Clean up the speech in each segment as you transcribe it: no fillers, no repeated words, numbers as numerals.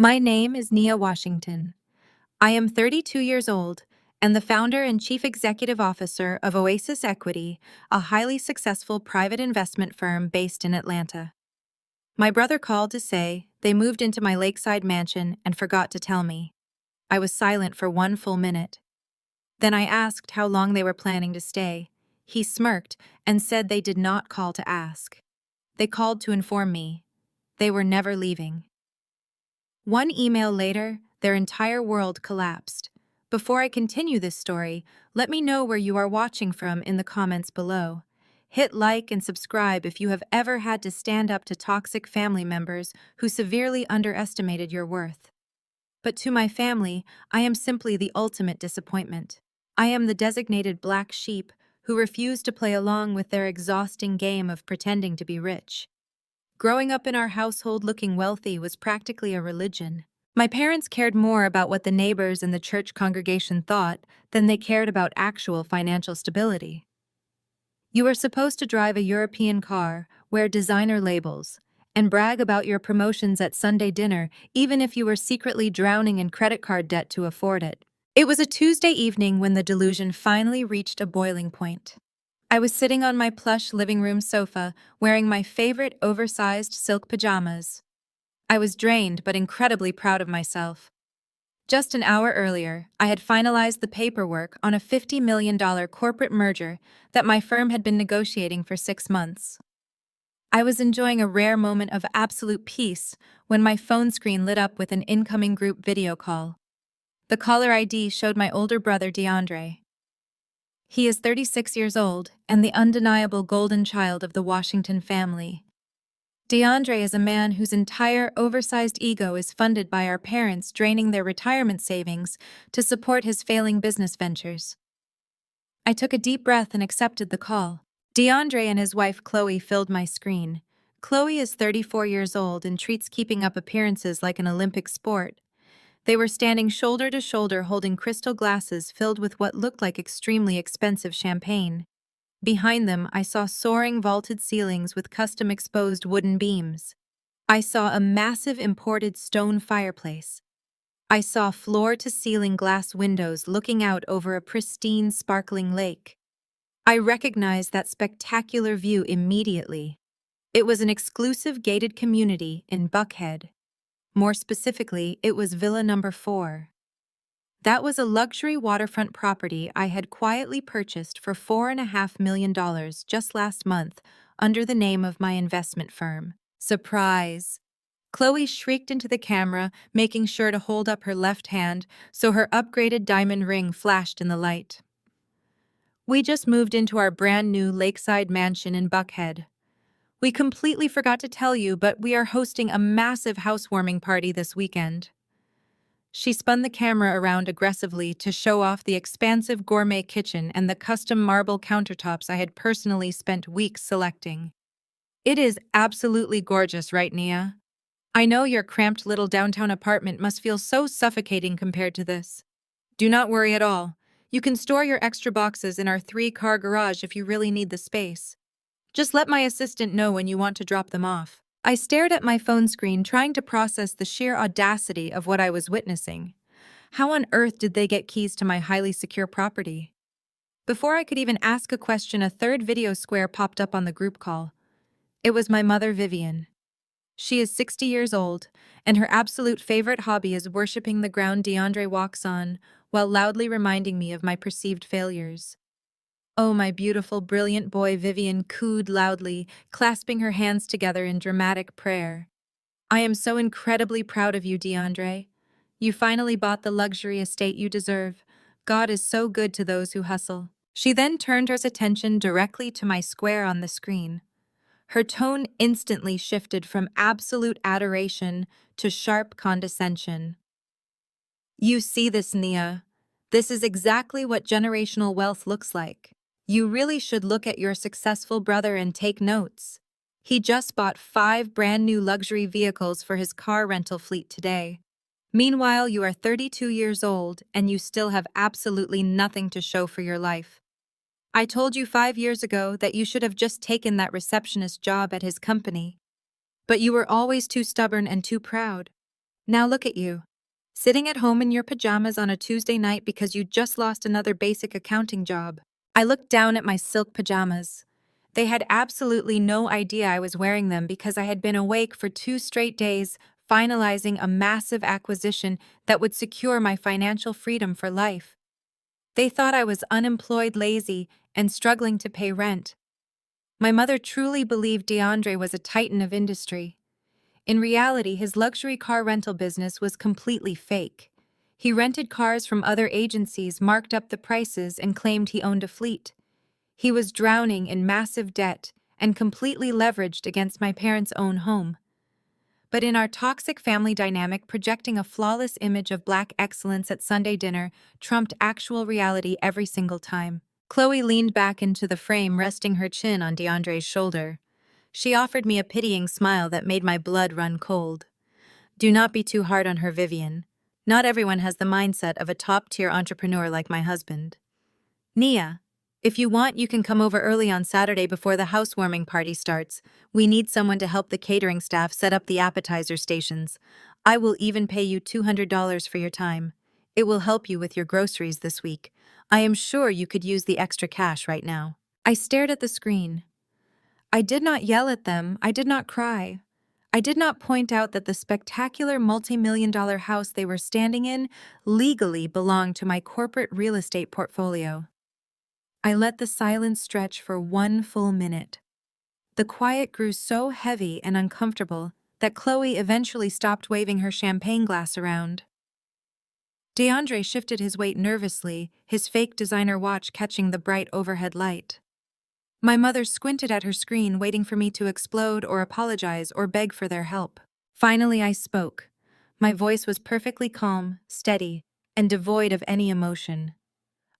My name is Nia Washington. I am 32 years old and the founder and chief executive officer of Oasis Equity, a highly successful private investment firm based in Atlanta. My brother called to say they moved into my Lakeside mansion and forgot to tell me. I was silent for 1 full minute. Then I asked how long they were planning to stay. He smirked and said they did not call to ask. They called to inform me. They were never leaving. One email later, their entire world collapsed. Before I continue this story, let me know where you are watching from in the comments below. Hit like and subscribe if you have ever had to stand up to toxic family members who severely underestimated your worth. But to my family, I am simply the ultimate disappointment. I am the designated black sheep who refuse to play along with their exhausting game of pretending to be rich. Growing up in our household looking wealthy was practically a religion. My parents cared more about what the neighbors and the church congregation thought than they cared about actual financial stability. You were supposed to drive a European car, wear designer labels, and brag about your promotions at Sunday dinner, even if you were secretly drowning in credit card debt to afford it. It was a Tuesday evening when the delusion finally reached a boiling point. I was sitting on my plush living room sofa, wearing my favorite oversized silk pajamas. I was drained but incredibly proud of myself. Just an hour earlier, I had finalized the paperwork on a $50 million corporate merger that my firm had been negotiating for 6 months. I was enjoying a rare moment of absolute peace when my phone screen lit up with an incoming group video call. The caller ID showed my older brother DeAndre. He is 36 years old and the undeniable golden child of the Washington family. DeAndre is a man whose entire oversized ego is funded by our parents draining their retirement savings to support his failing business ventures. I took a deep breath and accepted the call. DeAndre and his wife Chloe filled my screen. Chloe is 34 years old and treats keeping up appearances like an Olympic sport. They were standing shoulder to shoulder holding crystal glasses filled with what looked like extremely expensive champagne. Behind them, I saw soaring vaulted ceilings with custom exposed wooden beams. I saw a massive imported stone fireplace. I saw floor-to-ceiling glass windows looking out over a pristine, sparkling lake. I recognized that spectacular view immediately. It was an exclusive gated community in Buckhead. More specifically, it was Villa Number 4. That was a luxury waterfront property I had quietly purchased for $4.5 million just last month under the name of my investment firm. Surprise! Chloe shrieked into the camera, making sure to hold up her left hand so her upgraded diamond ring flashed in the light. We just moved into our brand new Lakeside mansion in Buckhead. We completely forgot to tell you, but we are hosting a massive housewarming party this weekend. She spun the camera around aggressively to show off the expansive gourmet kitchen and the custom marble countertops I had personally spent weeks selecting. It is absolutely gorgeous, right, Nia? I know your cramped little downtown apartment must feel so suffocating compared to this. Do not worry at all. You can store your extra boxes in our 3-car garage if you really need the space. Just let my assistant know when you want to drop them off. I stared at my phone screen, trying to process the sheer audacity of what I was witnessing. How on earth did they get keys to my highly secure property? Before I could even ask a question, a third video square popped up on the group call. It was my mother, Vivian. She is 60 years old, and her absolute favorite hobby is worshiping the ground DeAndre walks on, while loudly reminding me of my perceived failures. "Oh, my beautiful, brilliant boy," Vivian cooed loudly, clasping her hands together in dramatic prayer. "I am so incredibly proud of you, DeAndre. You finally bought the luxury estate you deserve. God is so good to those who hustle." She then turned her attention directly to my square on the screen. Her tone instantly shifted from absolute adoration to sharp condescension. "You see this, Nia? This is exactly what generational wealth looks like. You really should look at your successful brother and take notes. He just bought 5 brand new luxury vehicles for his car rental fleet today. Meanwhile, you are 32 years old and you still have absolutely nothing to show for your life. I told you 5 years ago that you should have just taken that receptionist job at his company. But you were always too stubborn and too proud. Now look at you, sitting at home in your pajamas on a Tuesday night because you just lost another basic accounting job. I looked down at my silk pajamas. They had absolutely no idea I was wearing them because I had been awake for 2 straight days, finalizing a massive acquisition that would secure my financial freedom for life. They thought I was unemployed, lazy, and struggling to pay rent. My mother truly believed DeAndre was a titan of industry. In reality, his luxury car rental business was completely fake. He rented cars from other agencies, marked up the prices, and claimed he owned a fleet. He was drowning in massive debt and completely leveraged against my parents' own home. But in our toxic family dynamic, projecting a flawless image of black excellence at Sunday dinner trumped actual reality every single time. Chloe leaned back into the frame, resting her chin on DeAndre's shoulder. She offered me a pitying smile that made my blood run cold. Do not be too hard on her, Vivian. Not everyone has the mindset of a top-tier entrepreneur like my husband. Nia, if you want, you can come over early on Saturday before the housewarming party starts. We need someone to help the catering staff set up the appetizer stations. I will even pay you $200 for your time. It will help you with your groceries this week. I am sure you could use the extra cash right now. I stared at the screen. I did not yell at them. I did not cry. I did not point out that the spectacular multi-million-dollar house they were standing in legally belonged to my corporate real estate portfolio. I let the silence stretch for 1 full minute. The quiet grew so heavy and uncomfortable that Chloe eventually stopped waving her champagne glass around. DeAndre shifted his weight nervously, his fake designer watch catching the bright overhead light. My mother squinted at her screen, waiting for me to explode or apologize or beg for their help. Finally, I spoke. My voice was perfectly calm, steady, and devoid of any emotion.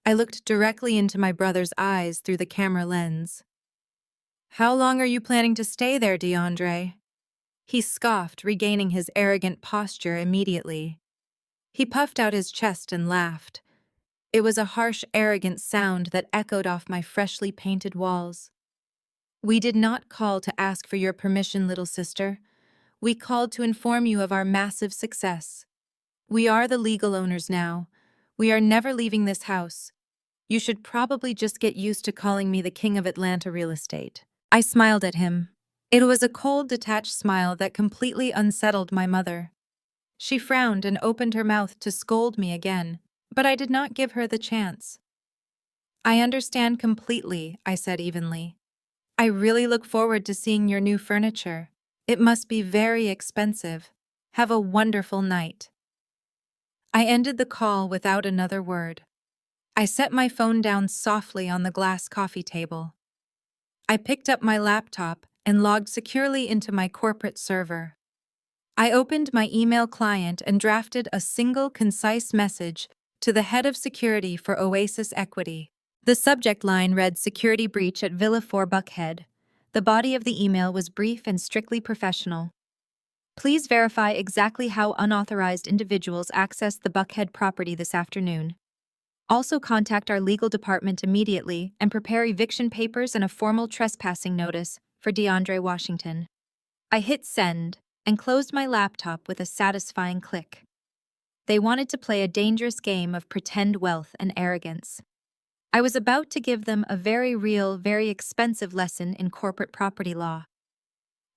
I looked directly into my brother's eyes through the camera lens. How long are you planning to stay there, DeAndre? He scoffed, regaining his arrogant posture immediately. He puffed out his chest and laughed. It was a harsh, arrogant sound that echoed off my freshly painted walls. We did not call to ask for your permission, little sister. We called to inform you of our massive success. We are the legal owners now. We are never leaving this house. You should probably just get used to calling me the king of Atlanta real estate. I smiled at him. It was a cold, detached smile that completely unsettled my mother. She frowned and opened her mouth to scold me again, but I did not give her the chance. I understand completely, I said evenly. I really look forward to seeing your new furniture. It must be very expensive. Have a wonderful night. I ended the call without another word. I set my phone down softly on the glass coffee table. I picked up my laptop and logged securely into my corporate server. I opened my email client and drafted a single concise message to the head of security for Oasis Equity. The subject line read "Security Breach at Villa 4 Buckhead." The body of the email was brief and strictly professional. Please verify exactly how unauthorized individuals accessed the Buckhead property this afternoon. Also contact our legal department immediately and prepare eviction papers and a formal trespassing notice for DeAndre Washington. I hit send and closed my laptop with a satisfying click. They wanted to play a dangerous game of pretend wealth and arrogance. I was about to give them a very real, very expensive lesson in corporate property law.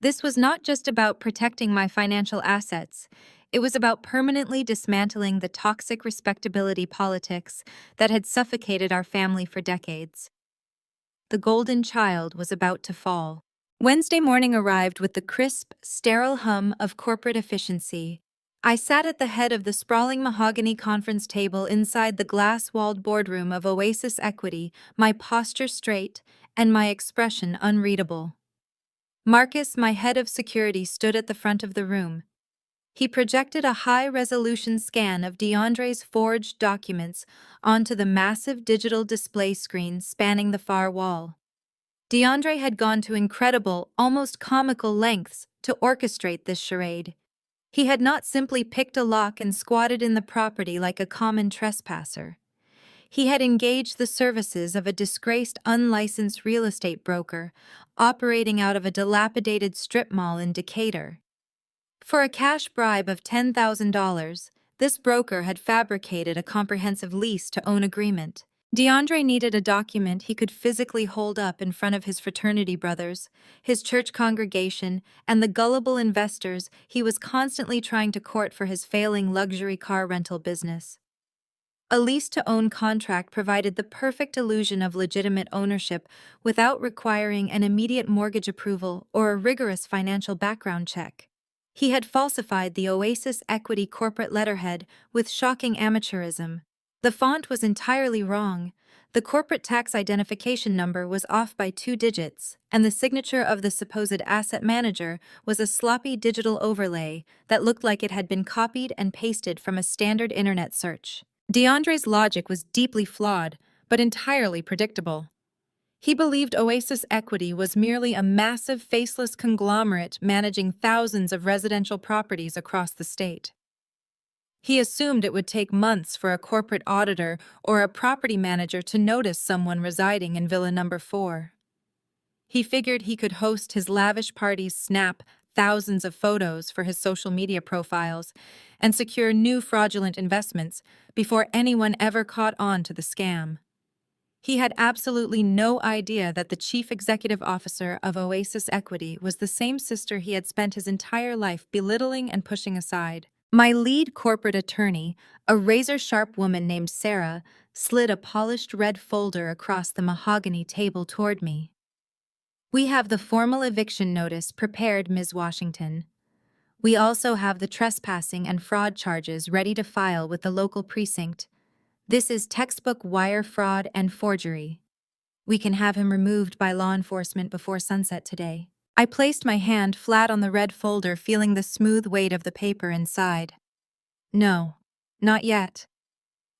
This was not just about protecting my financial assets. It was about permanently dismantling the toxic respectability politics that had suffocated our family for decades. The golden child was about to fall. Wednesday morning arrived with the crisp, sterile hum of corporate efficiency. I sat at the head of the sprawling mahogany conference table inside the glass-walled boardroom of Oasis Equity, my posture straight and my expression unreadable. Marcus, my head of security, stood at the front of the room. He projected a high-resolution scan of DeAndre's forged documents onto the massive digital display screen spanning the far wall. DeAndre had gone to incredible, almost comical lengths to orchestrate this charade. He had not simply picked a lock and squatted in the property like a common trespasser. He had engaged the services of a disgraced, unlicensed real estate broker operating out of a dilapidated strip mall in Decatur. For a cash bribe of $10,000, this broker had fabricated a comprehensive lease to own agreement. DeAndre needed a document he could physically hold up in front of his fraternity brothers, his church congregation, and the gullible investors he was constantly trying to court for his failing luxury car rental business. A lease-to-own contract provided the perfect illusion of legitimate ownership without requiring an immediate mortgage approval or a rigorous financial background check. He had falsified the Oasis Equity corporate letterhead with shocking amateurism. The font was entirely wrong, the corporate tax identification number was off by 2 digits, and the signature of the supposed asset manager was a sloppy digital overlay that looked like it had been copied and pasted from a standard internet search. DeAndre's logic was deeply flawed, but entirely predictable. He believed Oasis Equity was merely a massive, faceless conglomerate managing thousands of residential properties across the state. He assumed it would take months for a corporate auditor or a property manager to notice someone residing in Villa Number 4. He figured he could host his lavish parties, snap thousands of photos for his social media profiles, and secure new fraudulent investments before anyone ever caught on to the scam. He had absolutely no idea that the chief executive officer of Oasis Equity was the same sister he had spent his entire life belittling and pushing aside. My lead corporate attorney, a razor-sharp woman named Sarah, slid a polished red folder across the mahogany table toward me. "We have the formal eviction notice prepared, Ms. Washington. We also have the trespassing and fraud charges ready to file with the local precinct. This is textbook wire fraud and forgery. We can have him removed by law enforcement before sunset today." I placed my hand flat on the red folder, feeling the smooth weight of the paper inside. "No, not yet.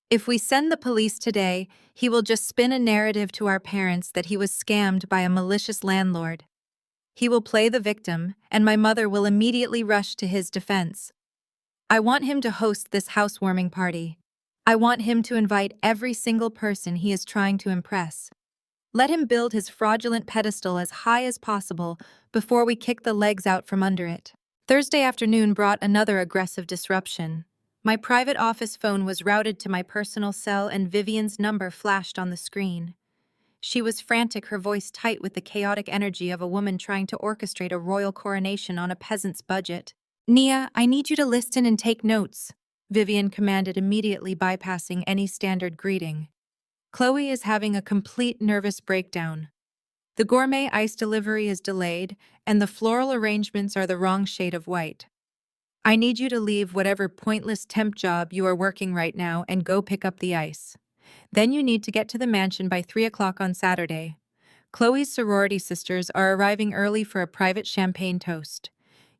If we send the police today, he will just spin a narrative to our parents that he was scammed by a malicious landlord. He will play the victim, and my mother will immediately rush to his defense. I want him to host this housewarming party. I want him to invite every single person he is trying to impress. Let him build his fraudulent pedestal as high as possible before we kick the legs out from under it." Thursday afternoon brought another aggressive disruption. My private office phone was routed to my personal cell and Vivian's number flashed on the screen. She was frantic, her voice tight with the chaotic energy of a woman trying to orchestrate a royal coronation on a peasant's budget. "Nia, I need you to listen and take notes," Vivian commanded, immediately bypassing any standard greeting. "Chloe is having a complete nervous breakdown. The gourmet ice delivery is delayed, and the floral arrangements are the wrong shade of white. I need you to leave whatever pointless temp job you are working right now and go pick up the ice. Then you need to get to the mansion by 3 o'clock on Saturday. Chloe's sorority sisters are arriving early for a private champagne toast.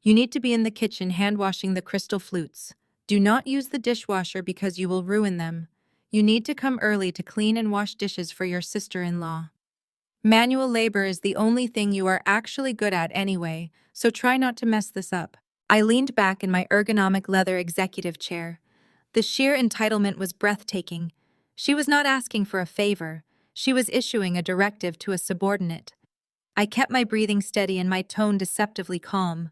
You need to be in the kitchen hand-washing the crystal flutes. Do not use the dishwasher because you will ruin them. You need to come early to clean and wash dishes for your sister-in-law. Manual labor is the only thing you are actually good at anyway, so try not to mess this up." I leaned back in my ergonomic leather executive chair. The sheer entitlement was breathtaking. She was not asking for a favor. She was issuing a directive to a subordinate. I kept my breathing steady and my tone deceptively calm.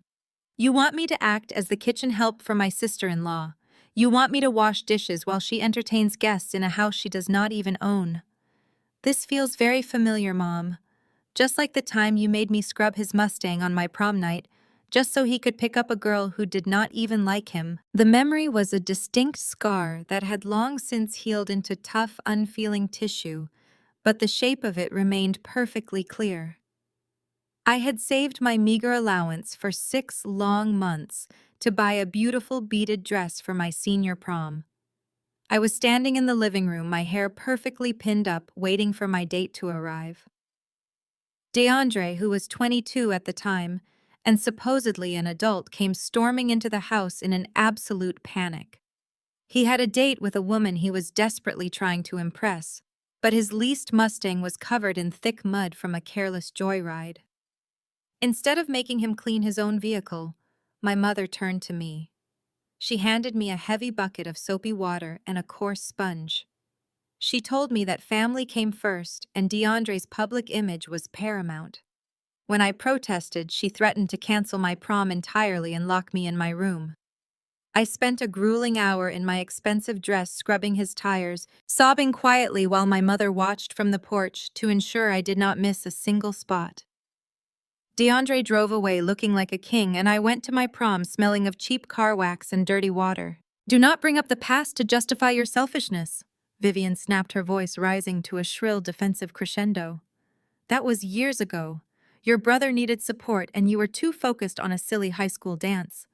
"You want me to act as the kitchen help for my sister-in-law. You want me to wash dishes while she entertains guests in a house she does not even own. This feels very familiar, Mom. Just like the time you made me scrub his Mustang on my prom night, just so he could pick up a girl who did not even like him." The memory was a distinct scar that had long since healed into tough, unfeeling tissue, but the shape of it remained perfectly clear. I had saved my meager allowance for 6 long months to buy a beautiful beaded dress for my senior prom. I was standing in the living room, my hair perfectly pinned up, waiting for my date to arrive. DeAndre, who was 22 at the time, and supposedly an adult, came storming into the house in an absolute panic. He had a date with a woman he was desperately trying to impress, but his leased Mustang was covered in thick mud from a careless joyride. Instead of making him clean his own vehicle, my mother turned to me. She handed me a heavy bucket of soapy water and a coarse sponge. She told me that family came first and DeAndre's public image was paramount. When I protested, she threatened to cancel my prom entirely and lock me in my room. I spent a grueling hour in my expensive dress scrubbing his tires, sobbing quietly while my mother watched from the porch to ensure I did not miss a single spot. DeAndre drove away looking like a king, and I went to my prom smelling of cheap car wax and dirty water. Do not bring up the past to justify your selfishness, Vivian snapped, her voice rising to a shrill defensive crescendo. That was years ago. Your brother needed support and you were too focused on a silly high school dance.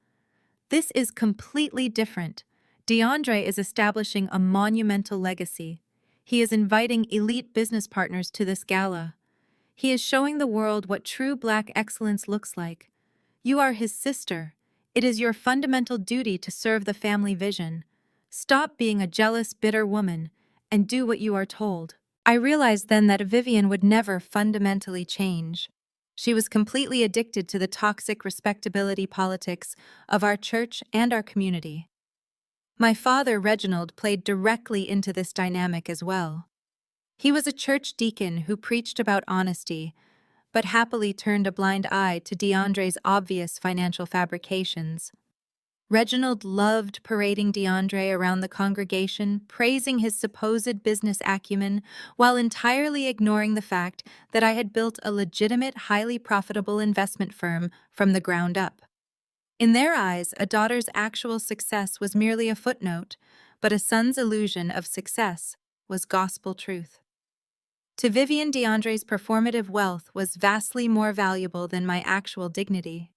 This is completely different. DeAndre is establishing a monumental legacy. He is inviting elite business partners to this gala. He is showing the world what true Black excellence looks like. You are his sister. It is your fundamental duty to serve the family vision. Stop being a jealous, bitter woman and do what you are told. I realized then that Vivian would never fundamentally change. She was completely addicted to the toxic respectability politics of our church and our community. My father, Reginald, played directly into this dynamic as well. He was a church deacon who preached about honesty, but happily turned a blind eye to DeAndre's obvious financial fabrications. Reginald loved parading DeAndre around the congregation, praising his supposed business acumen, while entirely ignoring the fact that I had built a legitimate, highly profitable investment firm from the ground up. In their eyes, a daughter's actual success was merely a footnote, but a son's illusion of success was gospel truth. To Vivian, DeAndre's performative wealth was vastly more valuable than my actual dignity.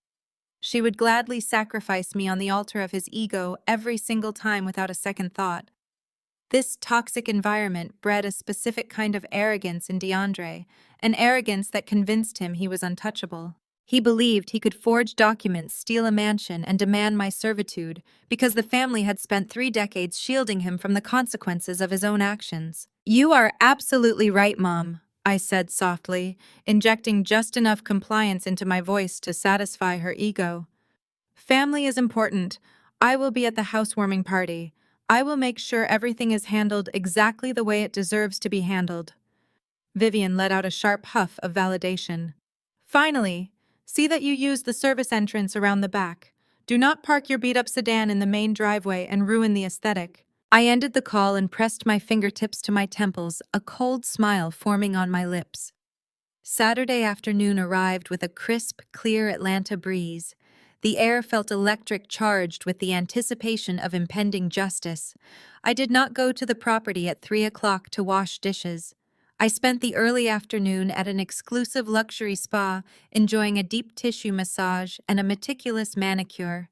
She would gladly sacrifice me on the altar of his ego every single time without a second thought. This toxic environment bred a specific kind of arrogance in DeAndre, an arrogance that convinced him he was untouchable. He believed he could forge documents, steal a mansion, and demand my servitude because the family had spent 3 decades shielding him from the consequences of his own actions. You are absolutely right, Mom, I said softly, injecting just enough compliance into my voice to satisfy her ego. Family is important. I will be at the housewarming party. I will make sure everything is handled exactly the way it deserves to be handled. Vivian let out a sharp huff of validation. Finally, see that you use the service entrance around the back. Do not park your beat-up sedan in the main driveway and ruin the aesthetic. I ended the call and pressed my fingertips to my temples, a cold smile forming on my lips. Saturday afternoon arrived with a crisp, clear Atlanta breeze. The air felt electric, charged with the anticipation of impending justice. I did not go to the property at 3 o'clock to wash dishes. I spent the early afternoon at an exclusive luxury spa, enjoying a deep tissue massage and a meticulous manicure.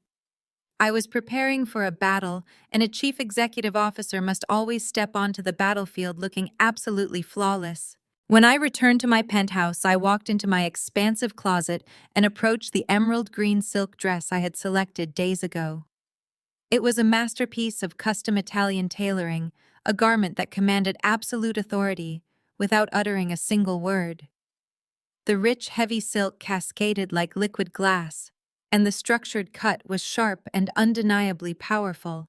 I was preparing for a battle, and a chief executive officer must always step onto the battlefield looking absolutely flawless. When I returned to my penthouse, I walked into my expansive closet and approached the emerald green silk dress I had selected days ago. It was a masterpiece of custom Italian tailoring, a garment that commanded absolute authority without uttering a single word. The rich, heavy silk cascaded like liquid glass, and the structured cut was sharp and undeniably powerful.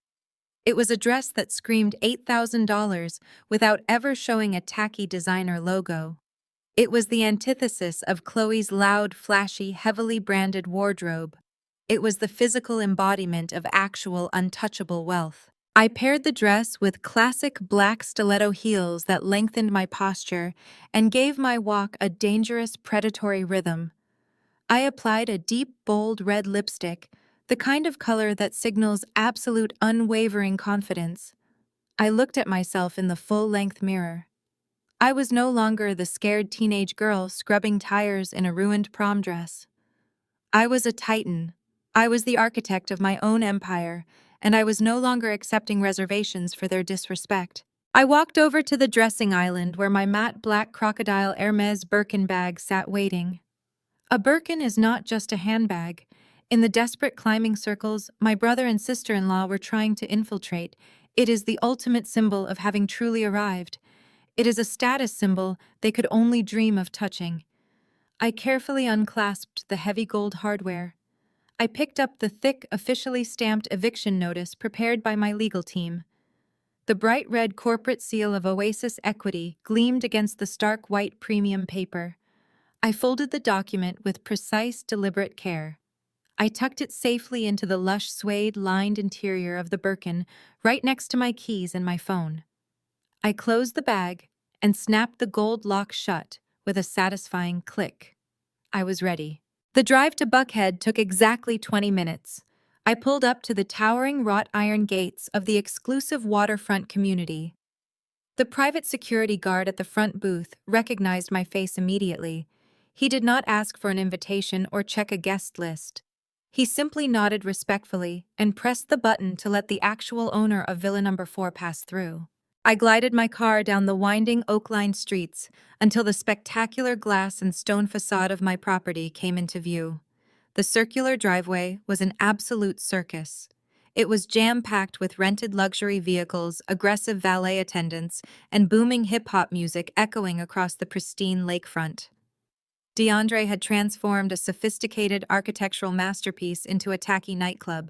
It was a dress that screamed $8,000 without ever showing a tacky designer logo. It was the antithesis of Chloe's loud, flashy, heavily branded wardrobe. It was the physical embodiment of actual, untouchable wealth. I paired the dress with classic black stiletto heels that lengthened my posture and gave my walk a dangerous, predatory rhythm. I applied a deep, bold red lipstick, the kind of color that signals absolute, unwavering confidence. I looked at myself in the full-length mirror. I was no longer the scared teenage girl scrubbing tires in a ruined prom dress. I was a titan. I was the architect of my own empire, and I was no longer accepting reservations for their disrespect. I walked over to the dressing island where my matte black crocodile Hermes Birkin bag sat waiting. A Birkin is not just a handbag. In the desperate climbing circles my brother and sister-in-law were trying to infiltrate, it is the ultimate symbol of having truly arrived. It is a status symbol they could only dream of touching. I carefully unclasped the heavy gold hardware. I picked up the thick, officially stamped eviction notice prepared by my legal team. The bright red corporate seal of Oasis Equity gleamed against the stark white premium paper. I folded the document with precise, deliberate care. I tucked it safely into the lush suede-lined interior of the Birkin, right next to my keys and my phone. I closed the bag and snapped the gold lock shut with a satisfying click. I was ready. The drive to Buckhead took exactly 20 minutes. I pulled up to the towering wrought iron gates of the exclusive waterfront community. The private security guard at the front booth recognized my face immediately. He did not ask for an invitation or check a guest list. He simply nodded respectfully and pressed the button to let the actual owner of Villa Number 4 pass through. I glided my car down the winding oak-lined streets until the spectacular glass and stone facade of my property came into view. The circular driveway was an absolute circus. It was jam-packed with rented luxury vehicles, aggressive valet attendants, and booming hip-hop music echoing across the pristine lakefront. DeAndre had transformed a sophisticated architectural masterpiece into a tacky nightclub.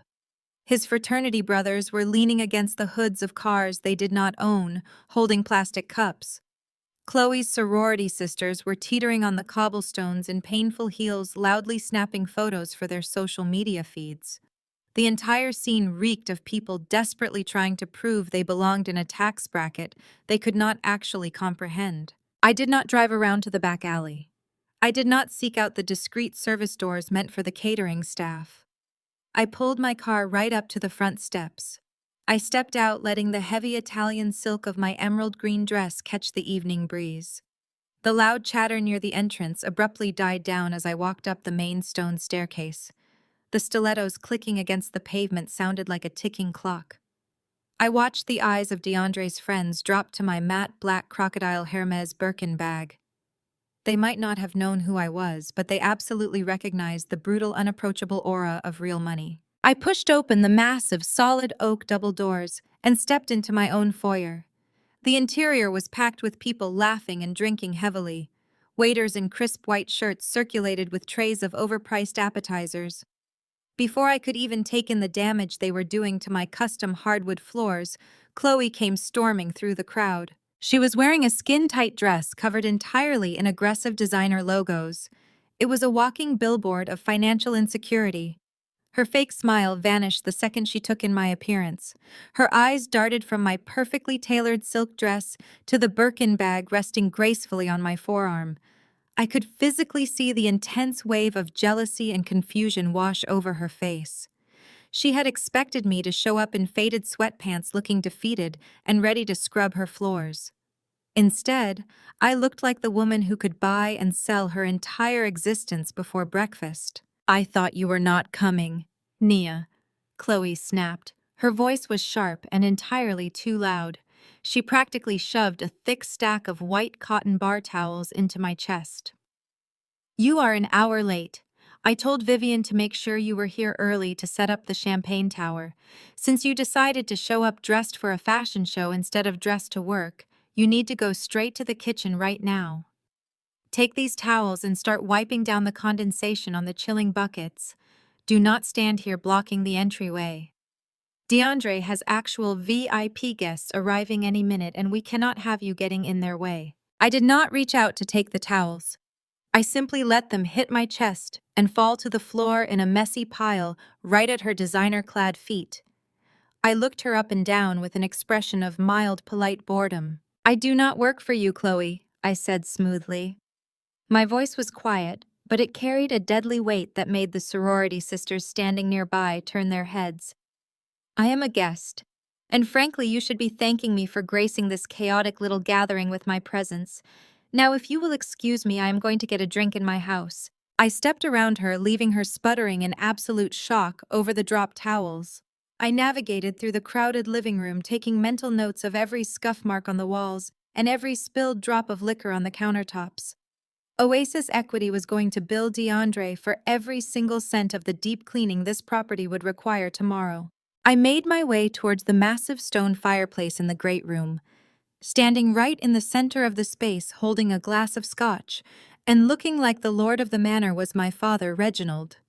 His fraternity brothers were leaning against the hoods of cars they did not own, holding plastic cups. Chloe's sorority sisters were teetering on the cobblestones in painful heels, loudly snapping photos for their social media feeds. The entire scene reeked of people desperately trying to prove they belonged in a tax bracket they could not actually comprehend. I did not drive around to the back alley. I did not seek out the discreet service doors meant for the catering staff. I pulled my car right up to the front steps. I stepped out, letting the heavy Italian silk of my emerald green dress catch the evening breeze. The loud chatter near the entrance abruptly died down as I walked up the main stone staircase. The stilettos clicking against the pavement sounded like a ticking clock. I watched the eyes of DeAndre's friends drop to my matte black crocodile Hermes Birkin bag. They might not have known who I was, but they absolutely recognized the brutal, unapproachable aura of real money. I pushed open the massive, solid oak double doors and stepped into my own foyer. The interior was packed with people laughing and drinking heavily. Waiters in crisp white shirts circulated with trays of overpriced appetizers. Before I could even take in the damage they were doing to my custom hardwood floors, Chloe came storming through the crowd. She was wearing a skin-tight dress covered entirely in aggressive designer logos. It was a walking billboard of financial insecurity. Her fake smile vanished the second she took in my appearance. Her eyes darted from my perfectly tailored silk dress to the Birkin bag resting gracefully on my forearm. I could physically see the intense wave of jealousy and confusion wash over her face. She had expected me to show up in faded sweatpants looking defeated and ready to scrub her floors. Instead, I looked like the woman who could buy and sell her entire existence before breakfast. "I thought you were not coming, Nia," Chloe snapped. Her voice was sharp and entirely too loud. She practically shoved a thick stack of white cotton bar towels into my chest. "You are an hour late. I told Vivian to make sure you were here early to set up the champagne tower. Since you decided to show up dressed for a fashion show instead of dressed to work, you need to go straight to the kitchen right now. Take these towels and start wiping down the condensation on the chilling buckets. Do not stand here blocking the entryway. DeAndre has actual VIP guests arriving any minute and we cannot have you getting in their way." I did not reach out to take the towels. I simply let them hit my chest and fall to the floor in a messy pile right at her designer-clad feet. I looked her up and down with an expression of mild, polite boredom. "I do not work for you, Chloe," I said smoothly. My voice was quiet, but it carried a deadly weight that made the sorority sisters standing nearby turn their heads. "I am a guest, and frankly you should be thanking me for gracing this chaotic little gathering with my presence. Now if you will excuse me, I am going to get a drink in my house." I stepped around her, leaving her sputtering in absolute shock over the dropped towels. I navigated through the crowded living room, taking mental notes of every scuff mark on the walls and every spilled drop of liquor on the countertops. Oasis Equity was going to bill DeAndre for every single cent of the deep cleaning this property would require tomorrow. I made my way towards the massive stone fireplace in the great room. Standing right in the center of the space, holding a glass of scotch, and looking like the lord of the manor was my father, Reginald.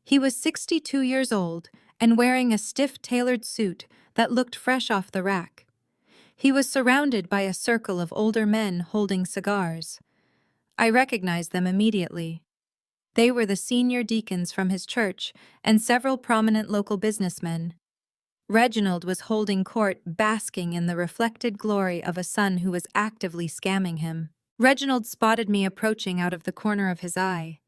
He was 62 years old and wearing a stiff tailored suit that looked fresh off the rack. He was surrounded by a circle of older men holding cigars. I recognized them immediately. They were the senior deacons from his church and several prominent local businessmen. Reginald was holding court, basking in the reflected glory of a son who was actively scamming him. Reginald spotted me approaching out of the corner of his eye.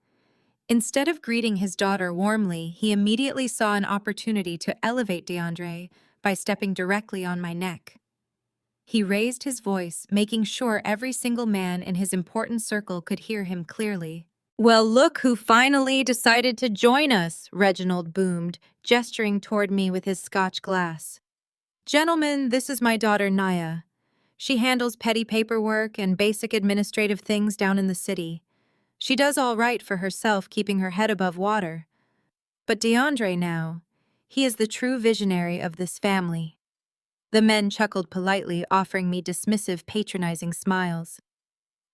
Instead of greeting his daughter warmly, he immediately saw an opportunity to elevate DeAndre by stepping directly on my neck. He raised his voice, making sure every single man in his important circle could hear him clearly. "Well, look who finally decided to join us," Reginald boomed, gesturing toward me with his scotch glass. "Gentlemen, this is my daughter Naya. She handles petty paperwork and basic administrative things down in the city. She does all right for herself, keeping her head above water. But DeAndre now, he is the true visionary of this family." The men chuckled politely, offering me dismissive, patronizing smiles.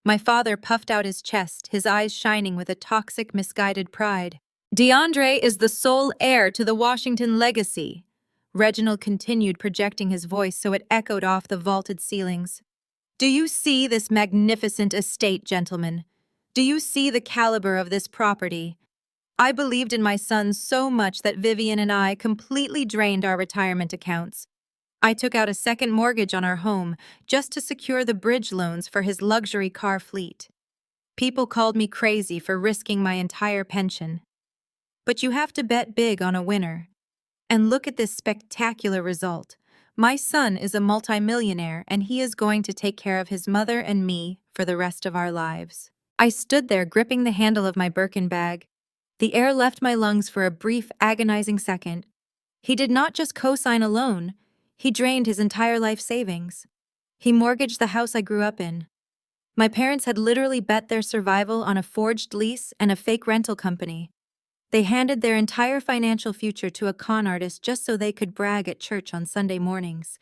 My father puffed out his chest, his eyes shining with a toxic, misguided pride. "DeAndre is the sole heir to the Washington legacy." Reginald continued, projecting his voice so it echoed off the vaulted ceilings. "Do you see this magnificent estate, gentlemen? Do you see the caliber of this property? I believed in my son so much that Vivian and I completely drained our retirement accounts. I took out a second mortgage on our home just to secure the bridge loans for his luxury car fleet. People called me crazy for risking my entire pension. But you have to bet big on a winner. And look at this spectacular result. My son is a multimillionaire, and he is going to take care of his mother and me for the rest of our lives." I stood there gripping the handle of my Birkin bag. The air left my lungs for a brief, agonizing second. He did not just co-sign a loan. He drained his entire life savings. He mortgaged the house I grew up in. My parents had literally bet their survival on a forged lease and a fake rental company. They handed their entire financial future to a con artist just so they could brag at church on Sunday mornings.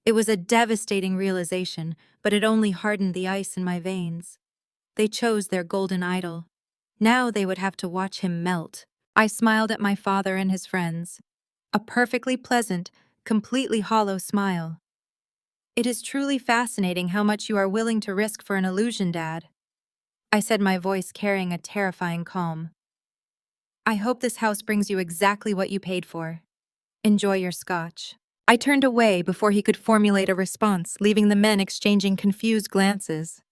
It was a devastating realization, but it only hardened the ice in my veins. They chose their golden idol. Now they would have to watch him melt. I smiled at my father and his friends. A perfectly pleasant, completely hollow smile. "It is truly fascinating how much you are willing to risk for an illusion, Dad," I said, my voice carrying a terrifying calm. "I hope this house brings you exactly what you paid for. Enjoy your scotch." I turned away before he could formulate a response, leaving the men exchanging confused glances.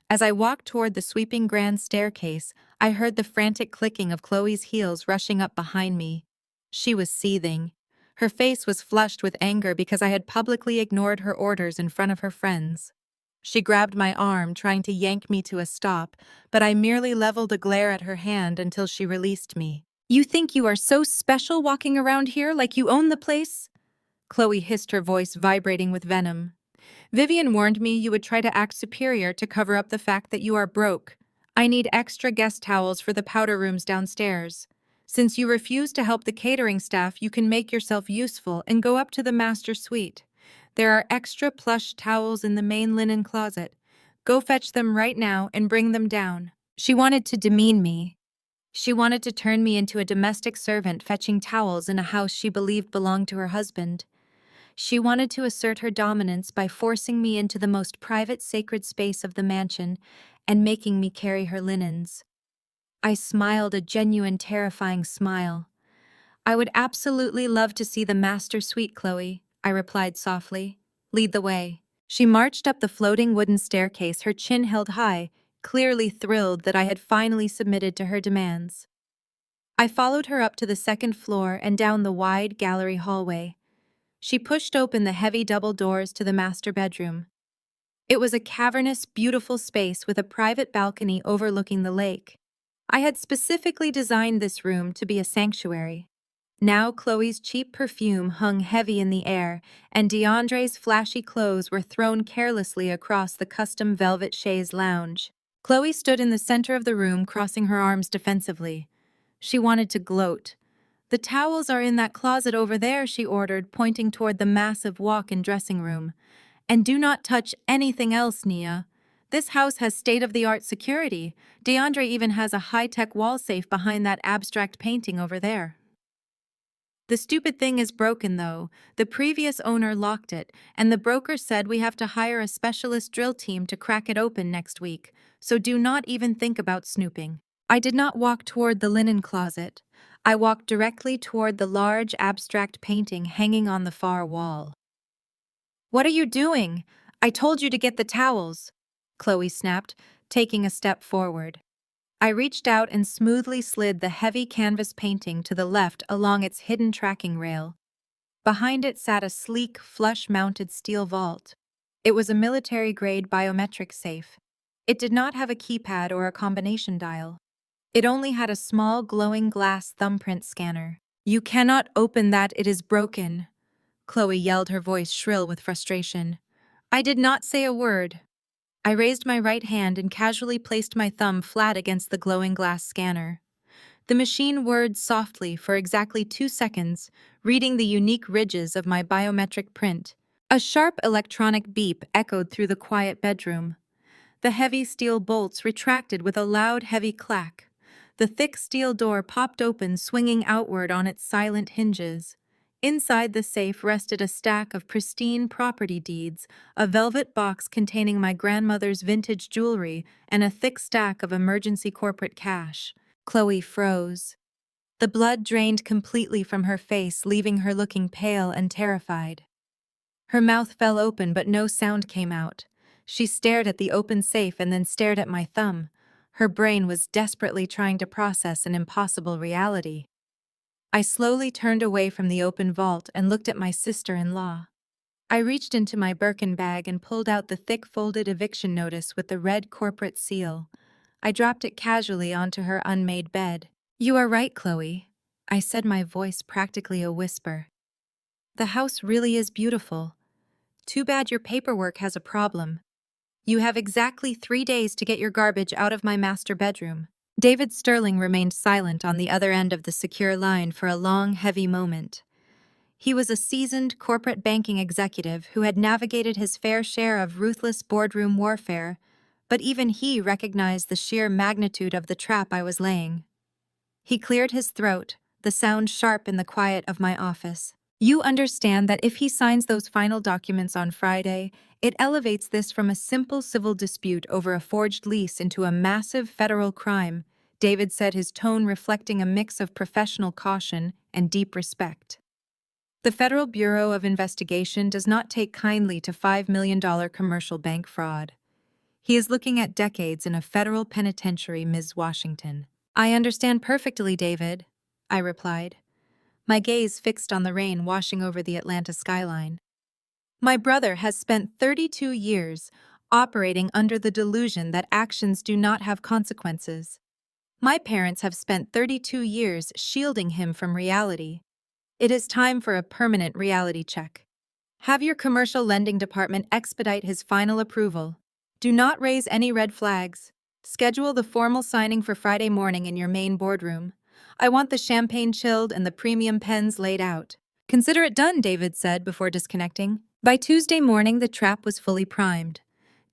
As I walked toward the sweeping grand staircase, I heard the frantic clicking of Chloe's heels rushing up behind me. She was seething. Her face was flushed with anger because I had publicly ignored her orders in front of her friends. She grabbed my arm, trying to yank me to a stop, but I merely leveled a glare at her hand until she released me. "You think you are so special walking around here like you own the place?" Chloe hissed, her voice vibrating with venom. "Vivian warned me you would try to act superior to cover up the fact that you are broke. I need extra guest towels for the powder rooms downstairs. Since you refuse to help the catering staff, you can make yourself useful and go up to the master suite. There are extra plush towels in the main linen closet. Go fetch them right now and bring them down." She wanted to demean me. She wanted to turn me into a domestic servant fetching towels in a house she believed belonged to her husband. She wanted to assert her dominance by forcing me into the most private, sacred space of the mansion and making me carry her linens. I smiled, a genuine, terrifying smile. "I would absolutely love to see the master suite, Chloe," I replied softly. "Lead the way." She marched up the floating wooden staircase, her chin held high, clearly thrilled that I had finally submitted to her demands. I followed her up to the second floor and down the wide gallery hallway. She pushed open the heavy double doors to the master bedroom. It was a cavernous, beautiful space with a private balcony overlooking the lake. I had specifically designed this room to be a sanctuary. Now Chloe's cheap perfume hung heavy in the air, and DeAndre's flashy clothes were thrown carelessly across the custom velvet chaise lounge. Chloe stood in the center of the room, crossing her arms defensively. She wanted to gloat. "The towels are in that closet over there," she ordered, pointing toward the massive walk-in dressing room. "And do not touch anything else, Nia. This house has state-of-the-art security. DeAndre even has a high-tech wall safe behind that abstract painting over there." The stupid thing is broken, though. The previous owner locked it, and the broker said we have to hire a specialist drill team to crack it open next week, so do not even think about snooping. I did not walk toward the linen closet. I walked directly toward the large abstract painting hanging on the far wall. "What are you doing? I told you to get the towels," Chloe snapped, taking a step forward. I reached out and smoothly slid the heavy canvas painting to the left along its hidden tracking rail. Behind it sat a sleek, flush-mounted steel vault. It was a military-grade biometric safe. It did not have a keypad or a combination dial. It only had a small, glowing glass thumbprint scanner. "You cannot open that, it is broken," Chloe yelled, her voice shrill with frustration. I did not say a word. I raised my right hand and casually placed my thumb flat against the glowing glass scanner. The machine whirred softly for exactly 2 seconds, reading the unique ridges of my biometric print. A sharp electronic beep echoed through the quiet bedroom. The heavy steel bolts retracted with a loud, heavy clack. The thick steel door popped open, swinging outward on its silent hinges. Inside the safe rested a stack of pristine property deeds, a velvet box containing my grandmother's vintage jewelry, and a thick stack of emergency corporate cash. Chloe froze. The blood drained completely from her face, leaving her looking pale and terrified. Her mouth fell open, but no sound came out. She stared at the open safe and then stared at my thumb. Her brain was desperately trying to process an impossible reality. I slowly turned away from the open vault and looked at my sister-in-law. I reached into my Birkin bag and pulled out the thick folded eviction notice with the red corporate seal. I dropped it casually onto her unmade bed. "You are right, Chloe," I said, my voice practically a whisper. "The house really is beautiful. Too bad your paperwork has a problem. You have exactly 3 days to get your garbage out of my master bedroom." David Sterling remained silent on the other end of the secure line for a long, heavy moment. He was a seasoned corporate banking executive who had navigated his fair share of ruthless boardroom warfare, but even he recognized the sheer magnitude of the trap I was laying. He cleared his throat, the sound sharp in the quiet of my office. "You understand that if he signs those final documents on Friday, it elevates this from a simple civil dispute over a forged lease into a massive federal crime," David said, his tone reflecting a mix of professional caution and deep respect. "The Federal Bureau of Investigation does not take kindly to $5 million commercial bank fraud. He is looking at decades in a federal penitentiary, Ms. Washington." "I understand perfectly, David," I replied, my gaze fixed on the rain washing over the Atlanta skyline. "My brother has spent 32 years operating under the delusion that actions do not have consequences. My parents have spent 32 years shielding him from reality. It is time for a permanent reality check. Have your commercial lending department expedite his final approval. Do not raise any red flags. Schedule the formal signing for Friday morning in your main boardroom. I want the champagne chilled and the premium pens laid out." "Consider it done," David said before disconnecting. By Tuesday morning, the trap was fully primed.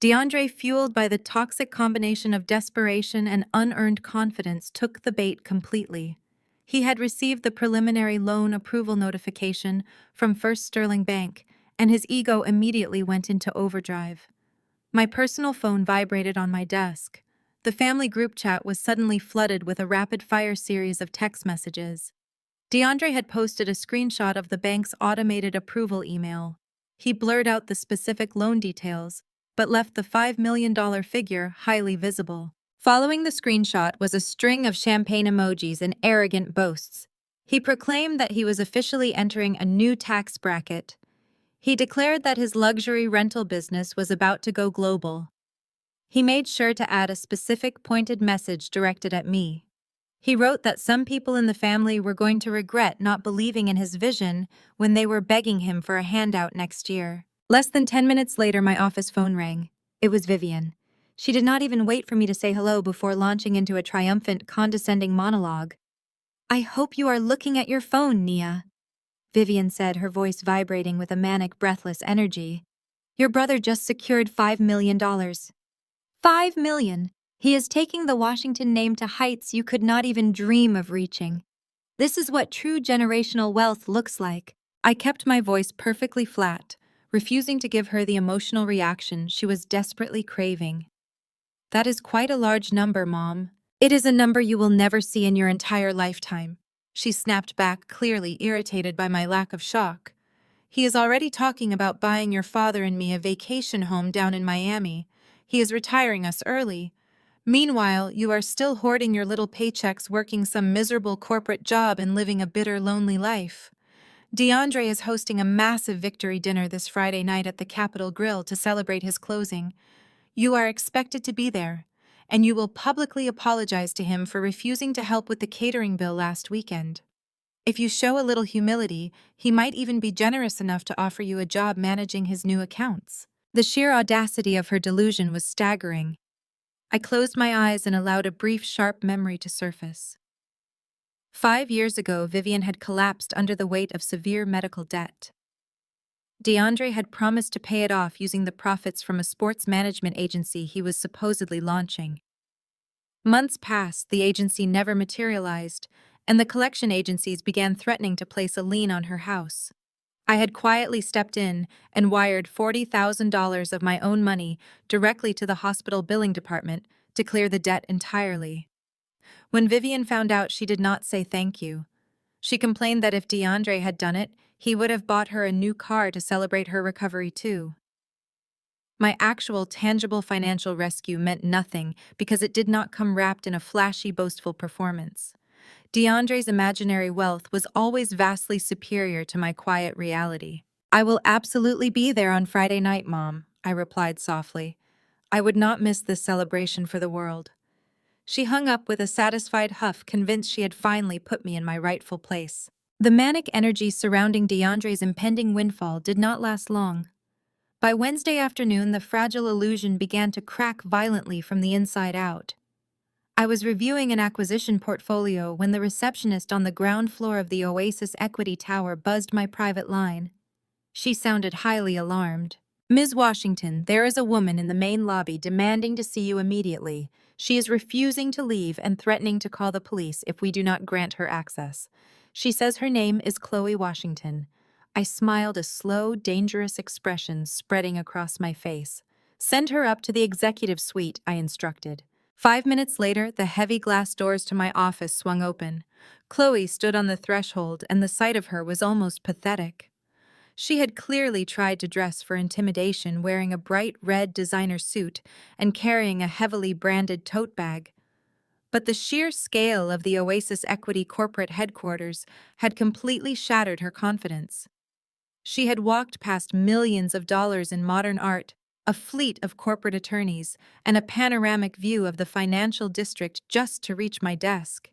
DeAndre, fueled by the toxic combination of desperation and unearned confidence, took the bait completely. He had received the preliminary loan approval notification from First Sterling Bank, and his ego immediately went into overdrive. My personal phone vibrated on my desk. The family group chat was suddenly flooded with a rapid-fire series of text messages. DeAndre had posted a screenshot of the bank's automated approval email. He blurred out the specific loan details, but left the $5 million figure highly visible. Following the screenshot was a string of champagne emojis and arrogant boasts. He proclaimed that he was officially entering a new tax bracket. He declared that his luxury rental business was about to go global. He made sure to add a specific pointed message directed at me. He wrote that some people in the family were going to regret not believing in his vision when they were begging him for a handout next year. Less than 10 minutes later, my office phone rang. It was Vivian. She did not even wait for me to say hello before launching into a triumphant, condescending monologue. "I hope you are looking at your phone, Nia," Vivian said, her voice vibrating with a manic, breathless energy. "Your brother just secured $5 million. $5 million! He is taking the Washington name to heights you could not even dream of reaching. This is what true generational wealth looks like. I kept my voice perfectly flat, refusing to give her the emotional reaction she was desperately craving. That is quite a large number, Mom. It is a number you will never see in your entire lifetime. She snapped back, clearly irritated by my lack of shock. He is already talking about buying your father and me a vacation home down in Miami. He is retiring us early. Meanwhile, you are still hoarding your little paychecks, working some miserable corporate job and living a bitter, lonely life. DeAndre is hosting a massive victory dinner this Friday night at the Capitol Grill to celebrate his closing. You are expected to be there, and you will publicly apologize to him for refusing to help with the catering bill last weekend. If you show a little humility, he might even be generous enough to offer you a job managing his new accounts. The sheer audacity of her delusion was staggering. I closed my eyes and allowed a brief, sharp memory to surface. 5 years ago, Vivian had collapsed under the weight of severe medical debt. DeAndre had promised to pay it off using the profits from a sports management agency he was supposedly launching. Months passed, the agency never materialized, and the collection agencies began threatening to place a lien on her house. I had quietly stepped in and wired $40,000 of my own money directly to the hospital billing department to clear the debt entirely. When Vivian found out, she did not say thank you. She complained that if DeAndre had done it, he would have bought her a new car to celebrate her recovery too. My actual, tangible financial rescue meant nothing because it did not come wrapped in a flashy, boastful performance. DeAndre's imaginary wealth was always vastly superior to my quiet reality. "I will absolutely be there on Friday night, Mom," I replied softly. I would not miss this celebration for the world. She hung up with a satisfied huff, convinced she had finally put me in my rightful place. The manic energy surrounding DeAndre's impending windfall did not last long. By Wednesday afternoon, the fragile illusion began to crack violently from the inside out. I was reviewing an acquisition portfolio when the receptionist on the ground floor of the Oasis Equity Tower buzzed my private line. She sounded highly alarmed. "Ms. Washington, there is a woman in the main lobby demanding to see you immediately. She is refusing to leave and threatening to call the police if we do not grant her access. She says her name is Chloe Washington." I smiled, a slow, dangerous expression spreading across my face. "Send her up to the executive suite," I instructed. 5 minutes later, the heavy glass doors to my office swung open. Chloe stood on the threshold, and the sight of her was almost pathetic. She had clearly tried to dress for intimidation, wearing a bright red designer suit and carrying a heavily branded tote bag. But the sheer scale of the Oasis Equity corporate headquarters had completely shattered her confidence. She had walked past millions of dollars in modern art, a fleet of corporate attorneys, and a panoramic view of the financial district just to reach my desk.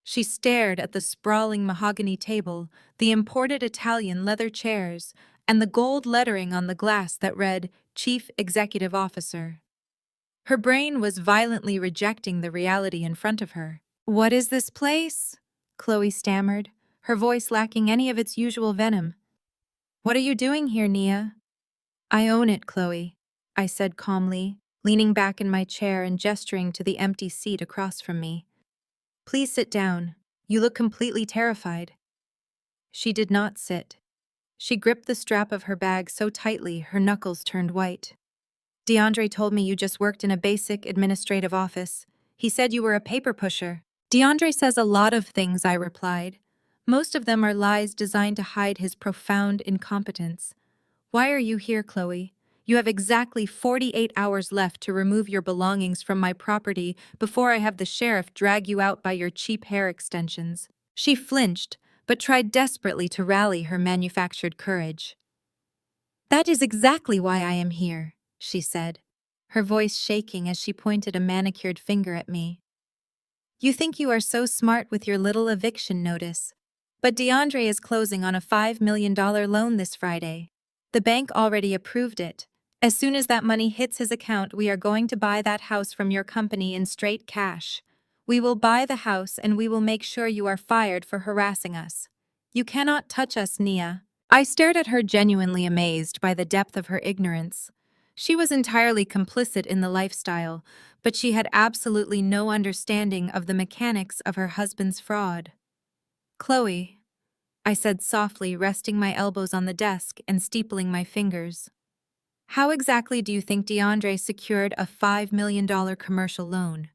She stared at the sprawling mahogany table, the imported Italian leather chairs, and the gold lettering on the glass that read Chief Executive Officer. Her brain was violently rejecting the reality in front of her. "What is this place?" Chloe stammered, her voice lacking any of its usual venom. "What are you doing here, Nia?" "I own it, Chloe," I said calmly, leaning back in my chair and gesturing to the empty seat across from me. "Please sit down. You look completely terrified." She did not sit. She gripped the strap of her bag so tightly her knuckles turned white. "DeAndre told me you just worked in a basic administrative office. He said you were a paper pusher." "DeAndre says a lot of things," I replied. "Most of them are lies designed to hide his profound incompetence. Why are you here, Chloe? You have exactly 48 hours left to remove your belongings from my property before I have the sheriff drag you out by your cheap hair extensions." She flinched, but tried desperately to rally her manufactured courage. "That is exactly why I am here," she said, her voice shaking as she pointed a manicured finger at me. "You think you are so smart with your little eviction notice. But DeAndre is closing on a $5 million loan this Friday. The bank already approved it. As soon as that money hits his account, we are going to buy that house from your company in straight cash. We will buy the house and we will make sure you are fired for harassing us. You cannot touch us, Nia." I stared at her, genuinely amazed by the depth of her ignorance. She was entirely complicit in the lifestyle, but she had absolutely no understanding of the mechanics of her husband's fraud. Chloe, I said softly, resting my elbows on the desk and steepling my fingers. How exactly do you think DeAndre secured a $5 million commercial loan?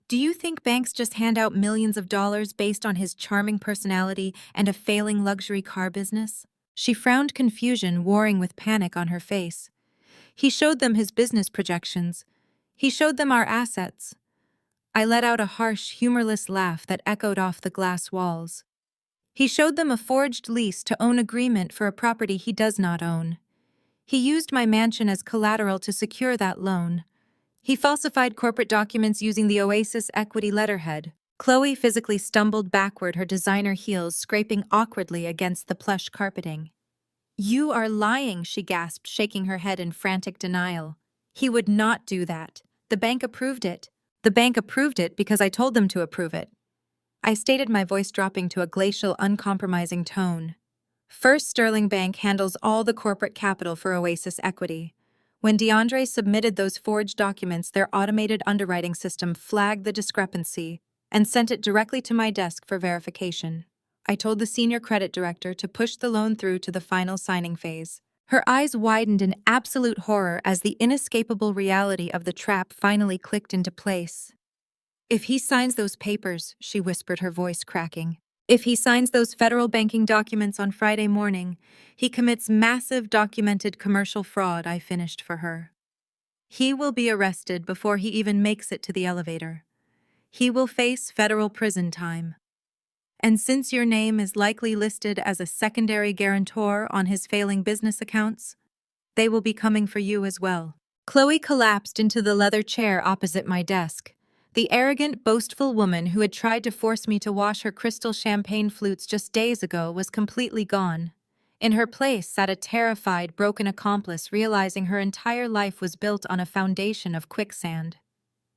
Do you think banks just hand out millions of dollars based on his charming personality and a failing luxury car business? She frowned, confusion warring with panic on her face. He showed them his business projections. He showed them our assets. I let out a harsh, humorless laugh that echoed off the glass walls. He showed them a forged lease to own agreement for a property he does not own. He used my mansion as collateral to secure that loan. He falsified corporate documents using the Oasis equity letterhead. Chloe physically stumbled backward, her designer heels scraping awkwardly against the plush carpeting. You are lying, she gasped, shaking her head in frantic denial. He would not do that. The bank approved it. The bank approved it because I told them to approve it. I stated, my voice dropping to a glacial, uncompromising tone. First Sterling Bank handles all the corporate capital for Oasis Equity. When DeAndre submitted those forged documents, their automated underwriting system flagged the discrepancy and sent it directly to my desk for verification. I told the senior credit director to push the loan through to the final signing phase. Her eyes widened in absolute horror as the inescapable reality of the trap finally clicked into place. If he signs those papers, she whispered, her voice cracking. If he signs those federal banking documents on Friday morning, he commits massive documented commercial fraud, I finished for her. He will be arrested before he even makes it to the elevator. He will face federal prison time. And since your name is likely listed as a secondary guarantor on his failing business accounts, they will be coming for you as well. Chloe collapsed into the leather chair opposite my desk. The arrogant, boastful woman who had tried to force me to wash her crystal champagne flutes just days ago was completely gone. In her place sat a terrified, broken accomplice realizing her entire life was built on a foundation of quicksand.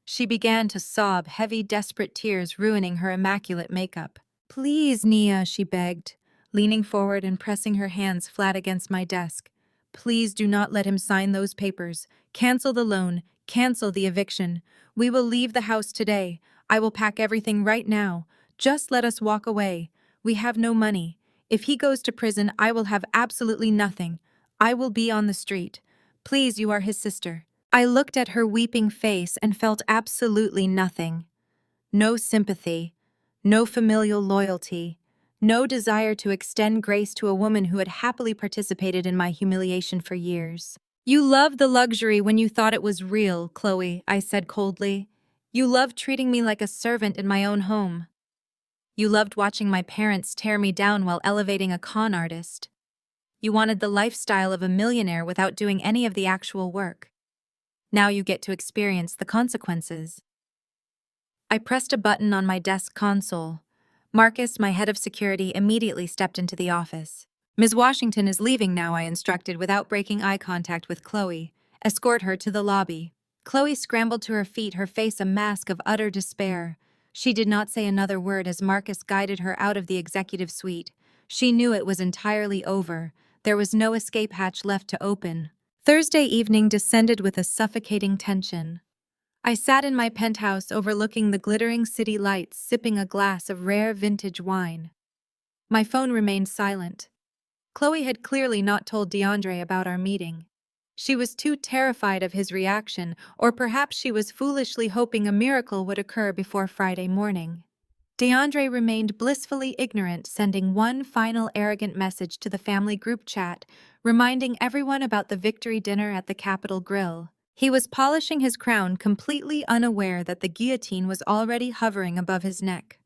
She began to sob, heavy, desperate tears ruining her immaculate makeup. Please, Nia, she begged, leaning forward and pressing her hands flat against my desk. Please do not let him sign those papers. Cancel the loan. Cancel the eviction. We will leave the house today. I will pack everything right now. Just let us walk away. We have no money. If he goes to prison, I will have absolutely nothing. I will be on the street. Please, you are his sister. I looked at her weeping face and felt absolutely nothing. No sympathy. No familial loyalty. No desire to extend grace to a woman who had happily participated in my humiliation for years. You loved the luxury when you thought it was real, Chloe, I said coldly. You loved treating me like a servant in my own home. You loved watching my parents tear me down while elevating a con artist. You wanted the lifestyle of a millionaire without doing any of the actual work. Now you get to experience the consequences. I pressed a button on my desk console. Marcus, my head of security, immediately stepped into the office. Ms. Washington is leaving now, I instructed without breaking eye contact with Chloe. Escort her to the lobby. Chloe scrambled to her feet, her face a mask of utter despair. She did not say another word as Marcus guided her out of the executive suite. She knew it was entirely over. There was no escape hatch left to open. Thursday evening descended with a suffocating tension. I sat in my penthouse overlooking the glittering city lights, sipping a glass of rare vintage wine. My phone remained silent. Chloe had clearly not told DeAndre about our meeting. She was too terrified of his reaction, or perhaps she was foolishly hoping a miracle would occur before Friday morning. DeAndre remained blissfully ignorant, sending one final arrogant message to the family group chat, reminding everyone about the victory dinner at the Capitol Grill. He was polishing his crown, completely unaware that the guillotine was already hovering above his neck.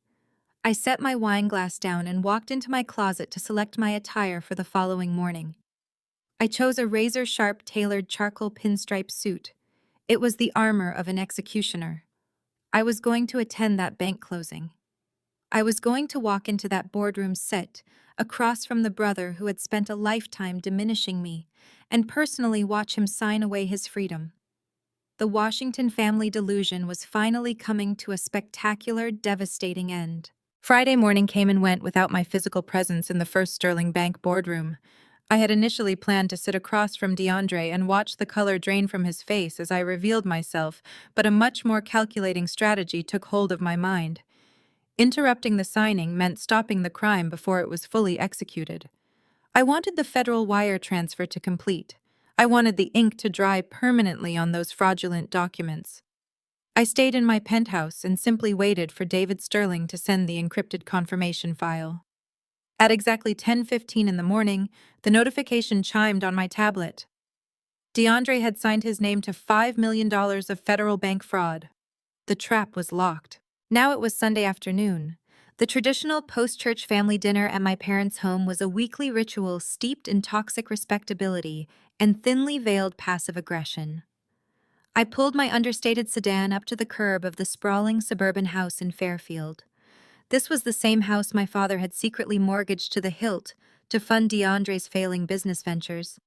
I set my wine glass down and walked into my closet to select my attire for the following morning. I chose a razor-sharp, tailored charcoal pinstripe suit. It was the armor of an executioner. I was going to attend that bank closing. I was going to walk into that boardroom sit, across from the brother who had spent a lifetime diminishing me, and personally watch him sign away his freedom. The Washington family delusion was finally coming to a spectacular, devastating end. Friday morning came and went without my physical presence in the First Sterling Bank boardroom. I had initially planned to sit across from DeAndre and watch the color drain from his face as I revealed myself, but a much more calculating strategy took hold of my mind. Interrupting the signing meant stopping the crime before it was fully executed. I wanted the federal wire transfer to complete. I wanted the ink to dry permanently on those fraudulent documents. I stayed in my penthouse and simply waited for David Sterling to send the encrypted confirmation file. At exactly 10:15 in the morning, the notification chimed on my tablet. DeAndre had signed his name to $5 million of federal bank fraud. The trap was locked. Now it was Sunday afternoon. The traditional post-church family dinner at my parents' home was a weekly ritual steeped in toxic respectability and thinly veiled passive aggression. I pulled my understated sedan up to the curb of the sprawling suburban house in Fairfield. This was the same house my father had secretly mortgaged to the hilt to fund DeAndre's failing business ventures.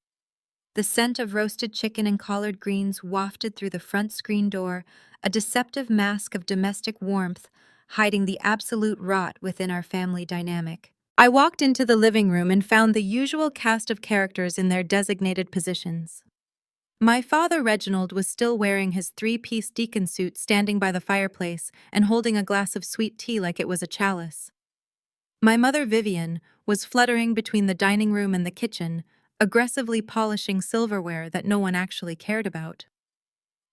The scent of roasted chicken and collard greens wafted through the front screen door, a deceptive mask of domestic warmth, hiding the absolute rot within our family dynamic. I walked into the living room and found the usual cast of characters in their designated positions. My father, Reginald, was still wearing his three-piece deacon suit, standing by the fireplace and holding a glass of sweet tea like it was a chalice. My mother, Vivian, was fluttering between the dining room and the kitchen, aggressively polishing silverware that no one actually cared about.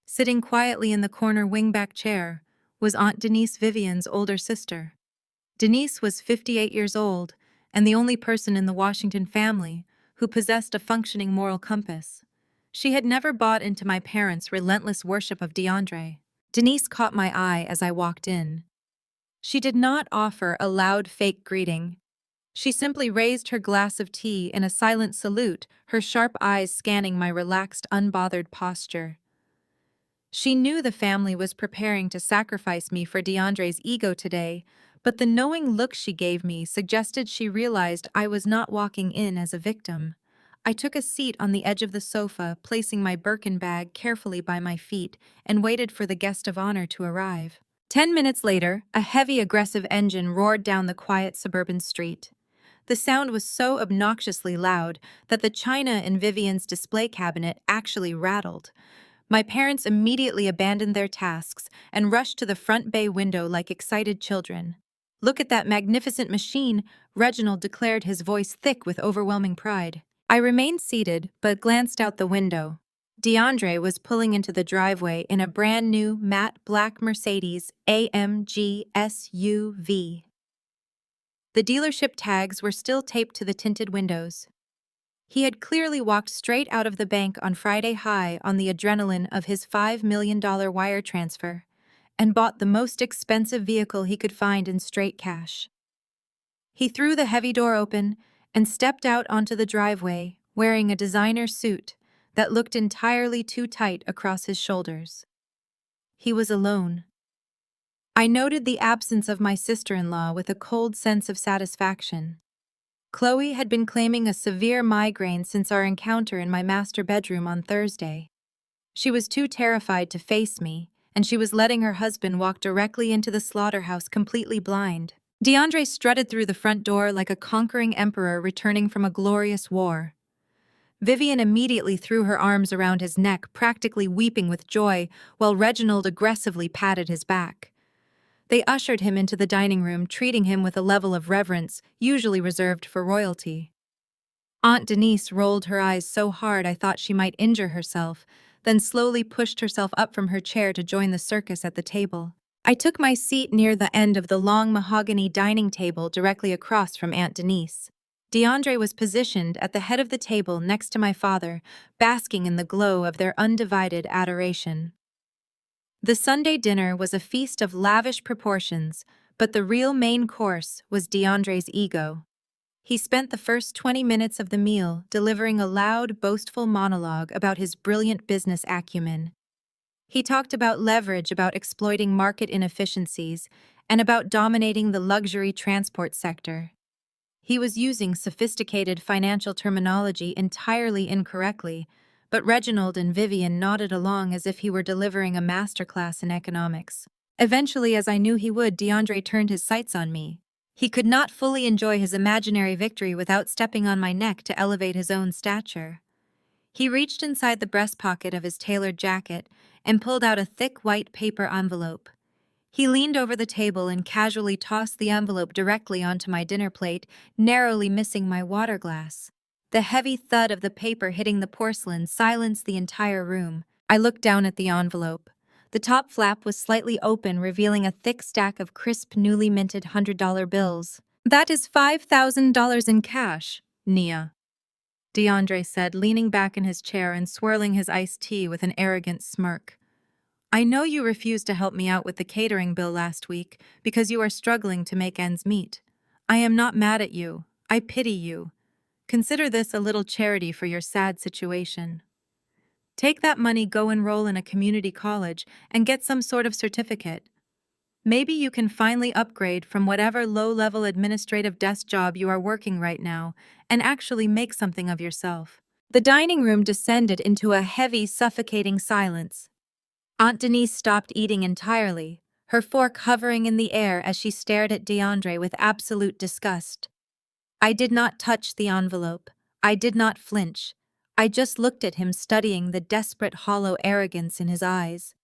Sitting quietly in the corner wingback chair was Aunt Denise, Vivian's older sister. Denise was 58 years old and the only person in the Washington family who possessed a functioning moral compass. She had never bought into my parents' relentless worship of DeAndre. Denise caught my eye as I walked in. She did not offer a loud fake greeting. She simply raised her glass of tea in a silent salute, her sharp eyes scanning my relaxed, unbothered posture. She knew the family was preparing to sacrifice me for DeAndre's ego today, but the knowing look she gave me suggested she realized I was not walking in as a victim. I took a seat on the edge of the sofa, placing my Birkin bag carefully by my feet, and waited for the guest of honor to arrive. 10 minutes later, a heavy, aggressive engine roared down the quiet suburban street. The sound was so obnoxiously loud that the china in Vivian's display cabinet actually rattled. My parents immediately abandoned their tasks and rushed to the front bay window like excited children. "Look at that magnificent machine," Reginald declared, his voice thick with overwhelming pride. I remained seated, but glanced out the window. DeAndre was pulling into the driveway in a brand-new matte black Mercedes AMG SUV. The dealership tags were still taped to the tinted windows. He had clearly walked straight out of the bank on Friday high on the adrenaline of his $5 million wire transfer, and bought the most expensive vehicle he could find in straight cash. He threw the heavy door open and stepped out onto the driveway, wearing a designer suit that looked entirely too tight across his shoulders. He was alone. I noted the absence of my sister-in-law with a cold sense of satisfaction. Chloe had been claiming a severe migraine since our encounter in my master bedroom on Thursday. She was too terrified to face me, and she was letting her husband walk directly into the slaughterhouse completely blind. DeAndre strutted through the front door like a conquering emperor returning from a glorious war. Vivian immediately threw her arms around his neck, practically weeping with joy, while Reginald aggressively patted his back. They ushered him into the dining room, treating him with a level of reverence usually reserved for royalty. Aunt Denise rolled her eyes so hard I thought she might injure herself, then slowly pushed herself up from her chair to join the circus at the table. I took my seat near the end of the long mahogany dining table directly across from Aunt Denise. DeAndre was positioned at the head of the table next to my father, basking in the glow of their undivided adoration. The Sunday dinner was a feast of lavish proportions, but the real main course was DeAndre's ego. He spent the first 20 minutes of the meal delivering a loud, boastful monologue about his brilliant business acumen. He talked about leverage, about exploiting market inefficiencies, and about dominating the luxury transport sector. He was using sophisticated financial terminology entirely incorrectly, but Reginald and Vivian nodded along as if he were delivering a masterclass in economics. Eventually, as I knew he would, DeAndre turned his sights on me. He could not fully enjoy his imaginary victory without stepping on my neck to elevate his own stature. He reached inside the breast pocket of his tailored jacket and pulled out a thick white paper envelope. He leaned over the table and casually tossed the envelope directly onto my dinner plate, narrowly missing my water glass. The heavy thud of the paper hitting the porcelain silenced the entire room. I looked down at the envelope. The top flap was slightly open, revealing a thick stack of crisp, newly minted $100 bills. "That is $5,000 in cash, Nia," DeAndre said, leaning back in his chair and swirling his iced tea with an arrogant smirk. "I know you refused to help me out with the catering bill last week because you are struggling to make ends meet. I am not mad at you. I pity you. Consider this a little charity for your sad situation. Take that money, go enroll in a community college, and get some sort of certificate. Maybe you can finally upgrade from whatever low-level administrative desk job you are working right now and actually make something of yourself." The dining room descended into a heavy, suffocating silence. Aunt Denise stopped eating entirely, her fork hovering in the air as she stared at DeAndre with absolute disgust. I did not touch the envelope. I did not flinch. I just looked at him, studying the desperate, hollow arrogance in his eyes.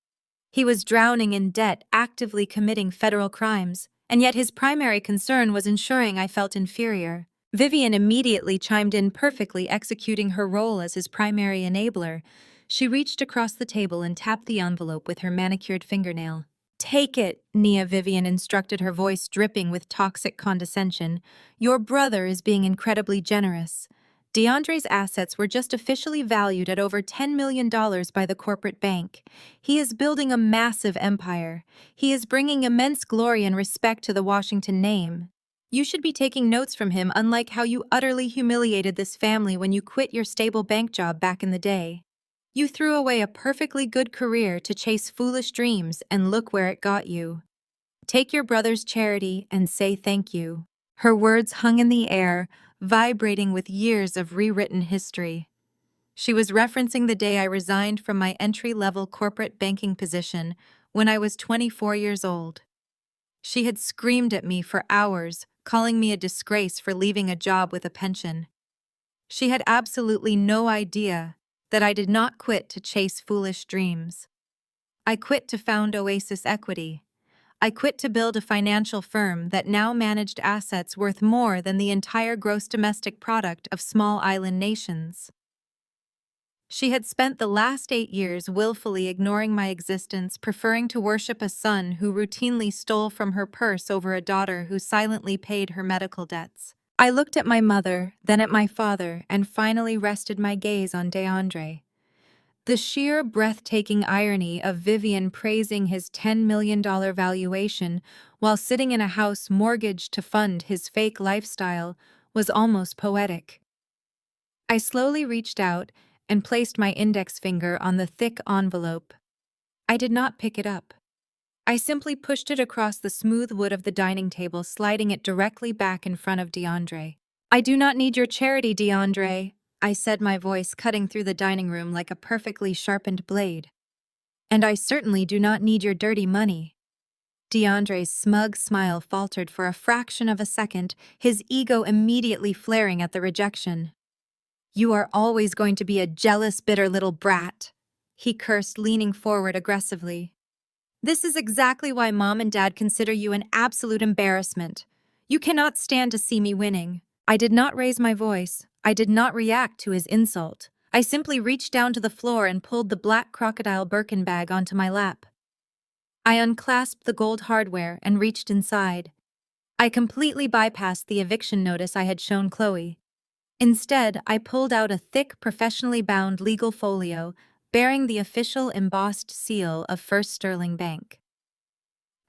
He was drowning in debt, actively committing federal crimes, and yet his primary concern was ensuring I felt inferior. Vivian immediately chimed in, perfectly executing her role as his primary enabler. She reached across the table and tapped the envelope with her manicured fingernail. "Take it," Nia, Vivian instructed, her voice dripping with toxic condescension. "Your brother is being incredibly generous." DeAndre's assets were just officially valued at over $10 million by the corporate bank. He is building a massive empire. He is bringing immense glory and respect to the Washington name. You should be taking notes from him, unlike how you utterly humiliated this family when you quit your stable bank job back in the day. You threw away a perfectly good career to chase foolish dreams, and look where it got you. Take your brother's charity and say thank you." Her words hung in the air, vibrating with years of rewritten history. She was referencing the day I resigned from my entry-level corporate banking position when I was 24 years old. She had screamed at me for hours, calling me a disgrace for leaving a job with a pension. She had absolutely no idea that I did not quit to chase foolish dreams. I quit to found Oasis Equity. I quit to build a financial firm that now managed assets worth more than the entire gross domestic product of small island nations. She had spent the last 8 years willfully ignoring my existence, preferring to worship a son who routinely stole from her purse over a daughter who silently paid her medical debts. I looked at my mother, then at my father, and finally rested my gaze on DeAndre. The sheer, breathtaking irony of Vivian praising his $10 million valuation while sitting in a house mortgaged to fund his fake lifestyle was almost poetic. I slowly reached out and placed my index finger on the thick envelope. I did not pick it up. I simply pushed it across the smooth wood of the dining table, sliding it directly back in front of DeAndre. "I do not need your charity, DeAndre," I said, my voice cutting through the dining room like a perfectly sharpened blade. "And I certainly do not need your dirty money." DeAndre's smug smile faltered for a fraction of a second, his ego immediately flaring at the rejection. "You are always going to be a jealous, bitter little brat," he cursed, leaning forward aggressively. "This is exactly why Mom and Dad consider you an absolute embarrassment. You cannot stand to see me winning." I did not raise my voice. I did not react to his insult. I simply reached down to the floor and pulled the black crocodile Birkin bag onto my lap. I unclasped the gold hardware and reached inside. I completely bypassed the eviction notice I had shown Chloe. Instead, I pulled out a thick, professionally bound legal folio bearing the official embossed seal of First Sterling Bank.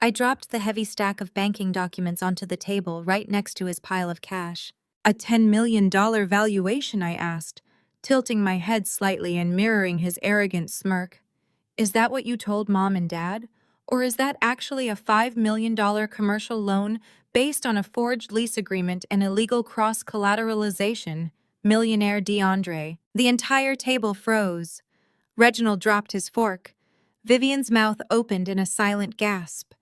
I dropped the heavy stack of banking documents onto the table right next to his pile of cash. "A $10 million valuation?" I asked, tilting my head slightly and mirroring his arrogant smirk. "Is that what you told Mom and Dad? Or is that actually a $5 million commercial loan based on a forged lease agreement and illegal cross-collateralization?" Millionaire DeAndre. The entire table froze. Reginald dropped his fork. Vivian's mouth opened in a silent gasp.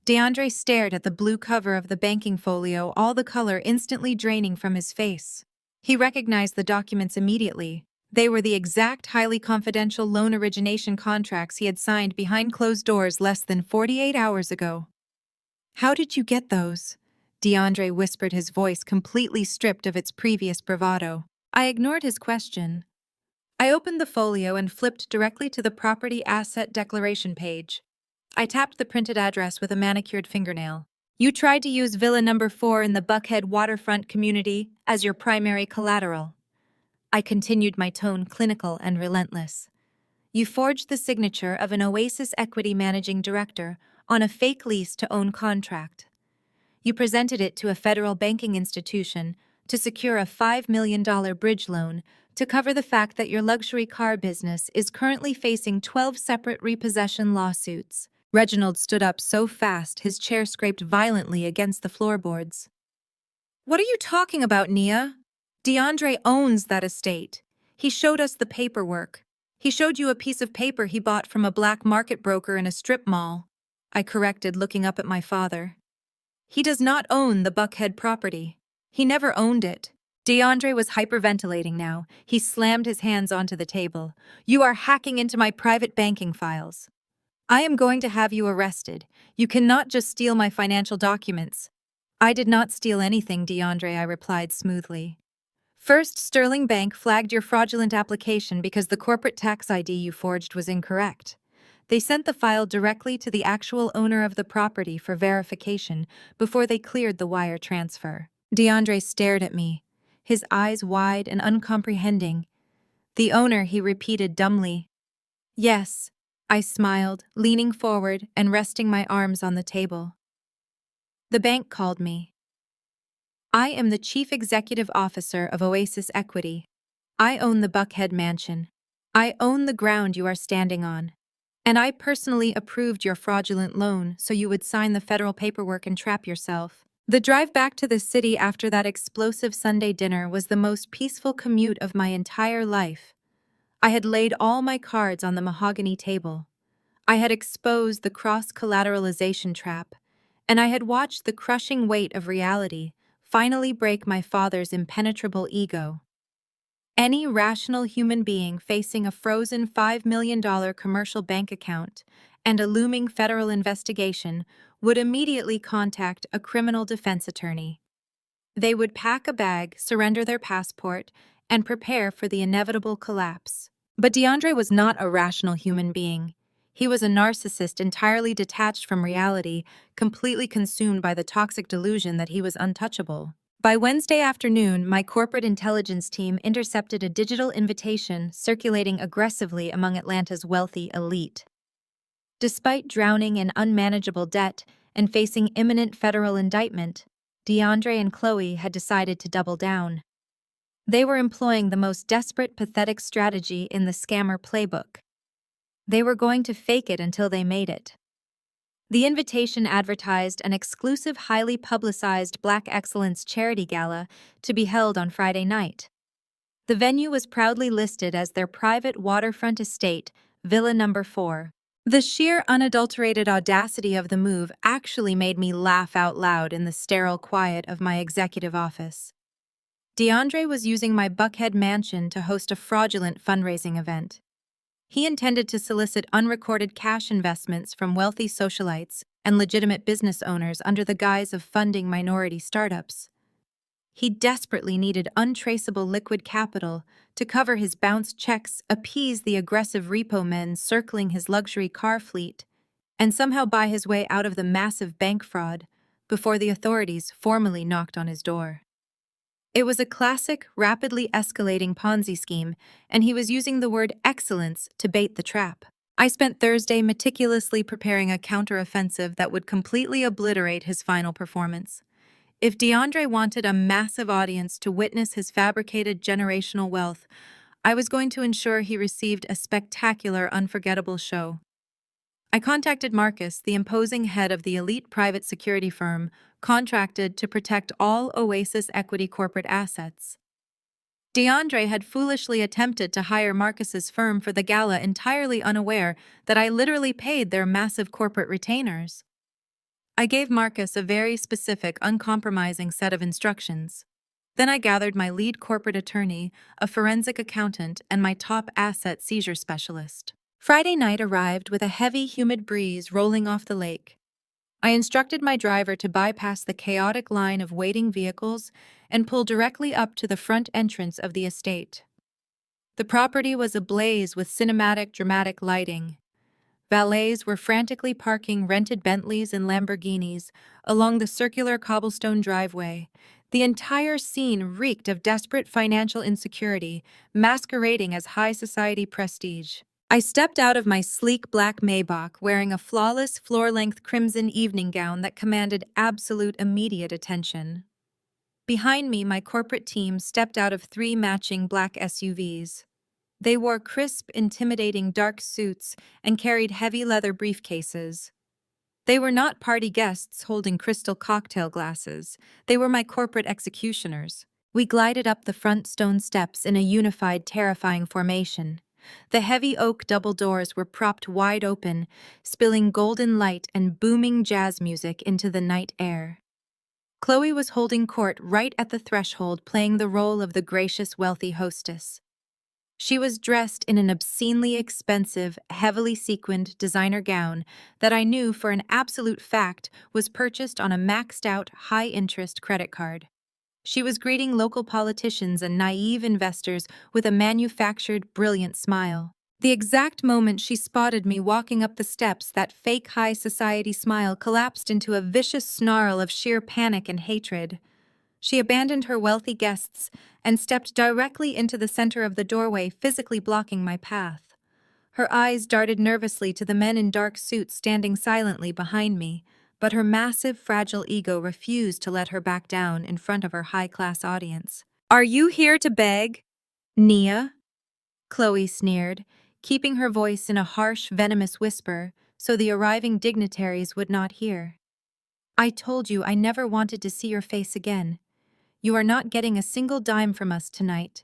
DeAndre stared at the blue cover of the banking folio, all the color instantly draining from his face. He recognized the documents immediately. They were the exact highly confidential loan origination contracts he had signed behind closed doors less than 48 hours ago. "How did you get those?" DeAndre whispered, his voice completely stripped of its previous bravado. I ignored his question. I opened the folio and flipped directly to the property asset declaration page. I tapped the printed address with a manicured fingernail. "You tried to use Villa Number 4 in the Buckhead waterfront community as your primary collateral." I continued, my tone clinical and relentless. "You forged the signature of an Oasis Equity managing director on a fake lease to own contract. You presented it to a federal banking institution to secure a $5 million bridge loan to cover the fact that your luxury car business is currently facing 12 separate repossession lawsuits." Reginald stood up so fast his chair scraped violently against the floorboards. "What are you talking about, Nia? DeAndre owns that estate. He showed us the paperwork. He showed you a piece of paper he bought from a black market broker in a strip mall," I corrected, looking up at my father. "He does not own the Buckhead property. He never owned it." DeAndre was hyperventilating now. He slammed his hands onto the table. "You are hacking into my private banking files. I am going to have you arrested. You cannot just steal my financial documents." "I did not steal anything, DeAndre," I replied smoothly. "First, Sterling Bank flagged your fraudulent application because the corporate tax ID you forged was incorrect. They sent the file directly to the actual owner of the property for verification before they cleared the wire transfer." DeAndre stared at me, his eyes wide and uncomprehending. "The owner," he repeated dumbly. "Yes," I smiled, leaning forward and resting my arms on the table. "The bank called me. I am the Chief Executive Officer of Oasis Equity. I own the Buckhead Mansion. I own the ground you are standing on. And I personally approved your fraudulent loan so you would sign the federal paperwork and trap yourself." The drive back to the city after that explosive Sunday dinner was the most peaceful commute of my entire life. I had laid all my cards on the mahogany table. I had exposed the cross-collateralization trap, and I had watched the crushing weight of reality finally break my father's impenetrable ego. Any rational human being facing a frozen $5 million commercial bank account and a looming federal investigation would immediately contact a criminal defense attorney. They would pack a bag, surrender their passport, and prepare for the inevitable collapse. But DeAndre was not a rational human being. He was a narcissist entirely detached from reality, completely consumed by the toxic delusion that he was untouchable. By Wednesday afternoon, my corporate intelligence team intercepted a digital invitation circulating aggressively among Atlanta's wealthy elite. Despite drowning in unmanageable debt and facing imminent federal indictment, DeAndre and Chloe had decided to double down. They were employing the most desperate, pathetic strategy in the scammer playbook. They were going to fake it until they made it. The invitation advertised an exclusive, highly publicized Black Excellence charity gala to be held on Friday night. The venue was proudly listed as their private waterfront estate, Villa Number 4. The sheer unadulterated audacity of the move actually made me laugh out loud in the sterile quiet of my executive office. DeAndre was using my Buckhead mansion to host a fraudulent fundraising event. He intended to solicit unrecorded cash investments from wealthy socialites and legitimate business owners under the guise of funding minority startups. He desperately needed untraceable liquid capital to cover his bounced checks, appease the aggressive repo men circling his luxury car fleet, and somehow buy his way out of the massive bank fraud before the authorities formally knocked on his door. It was a classic, rapidly escalating Ponzi scheme, and he was using the word excellence to bait the trap. I spent Thursday meticulously preparing a counteroffensive that would completely obliterate his final performance. If DeAndre wanted a massive audience to witness his fabricated generational wealth, I was going to ensure he received a spectacular, unforgettable show. I contacted Marcus, the imposing head of the elite private security firm contracted to protect all Oasis Equity corporate assets. DeAndre had foolishly attempted to hire Marcus's firm for the gala, entirely unaware that I literally paid their massive corporate retainers. I gave Marcus a very specific, uncompromising set of instructions. Then I gathered my lead corporate attorney, a forensic accountant, and my top asset seizure specialist. Friday night arrived with a heavy, humid breeze rolling off the lake. I instructed my driver to bypass the chaotic line of waiting vehicles and pull directly up to the front entrance of the estate. The property was ablaze with cinematic, dramatic lighting. Valets were frantically parking rented Bentleys and Lamborghinis along the circular cobblestone driveway. The entire scene reeked of desperate financial insecurity, masquerading as high society prestige. I stepped out of my sleek black Maybach wearing a flawless floor-length crimson evening gown that commanded absolute immediate attention. Behind me, my corporate team stepped out of 3 matching black SUVs. They wore crisp, intimidating dark suits and carried heavy leather briefcases. They were not party guests holding crystal cocktail glasses. They were my corporate executioners. We glided up the front stone steps in a unified, terrifying formation. The heavy oak double doors were propped wide open, spilling golden light and booming jazz music into the night air. Chloe was holding court right at the threshold, playing the role of the gracious, wealthy hostess. She was dressed in an obscenely expensive, heavily sequined designer gown that I knew for an absolute fact was purchased on a maxed-out, high-interest credit card. She was greeting local politicians and naive investors with a manufactured, brilliant smile. The exact moment she spotted me walking up the steps, that fake high society smile collapsed into a vicious snarl of sheer panic and hatred. She abandoned her wealthy guests and stepped directly into the center of the doorway, physically blocking my path. Her eyes darted nervously to the men in dark suits standing silently behind me, but her massive, fragile ego refused to let her back down in front of her high-class audience. "Are you here to beg, Nia?" Chloe sneered, keeping her voice in a harsh, venomous whisper so the arriving dignitaries would not hear. "I told you I never wanted to see your face again. You are not getting a single dime from us tonight.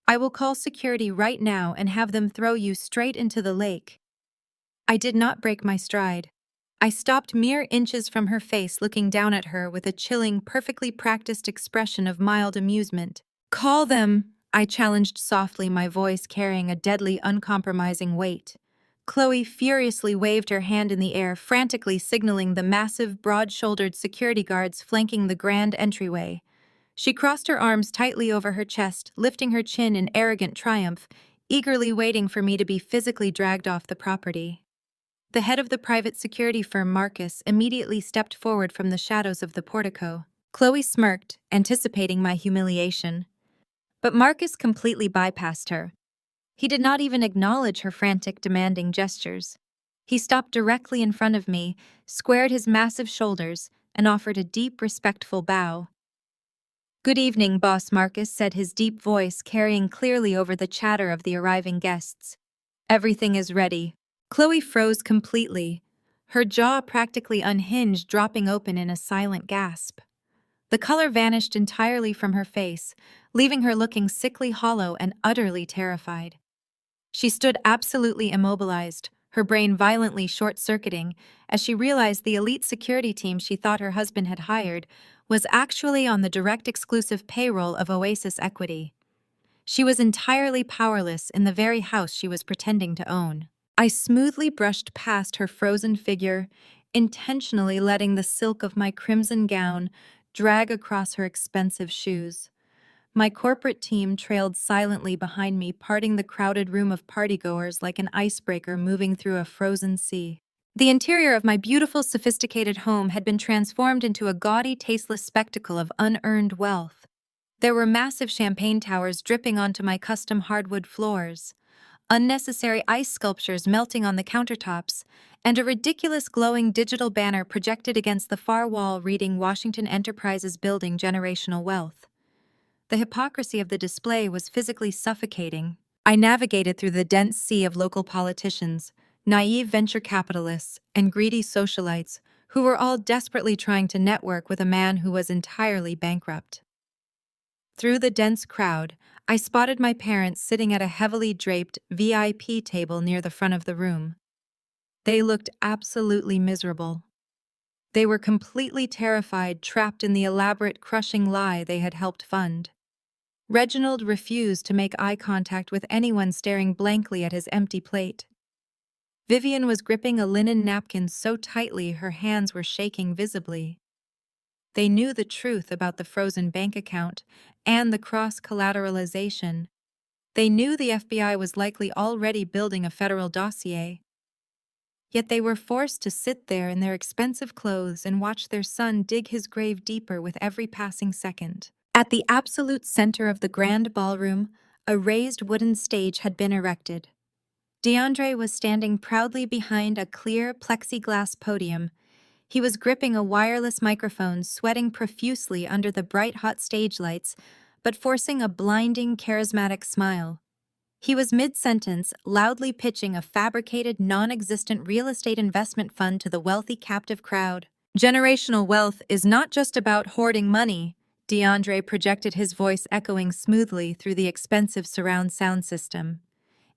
I will call security right now and have them throw you straight into the lake." I did not break my stride. I stopped mere inches from her face, looking down at her with a chilling, perfectly practiced expression of mild amusement. "Call them," I challenged softly, my voice carrying a deadly, uncompromising weight. Chloe furiously waved her hand in the air, frantically signaling the massive, broad-shouldered security guards flanking the grand entryway. She crossed her arms tightly over her chest, lifting her chin in arrogant triumph, eagerly waiting for me to be physically dragged off the property. The head of the private security firm, Marcus, immediately stepped forward from the shadows of the portico. Chloe smirked, anticipating my humiliation. But Marcus completely bypassed her. He did not even acknowledge her frantic, demanding gestures. He stopped directly in front of me, squared his massive shoulders, and offered a deep, respectful bow. "Good evening, Boss Marcus," said his deep voice carrying clearly over the chatter of the arriving guests. "Everything is ready." Chloe froze completely, her jaw practically unhinged, dropping open in a silent gasp. The color vanished entirely from her face, leaving her looking sickly hollow and utterly terrified. She stood absolutely immobilized, her brain violently short-circuiting as she realized the elite security team she thought her husband had hired was actually on the direct exclusive payroll of Oasis Equity. She was entirely powerless in the very house she was pretending to own. I smoothly brushed past her frozen figure, intentionally letting the silk of my crimson gown drag across her expensive shoes. My corporate team trailed silently behind me, parting the crowded room of partygoers like an icebreaker moving through a frozen sea. The interior of my beautiful, sophisticated home had been transformed into a gaudy, tasteless spectacle of unearned wealth. There were massive champagne towers dripping onto my custom hardwood floors, unnecessary ice sculptures melting on the countertops, and a ridiculous glowing digital banner projected against the far wall reading "Washington Enterprises Building Generational Wealth." The hypocrisy of the display was physically suffocating. I navigated through the dense sea of local politicians, naive venture capitalists, and greedy socialites who were all desperately trying to network with a man who was entirely bankrupt. Through the dense crowd, I spotted my parents sitting at a heavily draped VIP table near the front of the room. They looked absolutely miserable. They were completely terrified, trapped in the elaborate, crushing lie they had helped fund. Reginald refused to make eye contact with anyone staring blankly at his empty plate. Vivian was gripping a linen napkin so tightly her hands were shaking visibly. They knew the truth about the frozen bank account and the cross-collateralization. They knew the FBI was likely already building a federal dossier. Yet they were forced to sit there in their expensive clothes and watch their son dig his grave deeper with every passing second. At the absolute center of the grand ballroom, a raised wooden stage had been erected. DeAndre was standing proudly behind a clear plexiglass podium. He was gripping a wireless microphone, sweating profusely under the bright hot stage lights, but forcing a blinding, charismatic smile. He was mid-sentence, loudly pitching a fabricated, non-existent real estate investment fund to the wealthy captive crowd. Generational wealth is not just about hoarding money, DeAndre projected, his voice echoing smoothly through the expensive surround sound system.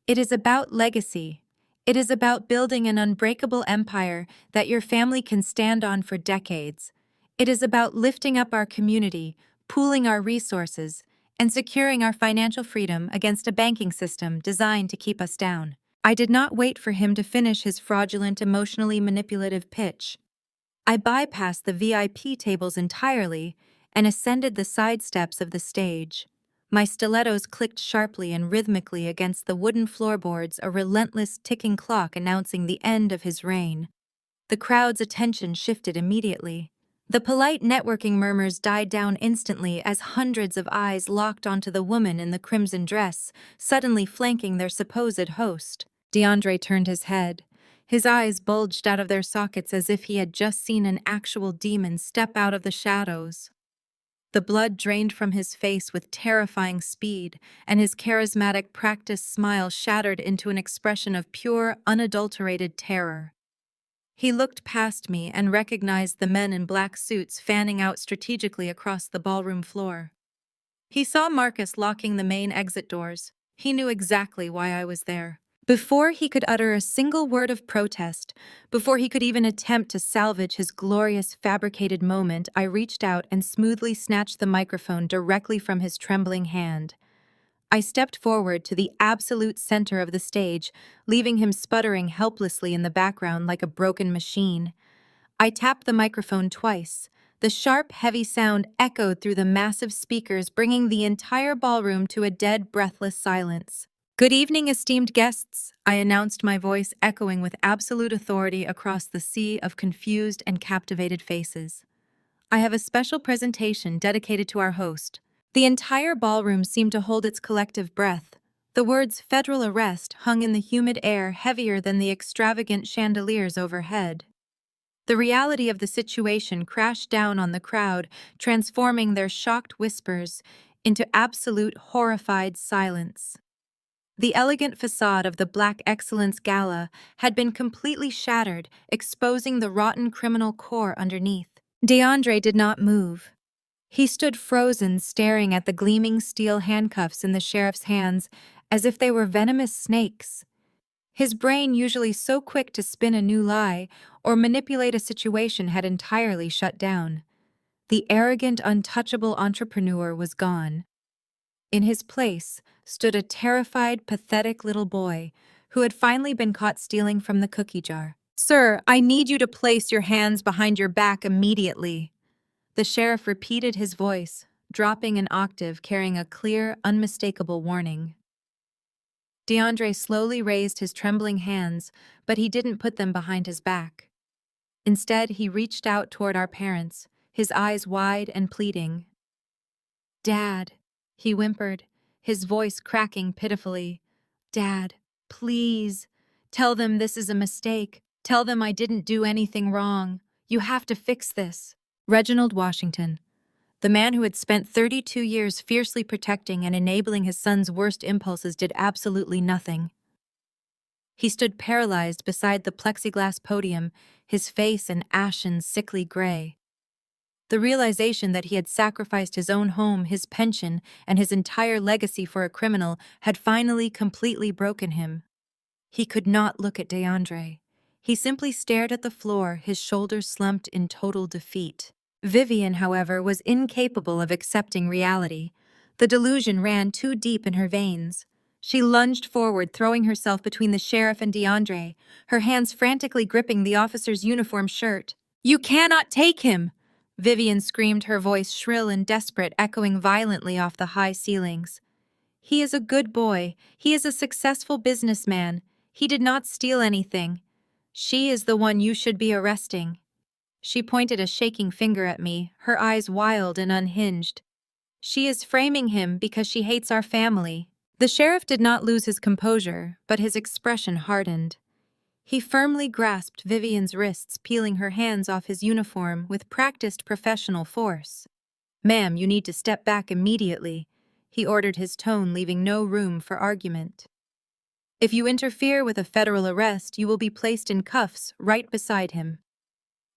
It is about legacy. It is about building an unbreakable empire that your family can stand on for decades. It is about lifting up our community, pooling our resources, and securing our financial freedom against a banking system designed to keep us down. I did not wait for him to finish his fraudulent, emotionally manipulative pitch. I bypassed the VIP tables entirely and ascended the side steps of the stage. My stilettos clicked sharply and rhythmically against the wooden floorboards, a relentless ticking clock announcing the end of his reign. The crowd's attention shifted immediately. The polite networking murmurs died down instantly as hundreds of eyes locked onto the woman in the crimson dress, suddenly flanking their supposed host. DeAndre turned his head. His eyes bulged out of their sockets as if he had just seen an actual demon step out of the shadows. The blood drained from his face with terrifying speed, and his charismatic, practiced smile shattered into an expression of pure, unadulterated terror. He looked past me and recognized the men in black suits fanning out strategically across the ballroom floor. He saw Marcus locking the main exit doors. He knew exactly why I was there. Before he could utter a single word of protest, before he could even attempt to salvage his glorious fabricated moment, I reached out and smoothly snatched the microphone directly from his trembling hand. I stepped forward to the absolute center of the stage, leaving him sputtering helplessly in the background like a broken machine. I tapped the microphone twice. The sharp, heavy sound echoed through the massive speakers, bringing the entire ballroom to a dead, breathless silence. "Good evening, esteemed guests," I announced, my voice echoing with absolute authority across the sea of confused and captivated faces. "I have a special presentation dedicated to our host." The entire ballroom seemed to hold its collective breath. The words "federal arrest" hung in the humid air, heavier than the extravagant chandeliers overhead. The reality of the situation crashed down on the crowd, transforming their shocked whispers into absolute horrified silence. The elegant facade of the Black Excellence Gala had been completely shattered, exposing the rotten criminal core underneath. DeAndre did not move. He stood frozen, staring at the gleaming steel handcuffs in the sheriff's hands as if they were venomous snakes. His brain, usually so quick to spin a new lie or manipulate a situation, had entirely shut down. The arrogant, untouchable entrepreneur was gone. In his place stood a terrified, pathetic little boy who had finally been caught stealing from the cookie jar. "Sir, I need you to place your hands behind your back immediately." The sheriff repeated, his voice dropping an octave, carrying a clear, unmistakable warning. DeAndre slowly raised his trembling hands, but he didn't put them behind his back. Instead, he reached out toward our parents, his eyes wide and pleading. "Dad," he whimpered, his voice cracking pitifully. "Dad, please, tell them this is a mistake. Tell them I didn't do anything wrong. You have to fix this." Reginald Washington, the man who had spent 32 years fiercely protecting and enabling his son's worst impulses, did absolutely nothing. He stood paralyzed beside the plexiglass podium, his face an ashen, sickly gray. The realization that he had sacrificed his own home, his pension, and his entire legacy for a criminal had finally completely broken him. He could not look at DeAndre. He simply stared at the floor, his shoulders slumped in total defeat. Vivian, however, was incapable of accepting reality. The delusion ran too deep in her veins. She lunged forward, throwing herself between the sheriff and DeAndre, her hands frantically gripping the officer's uniform shirt. "You cannot take him!" Vivian screamed, her voice shrill and desperate, echoing violently off the high ceilings. "He is a good boy. He is a successful businessman. He did not steal anything. She is the one you should be arresting." She pointed a shaking finger at me, her eyes wild and unhinged. "She is framing him because she hates our family." The sheriff did not lose his composure, but his expression hardened. He firmly grasped Vivian's wrists, peeling her hands off his uniform with practiced professional force. "Ma'am, you need to step back immediately," he ordered, his tone leaving no room for argument. "If you interfere with a federal arrest, you will be placed in cuffs right beside him.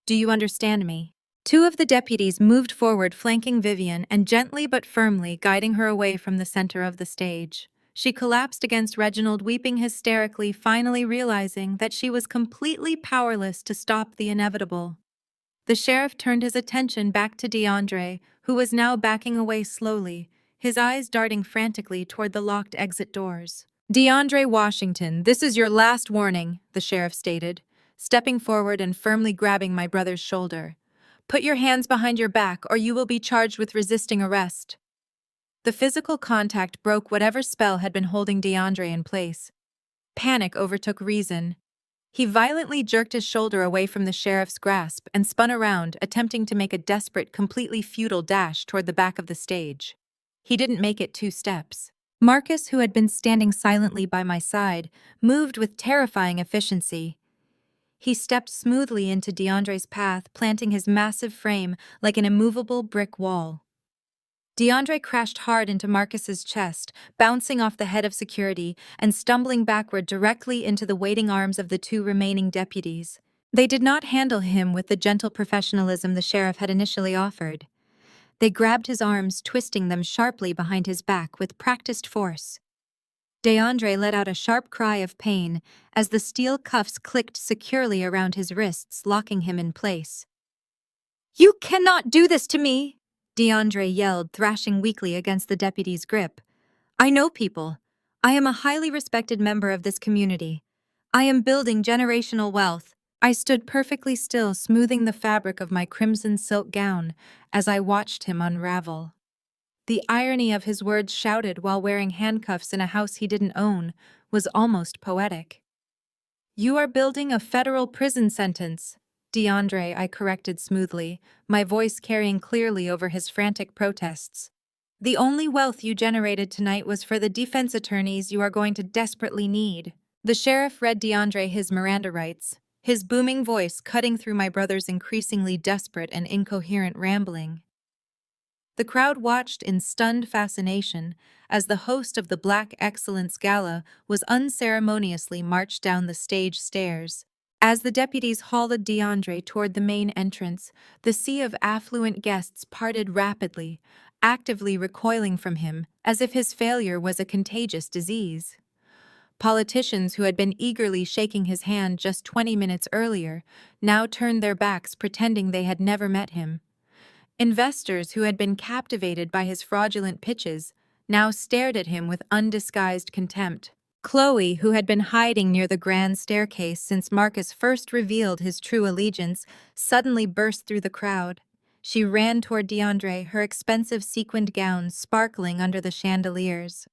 Do you understand me?" Two of the deputies moved forward, flanking Vivian and gently but firmly guiding her away from the center of the stage. She collapsed against Reginald, weeping hysterically, finally realizing that she was completely powerless to stop the inevitable. The sheriff turned his attention back to DeAndre, who was now backing away slowly, his eyes darting frantically toward the locked exit doors. "DeAndre Washington, this is your last warning," the sheriff stated, stepping forward and firmly grabbing my brother's shoulder. "Put your hands behind your back or you will be charged with resisting arrest." The physical contact broke whatever spell had been holding DeAndre in place. Panic overtook reason. He violently jerked his shoulder away from the sheriff's grasp and spun around, attempting to make a desperate, completely futile dash toward the back of the stage. He didn't make it 2 steps. Marcus, who had been standing silently by my side, moved with terrifying efficiency. He stepped smoothly into DeAndre's path, planting his massive frame like an immovable brick wall. DeAndre crashed hard into Marcus's chest, bouncing off the head of security and stumbling backward directly into the waiting arms of the 2 remaining deputies. They did not handle him with the gentle professionalism the sheriff had initially offered. They grabbed his arms, twisting them sharply behind his back with practiced force. DeAndre let out a sharp cry of pain as the steel cuffs clicked securely around his wrists, locking him in place. "You cannot do this to me!" DeAndre yelled, thrashing weakly against the deputy's grip. "I know people. I am a highly respected member of this community. I am building generational wealth." I stood perfectly still, smoothing the fabric of my crimson silk gown as I watched him unravel. The irony of his words, shouted while wearing handcuffs in a house he didn't own, was almost poetic. "You are building a federal prison sentence." DeAndre, I corrected smoothly, my voice carrying clearly over his frantic protests. "The only wealth you generated tonight was for the defense attorneys you are going to desperately need." The sheriff read DeAndre his Miranda rights, his booming voice cutting through my brother's increasingly desperate and incoherent rambling. The crowd watched in stunned fascination as the host of the Black Excellence Gala was unceremoniously marched down the stage stairs. As the deputies hauled DeAndre toward the main entrance, the sea of affluent guests parted rapidly, actively recoiling from him as if his failure was a contagious disease. Politicians who had been eagerly shaking his hand just 20 minutes earlier now turned their backs, pretending they had never met him. Investors who had been captivated by his fraudulent pitches now stared at him with undisguised contempt. Chloe, who had been hiding near the grand staircase since Marcus first revealed his true allegiance, suddenly burst through the crowd. She ran toward DeAndre, her expensive sequined gown sparkling under the chandeliers.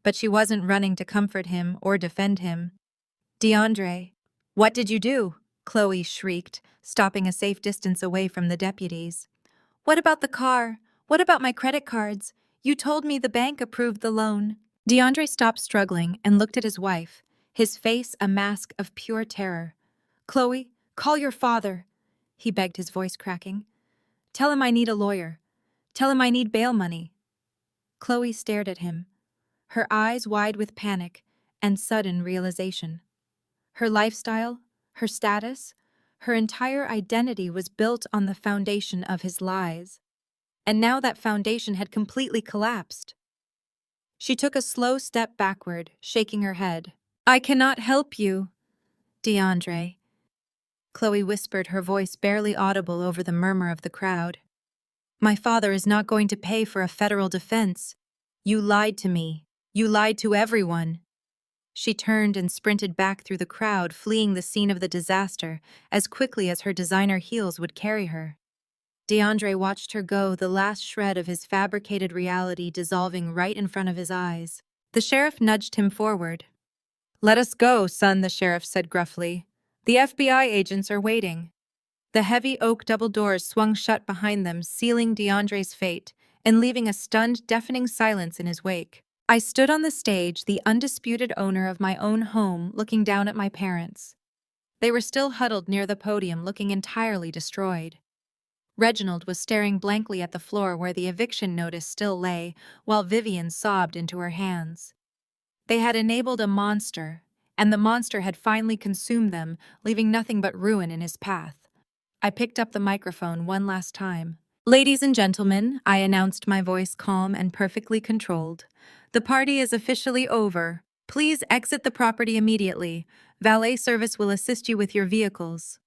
But she wasn't running to comfort him or defend him. "DeAndre, what did you do?" Chloe shrieked, stopping a safe distance away from the deputies. "What about the car? What about my credit cards? You told me the bank approved the loan." DeAndre stopped struggling and looked at his wife, his face a mask of pure terror. "Chloe, call your father," he begged, his voice cracking. "Tell him I need a lawyer. Tell him I need bail money." Chloe stared at him, her eyes wide with panic and sudden realization. Her lifestyle, her status, her entire identity was built on the foundation of his lies. And now that foundation had completely collapsed. She took a slow step backward, shaking her head. "I cannot help you, DeAndre." Chloe whispered, her voice barely audible over the murmur of the crowd. "My father is not going to pay for a federal defense. You lied to me. You lied to everyone." She turned and sprinted back through the crowd, fleeing the scene of the disaster as quickly as her designer heels would carry her. DeAndre watched her go, the last shred of his fabricated reality dissolving right in front of his eyes. The sheriff nudged him forward. "Let us go, son," the sheriff said gruffly. "The FBI agents are waiting." The heavy oak double doors swung shut behind them, sealing DeAndre's fate and leaving a stunned, deafening silence in his wake. I stood on the stage, the undisputed owner of my own home, looking down at my parents. They were still huddled near the podium, looking entirely destroyed. Reginald was staring blankly at the floor where the eviction notice still lay, while Vivian sobbed into her hands. They had enabled a monster, and the monster had finally consumed them, leaving nothing but ruin in his path. I picked up the microphone one last time. "Ladies and gentlemen," I announced, my voice calm and perfectly controlled. "The party is officially over. Please exit the property immediately. Valet service will assist you with your vehicles."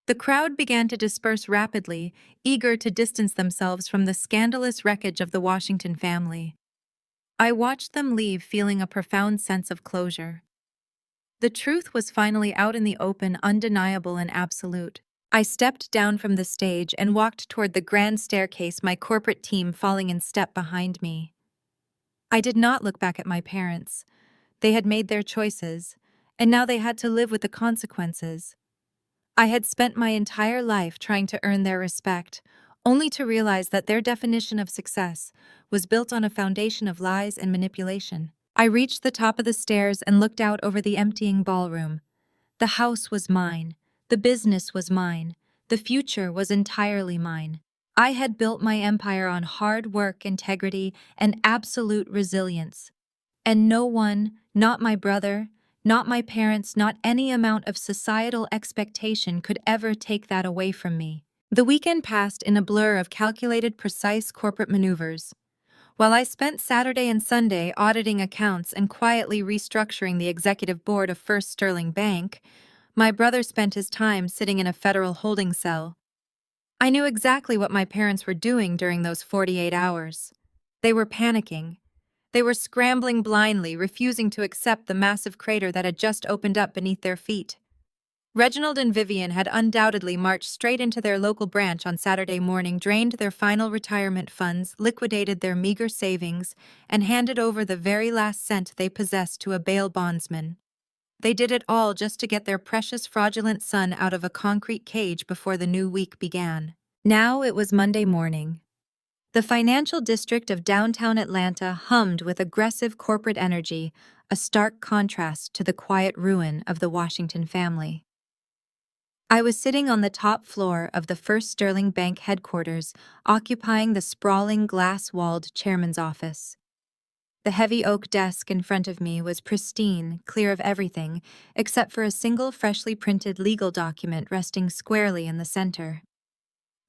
The crowd began to disperse rapidly, eager to distance themselves from the scandalous wreckage of the Washington family. I watched them leave, feeling a profound sense of closure. The truth was finally out in the open, undeniable and absolute. I stepped down from the stage and walked toward the grand staircase, my corporate team falling in step behind me. I did not look back at my parents. They had made their choices, and now they had to live with the consequences. I had spent my entire life trying to earn their respect, only to realize that their definition of success was built on a foundation of lies and manipulation. I reached the top of the stairs and looked out over the emptying ballroom. The house was mine. The business was mine. The future was entirely mine. I had built my empire on hard work, integrity, and absolute resilience. And no one, not my brother, not my parents, not any amount of societal expectation could ever take that away from me. The weekend passed in a blur of calculated, precise corporate maneuvers. While I spent Saturday and Sunday auditing accounts and quietly restructuring the executive board of First Sterling Bank, my brother spent his time sitting in a federal holding cell. I knew exactly what my parents were doing during those 48 hours. They were panicking. They were scrambling blindly, refusing to accept the massive crater that had just opened up beneath their feet. Reginald and Vivian had undoubtedly marched straight into their local branch on Saturday morning, drained their final retirement funds, liquidated their meager savings, and handed over the very last cent they possessed to a bail bondsman. They did it all just to get their precious fraudulent son out of a concrete cage before the new week began. Now it was Monday morning. The financial district of downtown Atlanta hummed with aggressive corporate energy, a stark contrast to the quiet ruin of the Washington family. I was sitting on the top floor of the First Sterling Bank headquarters, occupying the sprawling glass-walled chairman's office. The heavy oak desk in front of me was pristine, clear of everything, except for a single freshly printed legal document resting squarely in the center.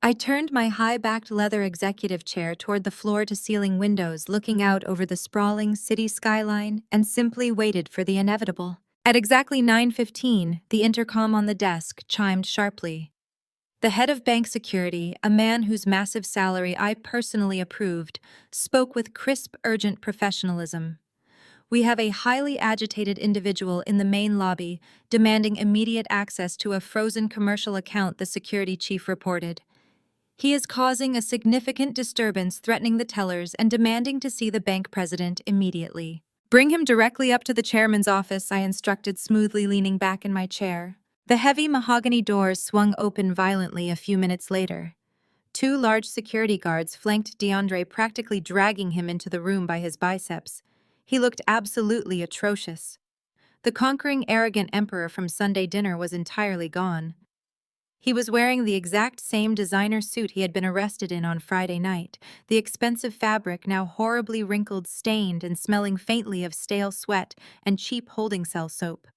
I turned my high-backed leather executive chair toward the floor-to-ceiling windows looking out over the sprawling city skyline and simply waited for the inevitable. At exactly 9:15, the intercom on the desk chimed sharply. The head of bank security, a man whose massive salary I personally approved, spoke with crisp, urgent professionalism. "We have a highly agitated individual in the main lobby demanding immediate access to a frozen commercial account," the security chief reported. "He is causing a significant disturbance, threatening the tellers and demanding to see the bank president immediately." "Bring him directly up to the chairman's office," I instructed, smoothly leaning back in my chair. The heavy mahogany doors swung open violently a few minutes later. Two large security guards flanked DeAndre, practically dragging him into the room by his biceps. He looked absolutely atrocious. The conquering, arrogant emperor from Sunday dinner was entirely gone. He was wearing the exact same designer suit he had been arrested in on Friday night, the expensive fabric now horribly wrinkled, stained, and smelling faintly of stale sweat and cheap holding cell soap.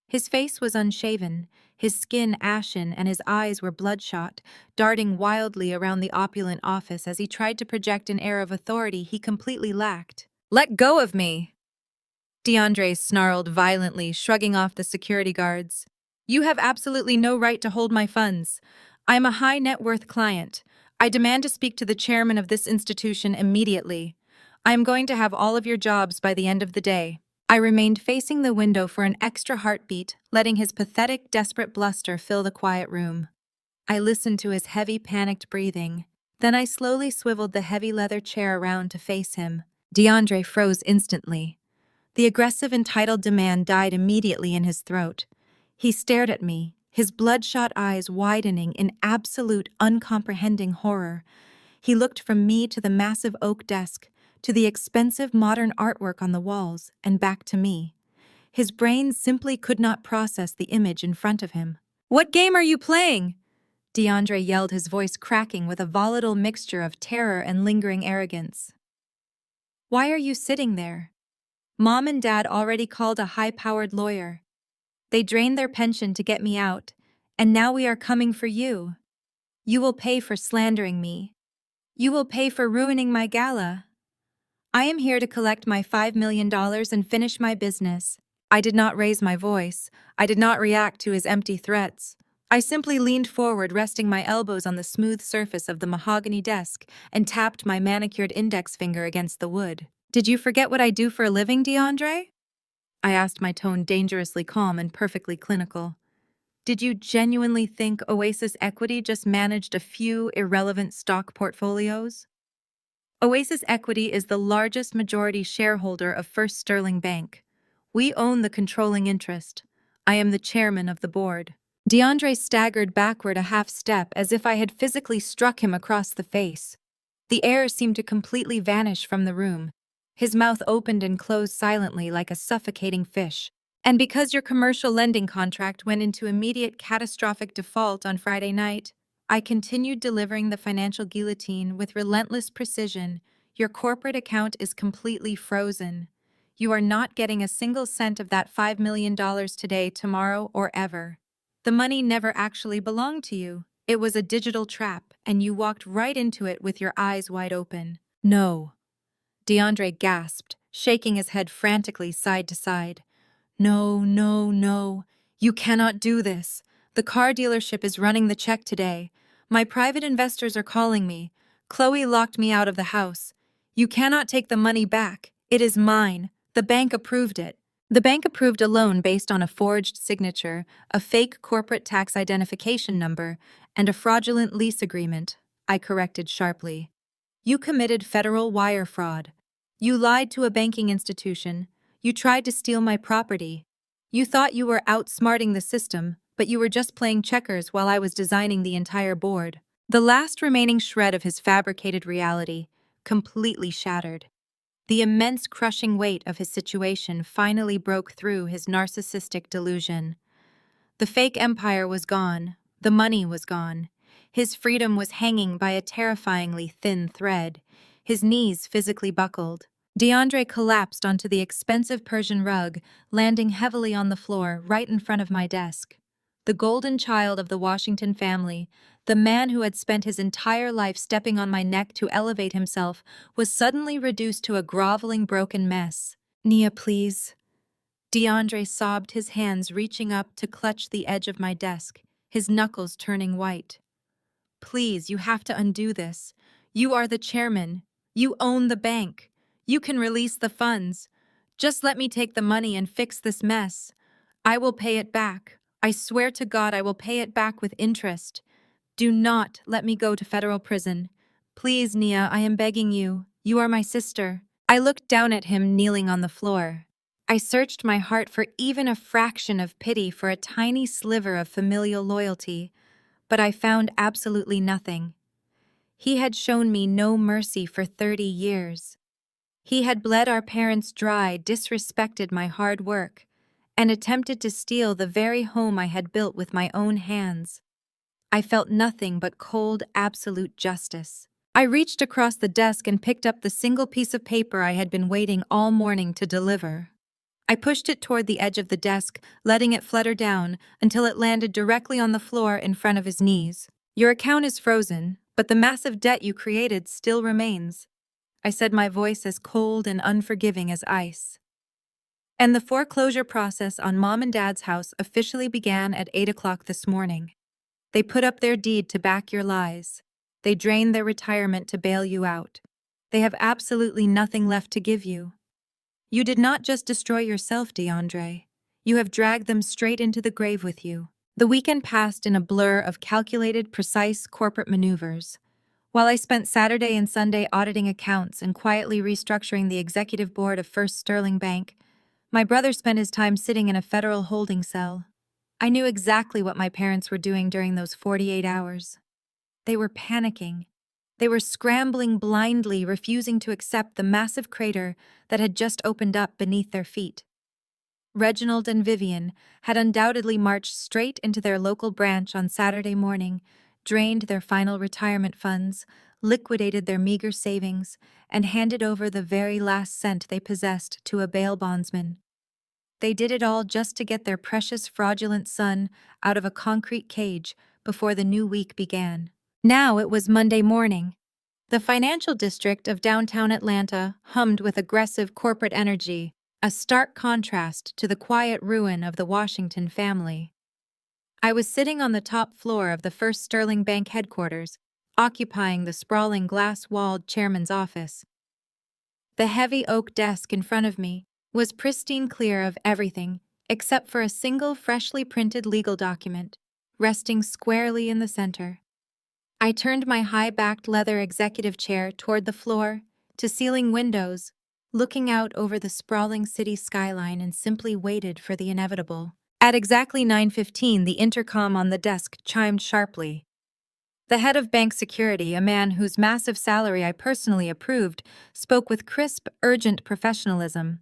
His face was unshaven, his skin ashen, and his eyes were bloodshot, darting wildly around the opulent office as he tried to project an air of authority he completely lacked. "Let go of me!" DeAndre snarled violently, shrugging off the security guards. You have absolutely no right to hold my funds. I am a high net worth client. I demand to speak to the chairman of this institution immediately. I am going to have all of your jobs by the end of the day. I remained facing the window for an extra heartbeat, letting his pathetic, desperate bluster fill the quiet room. I listened to his heavy, panicked breathing. Then I slowly swiveled the heavy leather chair around to face him. DeAndre froze instantly. The aggressive, entitled demand died immediately in his throat. He stared at me, his bloodshot eyes widening in absolute, uncomprehending horror. He looked from me to the massive oak desk, to the expensive modern artwork on the walls, and back to me. His brain simply could not process the image in front of him. "What game are you playing?" DeAndre yelled, his voice cracking with a volatile mixture of terror and lingering arrogance. "Why are you sitting there? Mom and Dad already called a high-powered lawyer. They drained their pension to get me out, and now we are coming for you. You will pay for slandering me. You will pay for ruining my gala. I am here to collect my $5 million and finish my business." I did not raise my voice. I did not react to his empty threats. I simply leaned forward, resting my elbows on the smooth surface of the mahogany desk, and tapped my manicured index finger against the wood. "Did you forget what I do for a living, DeAndre?" I asked, my tone dangerously calm and perfectly clinical. "Did you genuinely think Oasis Equity just managed a few irrelevant stock portfolios?" Oasis Equity is the largest majority shareholder of First Sterling Bank. We own the controlling interest. I am the chairman of the board. DeAndre staggered backward a half step as if I had physically struck him across the face. The air seemed to completely vanish from the room. His mouth opened and closed silently like a suffocating fish. "And because your commercial lending contract went into immediate catastrophic default on Friday night, I continued delivering the financial guillotine with relentless precision. Your corporate account is completely frozen. You are not getting a single cent of that $5 million today, tomorrow, or ever. The money never actually belonged to you. It was a digital trap, and you walked right into it with your eyes wide open." "No," DeAndre gasped, shaking his head frantically side to side. "No, no, no. You cannot do this. The car dealership is running the check today. My private investors are calling me. Chloe locked me out of the house. You cannot take the money back. It is mine. The bank approved it." The bank approved a loan based on a forged signature, a fake corporate tax identification number, and a fraudulent lease agreement, I corrected sharply. "You committed federal wire fraud. You lied to a banking institution. You tried to steal my property. You thought you were outsmarting the system, but you were just playing checkers while I was designing the entire board." The last remaining shred of his fabricated reality completely shattered. The immense crushing weight of his situation finally broke through his narcissistic delusion. The fake empire was gone. The money was gone. His freedom was hanging by a terrifyingly thin thread. His knees physically buckled. DeAndre collapsed onto the expensive Persian rug, landing heavily on the floor right in front of my desk. The golden child of the Washington family, the man who had spent his entire life stepping on my neck to elevate himself, was suddenly reduced to a groveling, broken mess. "Nia, please." DeAndre sobbed, his hands reaching up to clutch the edge of my desk, his knuckles turning white. "Please, you have to undo this. You are the chairman. You own the bank. You can release the funds. Just let me take the money and fix this mess. I will pay it back. I swear to God I will pay it back with interest. Do not let me go to federal prison. Please, Nia, I am begging you. You are my sister." I looked down at him kneeling on the floor. I searched my heart for even a fraction of pity, for a tiny sliver of familial loyalty, but I found absolutely nothing. He had shown me no mercy for 30 years. He had bled our parents dry, disrespected my hard work, and attempted to steal the very home I had built with my own hands. I felt nothing but cold, absolute justice. I reached across the desk and picked up the single piece of paper I had been waiting all morning to deliver. I pushed it toward the edge of the desk, letting it flutter down until it landed directly on the floor in front of his knees. "Your account is frozen, but the massive debt you created still remains," I said, my voice as cold and unforgiving as ice. And the foreclosure process on Mom and Dad's house officially began at 8 o'clock this morning. They put up their deed to back your lies. They drained their retirement to bail you out. They have absolutely nothing left to give you. You did not just destroy yourself, DeAndre. You have dragged them straight into the grave with you. The weekend passed in a blur of calculated, precise corporate maneuvers. While I spent Saturday and Sunday auditing accounts and quietly restructuring the executive board of First Sterling Bank, my brother spent his time sitting in a federal holding cell. I knew exactly what my parents were doing during those 48 hours. They were panicking. They were scrambling blindly, refusing to accept the massive crater that had just opened up beneath their feet. Reginald and Vivian had undoubtedly marched straight into their local branch on Saturday morning, drained their final retirement funds, liquidated their meager savings, and handed over the very last cent they possessed to a bail bondsman. They did it all just to get their precious fraudulent son out of a concrete cage before the new week began. Now it was Monday morning. The financial district of downtown Atlanta hummed with aggressive corporate energy, a stark contrast to the quiet ruin of the Washington family. I was sitting on the top floor of the First Sterling Bank headquarters, occupying the sprawling glass-walled chairman's office. The heavy oak desk in front of me was pristine clear of everything except for a single freshly printed legal document, resting squarely in the center. I turned my high-backed leather executive chair toward the floor, to ceiling windows, looking out over the sprawling city skyline and simply waited for the inevitable. At exactly 9:15, the intercom on the desk chimed sharply. The head of bank security, a man whose massive salary I personally approved, spoke with crisp, urgent professionalism.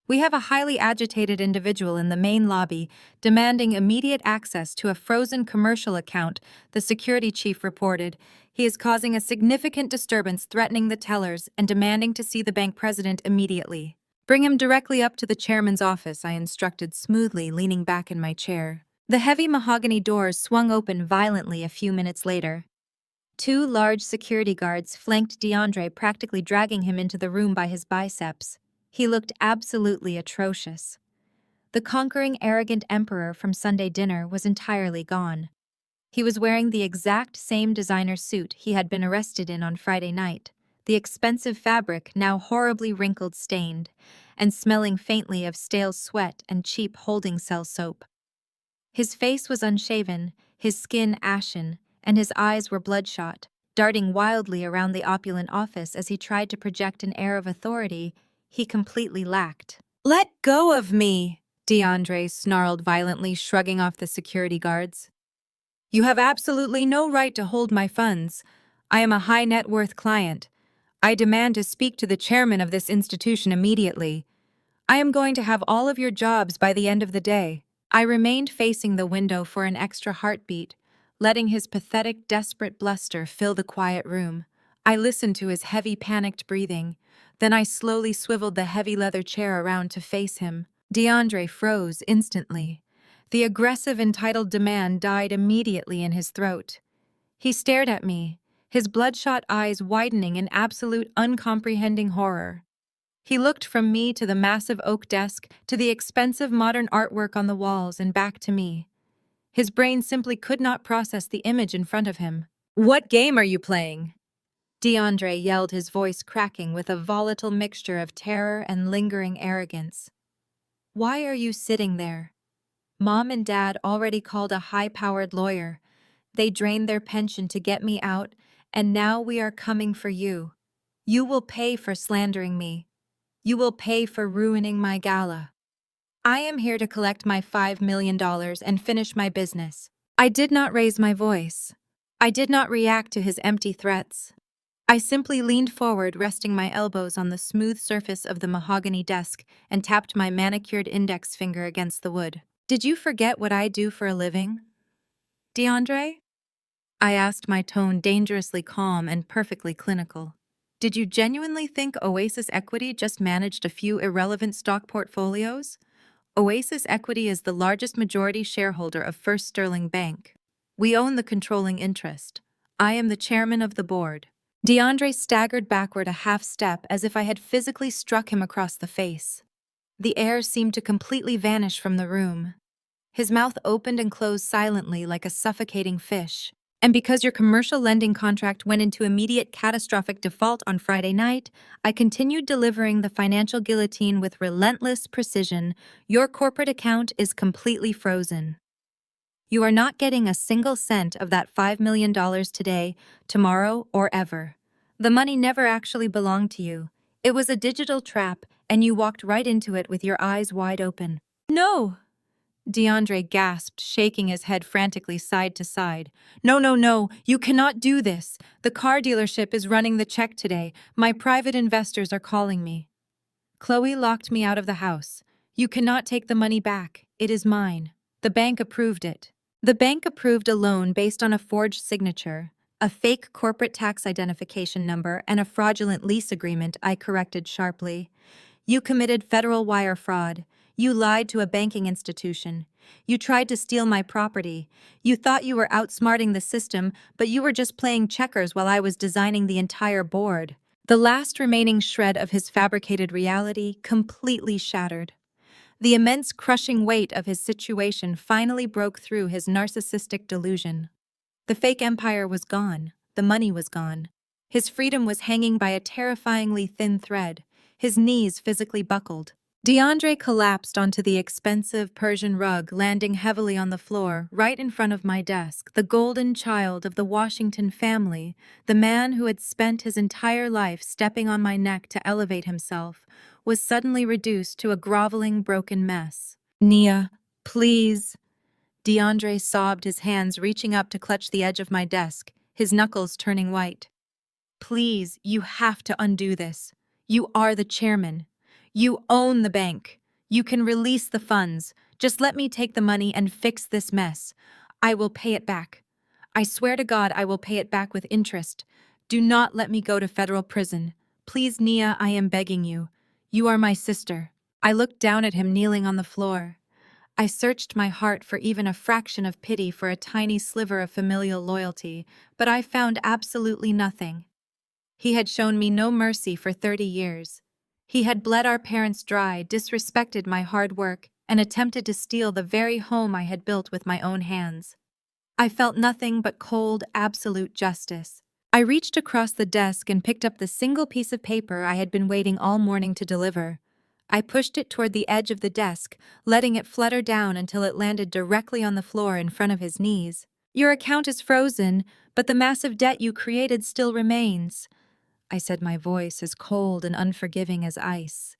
"We have a highly agitated individual in the main lobby demanding immediate access to a frozen commercial account," the security chief reported. "He is causing a significant disturbance, threatening the tellers and demanding to see the bank president immediately." "Bring him directly up to the chairman's office," I instructed smoothly, leaning back in my chair. The heavy mahogany doors swung open violently a few minutes later. Two large security guards flanked DeAndre, practically dragging him into the room by his biceps. He looked absolutely atrocious. The conquering, arrogant emperor from Sunday dinner was entirely gone. He was wearing the exact same designer suit he had been arrested in on Friday night, the expensive fabric now horribly wrinkled, stained, and smelling faintly of stale sweat and cheap holding cell soap. His face was unshaven, his skin ashen, and his eyes were bloodshot, darting wildly around the opulent office as he tried to project an air of authority he completely lacked. "Let go of me!" DeAndre snarled violently, shrugging off the security guards. "You have absolutely no right to hold my funds. I am a high-net-worth client. I demand to speak to the chairman of this institution immediately. I am going to have all of your jobs by the end of the day." I remained facing the window for an extra heartbeat, letting his pathetic, desperate bluster fill the quiet room. I listened to his heavy, panicked breathing. Then I slowly swiveled the heavy leather chair around to face him. DeAndre froze instantly. The aggressive, entitled demand died immediately in his throat. He stared at me, his bloodshot eyes widening in absolute, uncomprehending horror. He looked from me to the massive oak desk, to the expensive modern artwork on the walls, and back to me. His brain simply could not process the image in front of him. "What game are you playing?" DeAndre yelled, his voice cracking with a volatile mixture of terror and lingering arrogance. "Why are you sitting there? Mom and Dad already called a high-powered lawyer. They drained their pension to get me out, and now we are coming for you. You will pay for slandering me. You will pay for ruining my gala. I am here to collect my $5 million and finish my business." I did not raise my voice. I did not react to his empty threats. I simply leaned forward, resting my elbows on the smooth surface of the mahogany desk, and tapped my manicured index finger against the wood. "Did you forget what I do for a living, DeAndre?" I asked, my tone dangerously calm and perfectly clinical. "Did you genuinely think Oasis Equity just managed a few irrelevant stock portfolios? Oasis Equity is the largest majority shareholder of First Sterling Bank. We own the controlling interest. I am the chairman of the board." DeAndre staggered backward a half step, as if I had physically struck him across the face. The air seemed to completely vanish from the room. His mouth opened and closed silently like a suffocating fish. And because your commercial lending contract went into immediate catastrophic default on Friday night, I continued delivering the financial guillotine with relentless precision. Your corporate account is completely frozen. You are not getting a single cent of that $5 million today, tomorrow, or ever. The money never actually belonged to you. It was a digital trap, and you walked right into it with your eyes wide open. No! DeAndre gasped, shaking his head frantically side to side. No, no, no, you cannot do this. The car dealership is running the check today. My private investors are calling me. Chloe locked me out of the house. You cannot take the money back. It is mine. The bank approved it. The bank approved a loan based on a forged signature, a fake corporate tax identification number, and a fraudulent lease agreement, I corrected sharply. You committed federal wire fraud. You lied to a banking institution. You tried to steal my property. You thought you were outsmarting the system, but you were just playing checkers while I was designing the entire board. The last remaining shred of his fabricated reality completely shattered. The immense crushing weight of his situation finally broke through his narcissistic delusion. The fake empire was gone. The money was gone. His freedom was hanging by a terrifyingly thin thread. His knees physically buckled. DeAndre collapsed onto the expensive Persian rug, landing heavily on the floor, right in front of my desk. The golden child of the Washington family, the man who had spent his entire life stepping on my neck to elevate himself, was suddenly reduced to a groveling, broken mess. Nia, please. DeAndre sobbed, his hands reaching up to clutch the edge of my desk, his knuckles turning white. Please, you have to undo this. You are the chairman. You own the bank. You can release the funds. Just let me take the money and fix this mess. I will pay it back. I swear to God I will pay it back with interest. Do not let me go to federal prison. Please, Nia, I am begging you. You are my sister. I looked down at him kneeling on the floor. I searched my heart for even a fraction of pity, for a tiny sliver of familial loyalty, but I found absolutely nothing. He had shown me no mercy for 30 years. He had bled our parents dry, disrespected my hard work, and attempted to steal the very home I had built with my own hands. I felt nothing but cold, absolute justice. I reached across the desk and picked up the single piece of paper I had been waiting all morning to deliver. I pushed it toward the edge of the desk, letting it flutter down until it landed directly on the floor in front of his knees. Your account is frozen, but the massive debt you created still remains, I said, my voice as cold and unforgiving as ice.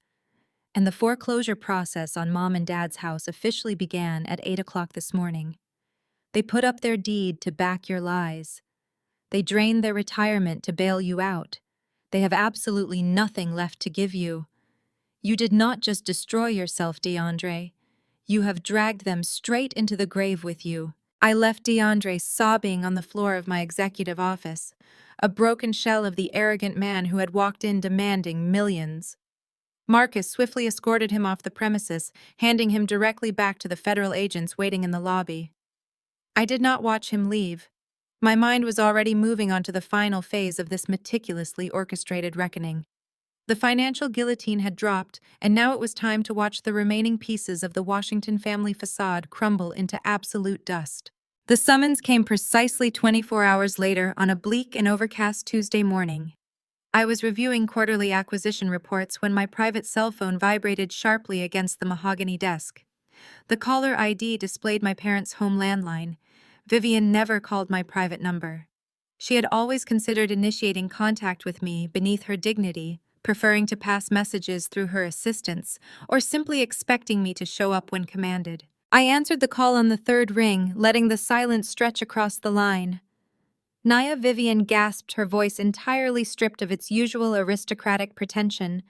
And the foreclosure process on Mom and Dad's house officially began at 8 o'clock this morning. They put up their deed to back your lies. They drained their retirement to bail you out. They have absolutely nothing left to give you. You did not just destroy yourself, DeAndre. You have dragged them straight into the grave with you. I left DeAndre sobbing on the floor of my executive office, a broken shell of the arrogant man who had walked in demanding millions. Marcus swiftly escorted him off the premises, handing him directly back to the federal agents waiting in the lobby. I did not watch him leave. My mind was already moving on to the final phase of this meticulously orchestrated reckoning. The financial guillotine had dropped, and now it was time to watch the remaining pieces of the Washington family facade crumble into absolute dust. The summons came precisely 24 hours later on a bleak and overcast Tuesday morning. I was reviewing quarterly acquisition reports when my private cell phone vibrated sharply against the mahogany desk. The caller ID displayed my parents' home landline. Vivian never called my private number. She had always considered initiating contact with me beneath her dignity, preferring to pass messages through her assistants, or simply expecting me to show up when commanded. I answered the call on the third ring, letting the silence stretch across the line. Nia. Vivian gasped, her voice entirely stripped of its usual aristocratic pretension.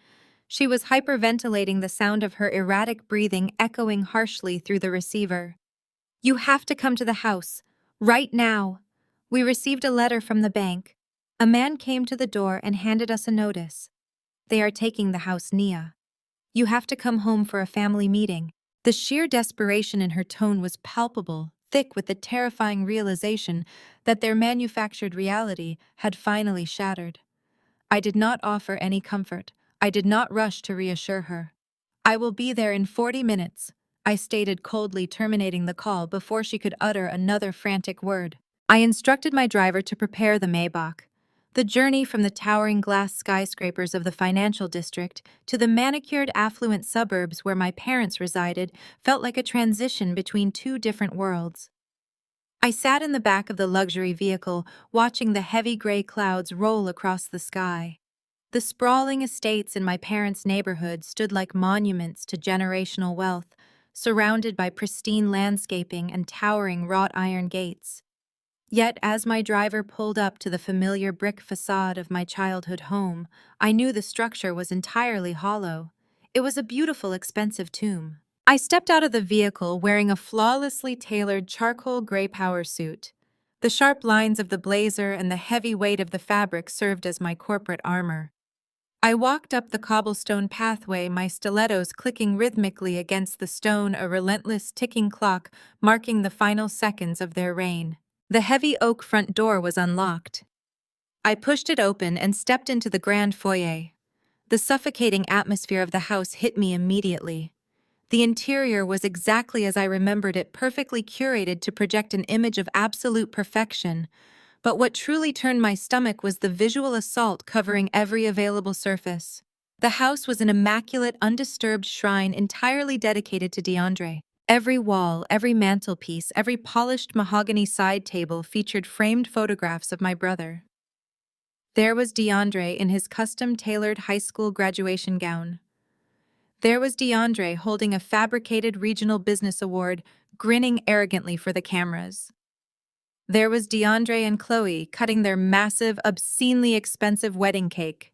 She was hyperventilating, the sound of her erratic breathing echoing harshly through the receiver. You have to come to the house. Right now. We received a letter from the bank. A man came to the door and handed us a notice. They are taking the house, Nia. You have to come home for a family meeting. The sheer desperation in her tone was palpable, thick with the terrifying realization that their manufactured reality had finally shattered. I did not offer any comfort. I did not rush to reassure her. "I will be there in 40 minutes," I stated coldly, terminating the call before she could utter another frantic word. I instructed my driver to prepare the Maybach. The journey from the towering glass skyscrapers of the financial district to the manicured affluent suburbs where my parents resided felt like a transition between two different worlds. I sat in the back of the luxury vehicle, watching the heavy gray clouds roll across the sky. The sprawling estates in my parents' neighborhood stood like monuments to generational wealth, surrounded by pristine landscaping and towering wrought iron gates. Yet, as my driver pulled up to the familiar brick facade of my childhood home, I knew the structure was entirely hollow. It was a beautiful, expensive tomb. I stepped out of the vehicle wearing a flawlessly tailored charcoal gray power suit. The sharp lines of the blazer and the heavy weight of the fabric served as my corporate armor. I walked up the cobblestone pathway, my stilettos clicking rhythmically against the stone, a relentless ticking clock marking the final seconds of their reign. The heavy oak front door was unlocked. I pushed it open and stepped into the grand foyer. The suffocating atmosphere of the house hit me immediately. The interior was exactly as I remembered it, perfectly curated to project an image of absolute perfection. But what truly turned my stomach was the visual assault covering every available surface. The house was an immaculate, undisturbed shrine entirely dedicated to DeAndre. Every wall, every mantelpiece, every polished mahogany side table featured framed photographs of my brother. There was DeAndre in his custom-tailored high school graduation gown. There was DeAndre holding a fabricated regional business award, grinning arrogantly for the cameras. There was DeAndre and Chloe cutting their massive, obscenely expensive wedding cake.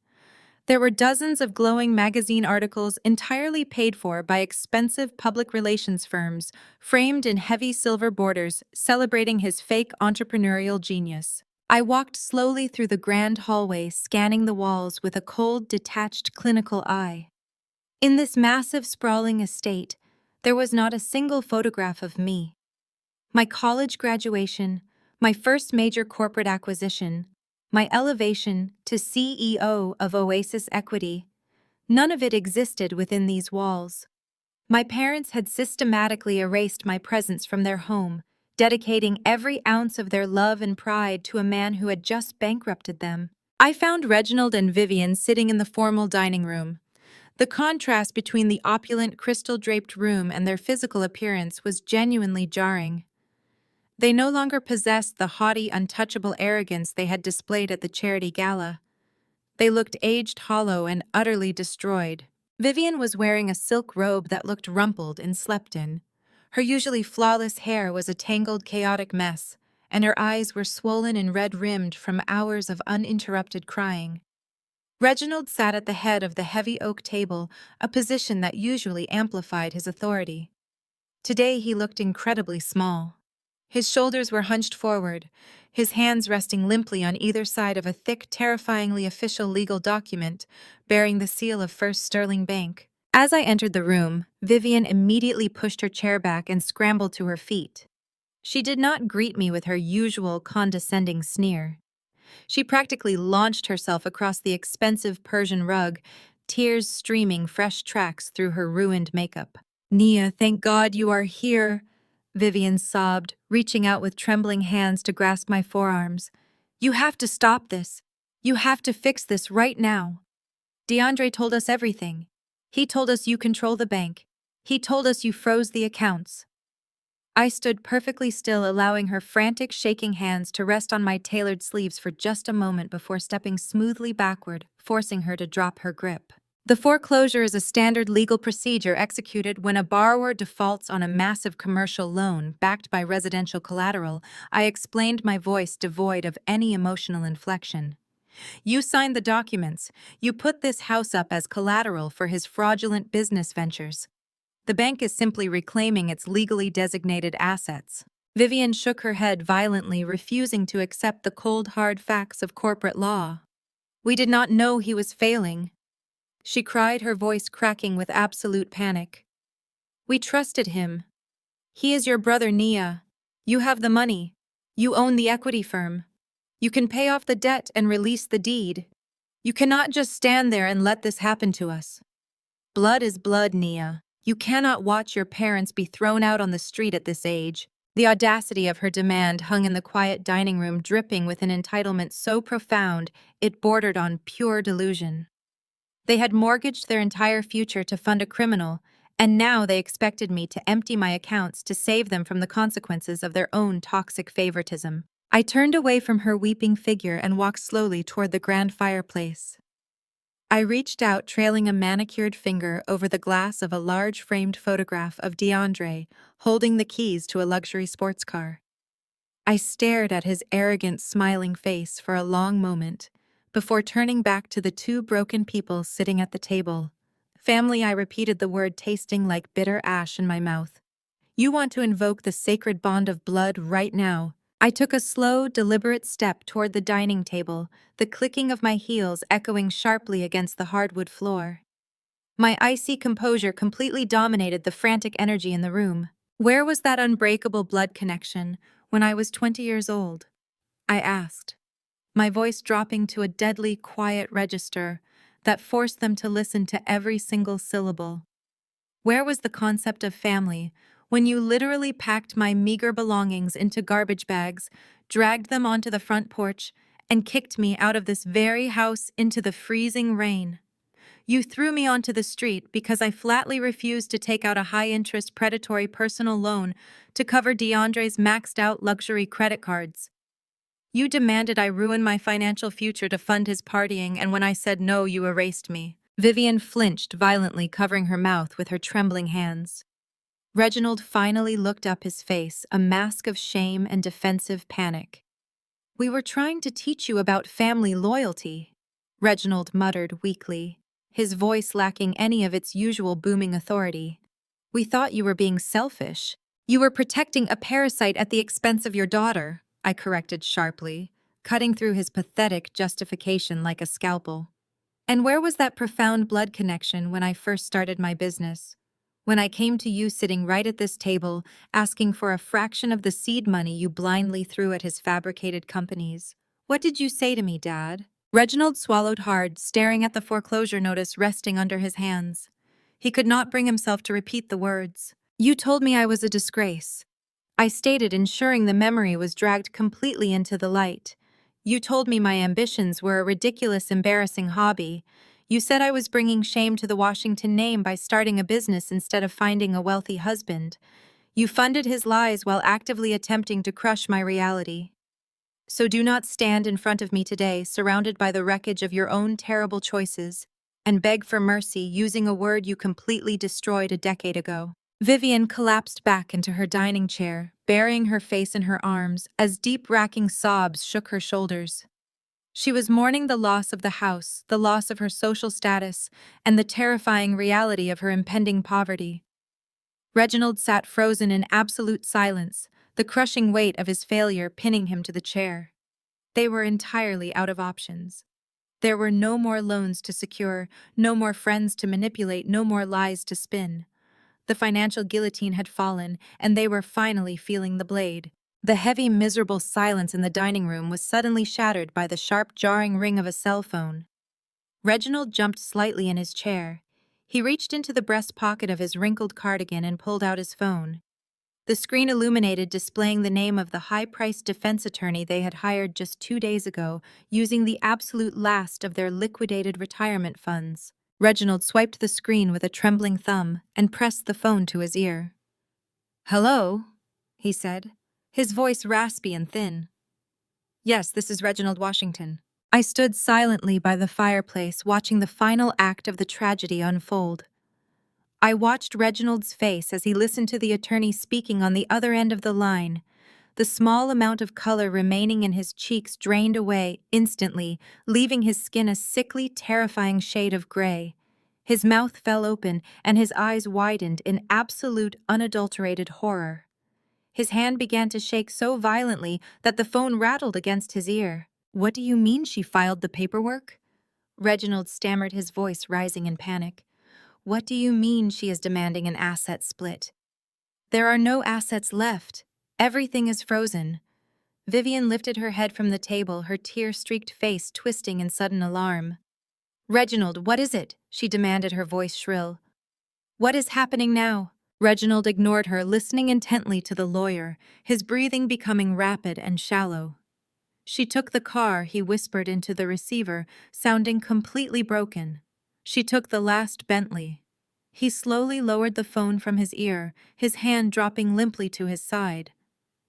There were dozens of glowing magazine articles entirely paid for by expensive public relations firms, framed in heavy silver borders, celebrating his fake entrepreneurial genius. I walked slowly through the grand hallway, scanning the walls with a cold, detached, clinical eye. In this massive, sprawling estate, there was not a single photograph of me. My college graduation, my first major corporate acquisition, my elevation to CEO of Oasis Equity, none of it existed within these walls. My parents had systematically erased my presence from their home, dedicating every ounce of their love and pride to a man who had just bankrupted them. I found Reginald and Vivian sitting in the formal dining room. The contrast between the opulent, crystal-draped room and their physical appearance was genuinely jarring. They no longer possessed the haughty, untouchable arrogance they had displayed at the charity gala. They looked aged, hollow, and utterly destroyed. Vivian was wearing a silk robe that looked rumpled and slept in. Her usually flawless hair was a tangled, chaotic mess, and her eyes were swollen and red-rimmed from hours of uninterrupted crying. Reginald sat at the head of the heavy oak table, a position that usually amplified his authority. Today he looked incredibly small. His shoulders were hunched forward, his hands resting limply on either side of a thick, terrifyingly official legal document bearing the seal of First Sterling Bank. As I entered the room, Vivian immediately pushed her chair back and scrambled to her feet. She did not greet me with her usual condescending sneer. She practically launched herself across the expensive Persian rug, tears streaming fresh tracks through her ruined makeup. "Nia, thank God you are here," Vivian sobbed, reaching out with trembling hands to grasp my forearms. "You have to stop this. You have to fix this right now. DeAndre told us everything. He told us you control the bank. He told us you froze the accounts." I stood perfectly still, allowing her frantic, shaking hands to rest on my tailored sleeves for just a moment before stepping smoothly backward, forcing her to drop her grip. The foreclosure is a standard legal procedure executed when a borrower defaults on a massive commercial loan backed by residential collateral. I explained, my voice devoid of any emotional inflection. "You signed the documents. You put this house up as collateral for his fraudulent business ventures. The bank is simply reclaiming its legally designated assets." Vivian shook her head violently, refusing to accept the cold, hard facts of corporate law. "We did not know he was failing," she cried, her voice cracking with absolute panic. "We trusted him. He is your brother, Nia. You have the money. You own the equity firm. You can pay off the debt and release the deed. You cannot just stand there and let this happen to us." Blood is blood, Nia. You cannot watch your parents be thrown out on the street at this age. The audacity of her demand hung in the quiet dining room, dripping with an entitlement so profound it bordered on pure delusion. They had mortgaged their entire future to fund a criminal, and now they expected me to empty my accounts to save them from the consequences of their own toxic favoritism. I turned away from her weeping figure and walked slowly toward the grand fireplace. I reached out, trailing a manicured finger over the glass of a large framed photograph of DeAndre holding the keys to a luxury sports car. I stared at his arrogant, smiling face for a long moment before turning back to the two broken people sitting at the table. Family, I repeated the word, tasting like bitter ash in my mouth. You want to invoke the sacred bond of blood right now. I took a slow, deliberate step toward the dining table, the clicking of my heels echoing sharply against the hardwood floor. My icy composure completely dominated the frantic energy in the room. Where was that unbreakable blood connection when I was 20 years old? I asked, my voice dropping to a deadly quiet register that forced them to listen to every single syllable. Where was the concept of family when you literally packed my meager belongings into garbage bags, dragged them onto the front porch, and kicked me out of this very house into the freezing rain? You threw me onto the street because I flatly refused to take out a high-interest predatory personal loan to cover DeAndre's maxed-out luxury credit cards. You demanded I ruin my financial future to fund his partying, and when I said no, you erased me. Vivian flinched violently, covering her mouth with her trembling hands. Reginald finally looked up, his face a mask of shame and defensive panic. We were trying to teach you about family loyalty, Reginald muttered weakly, his voice lacking any of its usual booming authority. We thought you were being selfish. You were protecting a parasite at the expense of your daughter, I corrected sharply, cutting through his pathetic justification like a scalpel. And where was that profound blood connection when I first started my business? When I came to you sitting right at this table, asking for a fraction of the seed money you blindly threw at his fabricated companies? What did you say to me, Dad? Reginald swallowed hard, staring at the foreclosure notice resting under his hands. He could not bring himself to repeat the words. You told me I was a disgrace. I stated, ensuring the memory was dragged completely into the light. You told me my ambitions were a ridiculous, embarrassing hobby. You said I was bringing shame to the Washington name by starting a business instead of finding a wealthy husband. You funded his lies while actively attempting to crush my reality. So do not stand in front of me today, surrounded by the wreckage of your own terrible choices, and beg for mercy using a word you completely destroyed a decade ago. Vivian collapsed back into her dining chair, burying her face in her arms as deep-racking sobs shook her shoulders. She was mourning the loss of the house, the loss of her social status, and the terrifying reality of her impending poverty. Reginald sat frozen in absolute silence, the crushing weight of his failure pinning him to the chair. They were entirely out of options. There were no more loans to secure, no more friends to manipulate, no more lies to spin. The financial guillotine had fallen, and they were finally feeling the blade. The heavy, miserable silence in the dining room was suddenly shattered by the sharp, jarring ring of a cell phone. Reginald jumped slightly in his chair. He reached into the breast pocket of his wrinkled cardigan and pulled out his phone. The screen illuminated, displaying the name of the high-priced defense attorney they had hired just 2 days ago, using the absolute last of their liquidated retirement funds. Reginald swiped the screen with a trembling thumb and pressed the phone to his ear. "Hello?" he said, his voice raspy and thin. "Yes, this is Reginald Washington." I stood silently by the fireplace, watching the final act of the tragedy unfold. I watched Reginald's face as he listened to the attorney speaking on the other end of the line. The small amount of color remaining in his cheeks drained away instantly, leaving his skin a sickly, terrifying shade of gray. His mouth fell open, and his eyes widened in absolute, unadulterated horror. His hand began to shake so violently that the phone rattled against his ear. "What do you mean she filed the paperwork?" Reginald stammered, his voice rising in panic. "What do you mean she is demanding an asset split? There are no assets left. Everything is frozen." Vivian lifted her head from the table, her tear-streaked face twisting in sudden alarm. "Reginald, what is it?" she demanded, her voice shrill. What is happening now? Reginald ignored her, listening intently to the lawyer, his breathing becoming rapid and shallow. She took the car, he whispered into the receiver, sounding completely broken. She took the last Bentley. He slowly lowered the phone from his ear, his hand dropping limply to his side.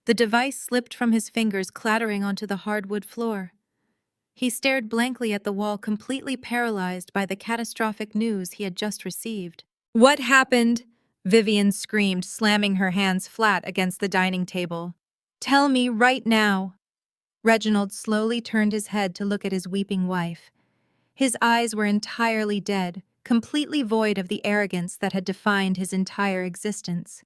The device slipped from his fingers, clattering onto the hardwood floor. He stared blankly at the wall, completely paralyzed by the catastrophic news he had just received. What happened? Vivian screamed, slamming her hands flat against the dining table. Tell me right now. Reginald slowly turned his head to look at his weeping wife. His eyes were entirely dead, completely void of the arrogance that had defined his entire existence.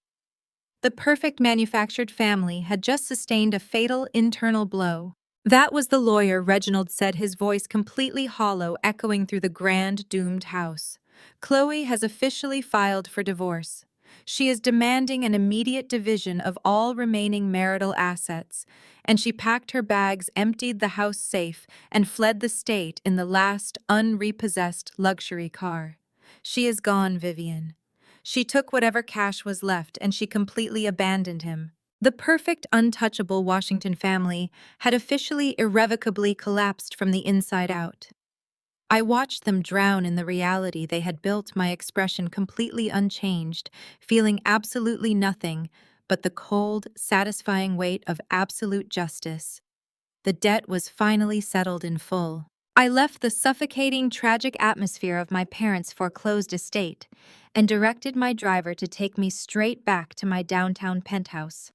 The perfect manufactured family had just sustained a fatal internal blow. That was the lawyer, Reginald said, his voice completely hollow, echoing through the grand, doomed house. Chloe has officially filed for divorce. She is demanding an immediate division of all remaining marital assets, and she packed her bags, emptied the house safe, and fled the state in the last unrepossessed luxury car. She is gone, Vivian. She took whatever cash was left, and she completely abandoned him. The perfect, untouchable Washington family had officially irrevocably collapsed from the inside out. I watched them drown in the reality they had built, my expression completely unchanged, feeling absolutely nothing but the cold, satisfying weight of absolute justice. The debt was finally settled in full. I left the suffocating, tragic atmosphere of my parents' foreclosed estate and directed my driver to take me straight back to my downtown penthouse.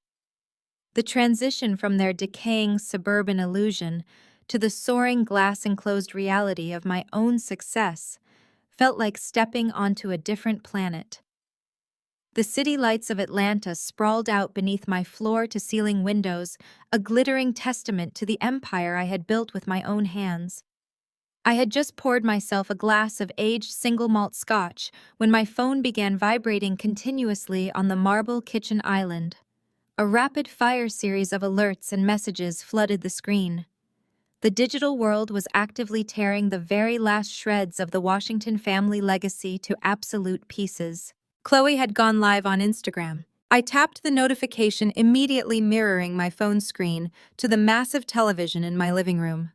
The transition from their decaying suburban illusion to the soaring glass-enclosed reality of my own success felt like stepping onto a different planet. The city lights of Atlanta sprawled out beneath my floor-to-ceiling windows, a glittering testament to the empire I had built with my own hands. I had just poured myself a glass of aged single-malt scotch when my phone began vibrating continuously on the marble kitchen island. A rapid-fire series of alerts and messages flooded the screen. The digital world was actively tearing the very last shreds of the Washington family legacy to absolute pieces. Chloe had gone live on Instagram. I tapped the notification, immediately mirroring my phone screen to the massive television in my living room.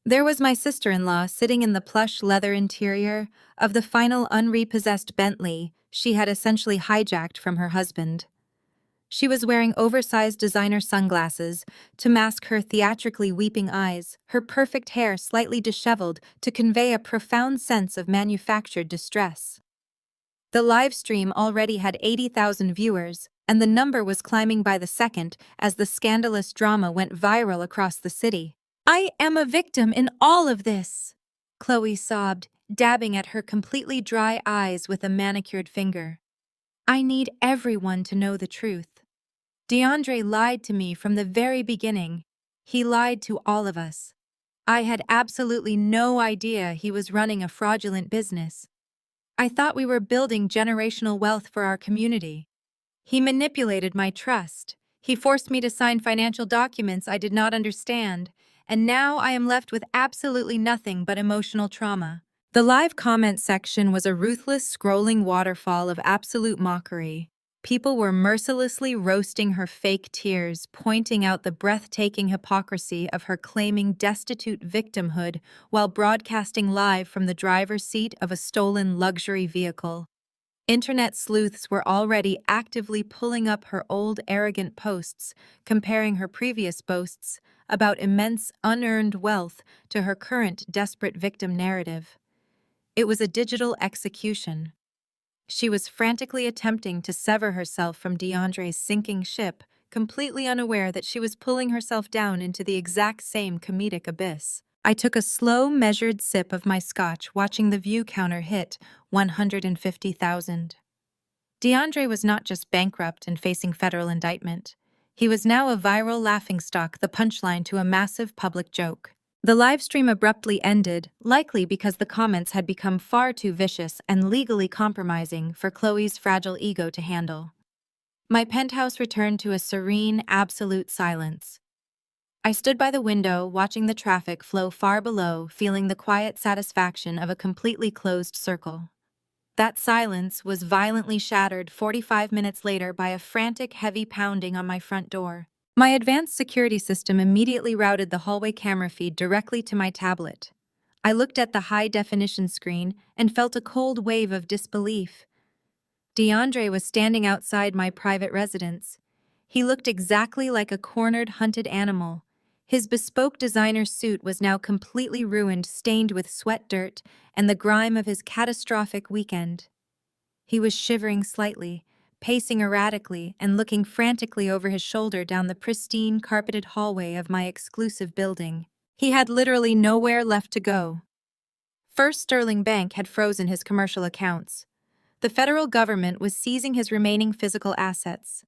There was my sister-in-law sitting in the plush leather interior of the final unrepossessed Bentley she had essentially hijacked from her husband. She was wearing oversized designer sunglasses to mask her theatrically weeping eyes, her perfect hair slightly disheveled to convey a profound sense of manufactured distress. The live stream already had 80,000 viewers, and the number was climbing by the second as the scandalous drama went viral across the city. I am a victim in all of this, Chloe sobbed, dabbing at her completely dry eyes with a manicured finger. I need everyone to know the truth. DeAndre lied to me from the very beginning. He lied to all of us. I had absolutely no idea he was running a fraudulent business. I thought we were building generational wealth for our community. He manipulated my trust. He forced me to sign financial documents I did not understand, and now I am left with absolutely nothing but emotional trauma. The live comment section was a ruthless, scrolling waterfall of absolute mockery. People were mercilessly roasting her fake tears, pointing out the breathtaking hypocrisy of her claiming destitute victimhood while broadcasting live from the driver's seat of a stolen luxury vehicle. Internet sleuths were already actively pulling up her old arrogant posts, comparing her previous boasts about immense unearned wealth to her current desperate victim narrative. It was a digital execution. She was frantically attempting to sever herself from DeAndre's sinking ship, completely unaware that she was pulling herself down into the exact same comedic abyss. I took a slow, measured sip of my scotch, watching the view counter hit 150,000. DeAndre was not just bankrupt and facing federal indictment. He was now a viral laughingstock, the punchline to a massive public joke. The livestream abruptly ended, likely because the comments had become far too vicious and legally compromising for Chloe's fragile ego to handle. My penthouse returned to a serene, absolute silence. I stood by the window, watching the traffic flow far below, feeling the quiet satisfaction of a completely closed circle. That silence was violently shattered 45 minutes later by a frantic, heavy pounding on my front door. My advanced security system immediately routed the hallway camera feed directly to my tablet. I looked at the high-definition screen and felt a cold wave of disbelief. DeAndre was standing outside my private residence. He looked exactly like a cornered, hunted animal. His bespoke designer suit was now completely ruined, stained with sweat dirt and the grime of his catastrophic weekend. He was shivering slightly, pacing erratically, and looking frantically over his shoulder down the pristine, carpeted hallway of my exclusive building. He had literally nowhere left to go. First Sterling Bank had frozen his commercial accounts. The federal government was seizing his remaining physical assets.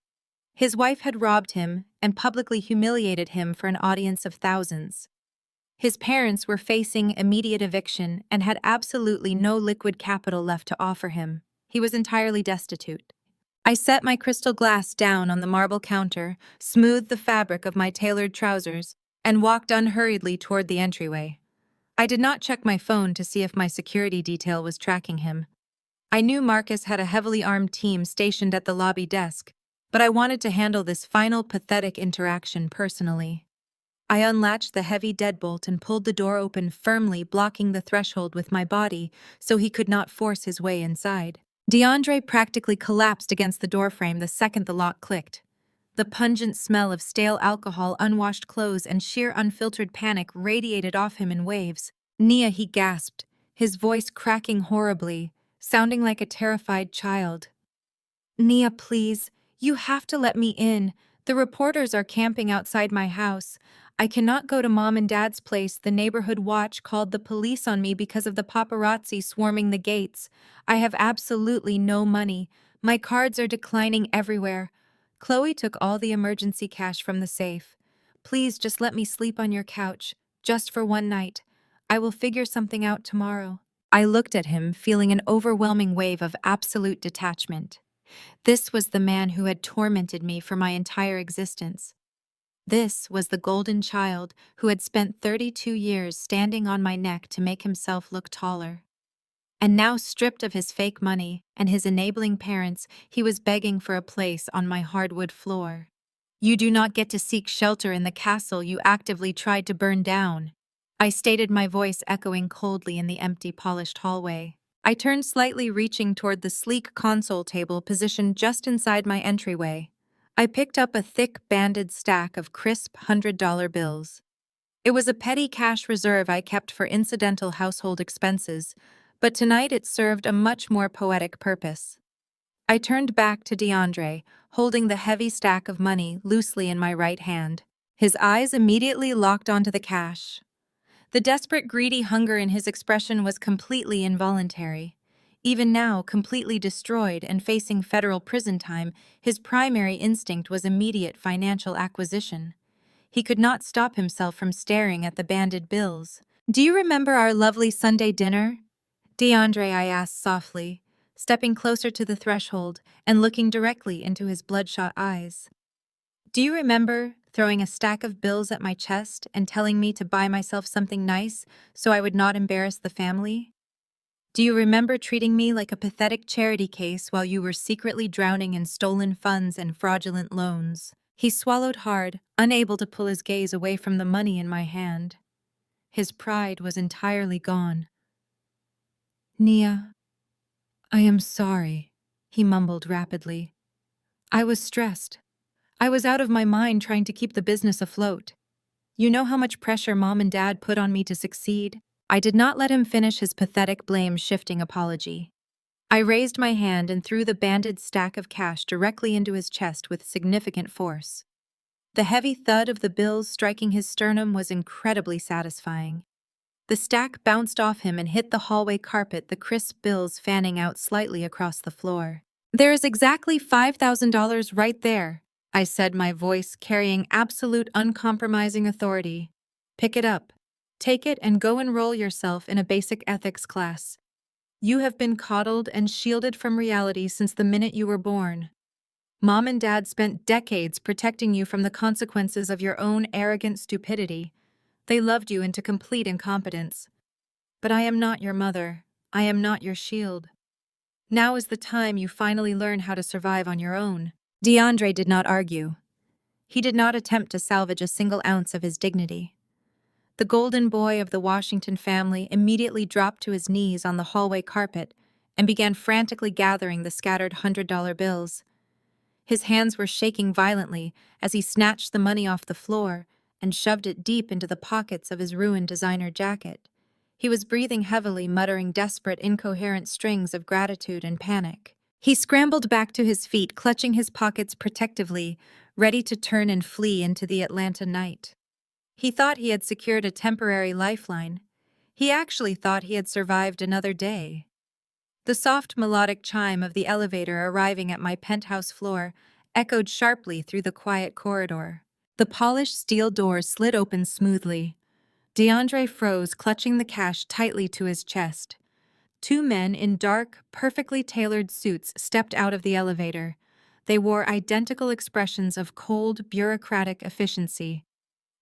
His wife had robbed him and publicly humiliated him for an audience of thousands. His parents were facing immediate eviction and had absolutely no liquid capital left to offer him. He was entirely destitute. I set my crystal glass down on the marble counter, smoothed the fabric of my tailored trousers, and walked unhurriedly toward the entryway. I did not check my phone to see if my security detail was tracking him. I knew Marcus had a heavily armed team stationed at the lobby desk, but I wanted to handle this final pathetic interaction personally. I unlatched the heavy deadbolt and pulled the door open firmly, blocking the threshold with my body so he could not force his way inside. DeAndre practically collapsed against the doorframe the second the lock clicked. The pungent smell of stale alcohol, unwashed clothes, and sheer unfiltered panic radiated off him in waves. "Nia," he gasped, his voice cracking horribly, sounding like a terrified child. "Nia, please, you have to let me in. The reporters are camping outside my house. I cannot go to Mom and Dad's place. The neighborhood watch called the police on me because of the paparazzi swarming the gates. I have absolutely no money. My cards are declining everywhere." Chloe took all the emergency cash from the safe. "Please just let me sleep on your couch, just for one night. I will figure something out tomorrow." I looked at him, feeling an overwhelming wave of absolute detachment. This was the man who had tormented me for my entire existence. This was the golden child who had spent 32 years standing on my neck to make himself look taller. And now, stripped of his fake money and his enabling parents, he was begging for a place on my hardwood floor. "You do not get to seek shelter in the castle you actively tried to burn down," I stated, my voice echoing coldly in the empty, polished hallway. I turned slightly, reaching toward the sleek console table positioned just inside my entryway. I picked up a thick, banded stack of crisp $100 bills. It was a petty cash reserve I kept for incidental household expenses, but tonight it served a much more poetic purpose. I turned back to DeAndre, holding the heavy stack of money loosely in my right hand. His eyes immediately locked onto the cash. The desperate, greedy hunger in his expression was completely involuntary. Even now, completely destroyed and facing federal prison time, his primary instinct was immediate financial acquisition. He could not stop himself from staring at the banded bills. "Do you remember our lovely Sunday dinner?" DeAndre, I asked softly, stepping closer to the threshold and looking directly into his bloodshot eyes. "Do you remember throwing a stack of bills at my chest and telling me to buy myself something nice so I would not embarrass the family? Do you remember treating me like a pathetic charity case while you were secretly drowning in stolen funds and fraudulent loans?" He swallowed hard, unable to pull his gaze away from the money in my hand. His pride was entirely gone. "Nia, I am sorry," he mumbled rapidly. "I was stressed. I was out of my mind trying to keep the business afloat. You know how much pressure Mom and Dad put on me to succeed?" I did not let him finish his pathetic blame-shifting apology. I raised my hand and threw the banded stack of cash directly into his chest with significant force. The heavy thud of the bills striking his sternum was incredibly satisfying. The stack bounced off him and hit the hallway carpet, the crisp bills fanning out slightly across the floor. "There is exactly $5,000 right there," I said, my voice carrying absolute uncompromising authority. "Pick it up. Take it and go enroll yourself in a basic ethics class. You have been coddled and shielded from reality since the minute you were born. Mom and Dad spent decades protecting you from the consequences of your own arrogant stupidity. They loved you into complete incompetence. But I am not your mother. I am not your shield." Now is the time you finally learn how to survive on your own. DeAndre did not argue. He did not attempt to salvage a single ounce of his dignity. The golden boy of the Washington family immediately dropped to his knees on the hallway carpet and began frantically gathering the scattered $100 bills. His hands were shaking violently as he snatched the money off the floor and shoved it deep into the pockets of his ruined designer jacket. He was breathing heavily, muttering desperate, incoherent strings of gratitude and panic. He scrambled back to his feet, clutching his pockets protectively, ready to turn and flee into the Atlanta night. He thought he had secured a temporary lifeline. He actually thought he had survived another day. The soft melodic chime of the elevator arriving at my penthouse floor echoed sharply through the quiet corridor. The polished steel door slid open smoothly. DeAndre froze, clutching the cash tightly to his chest. Two men in dark, perfectly tailored suits stepped out of the elevator. They wore identical expressions of cold, bureaucratic efficiency.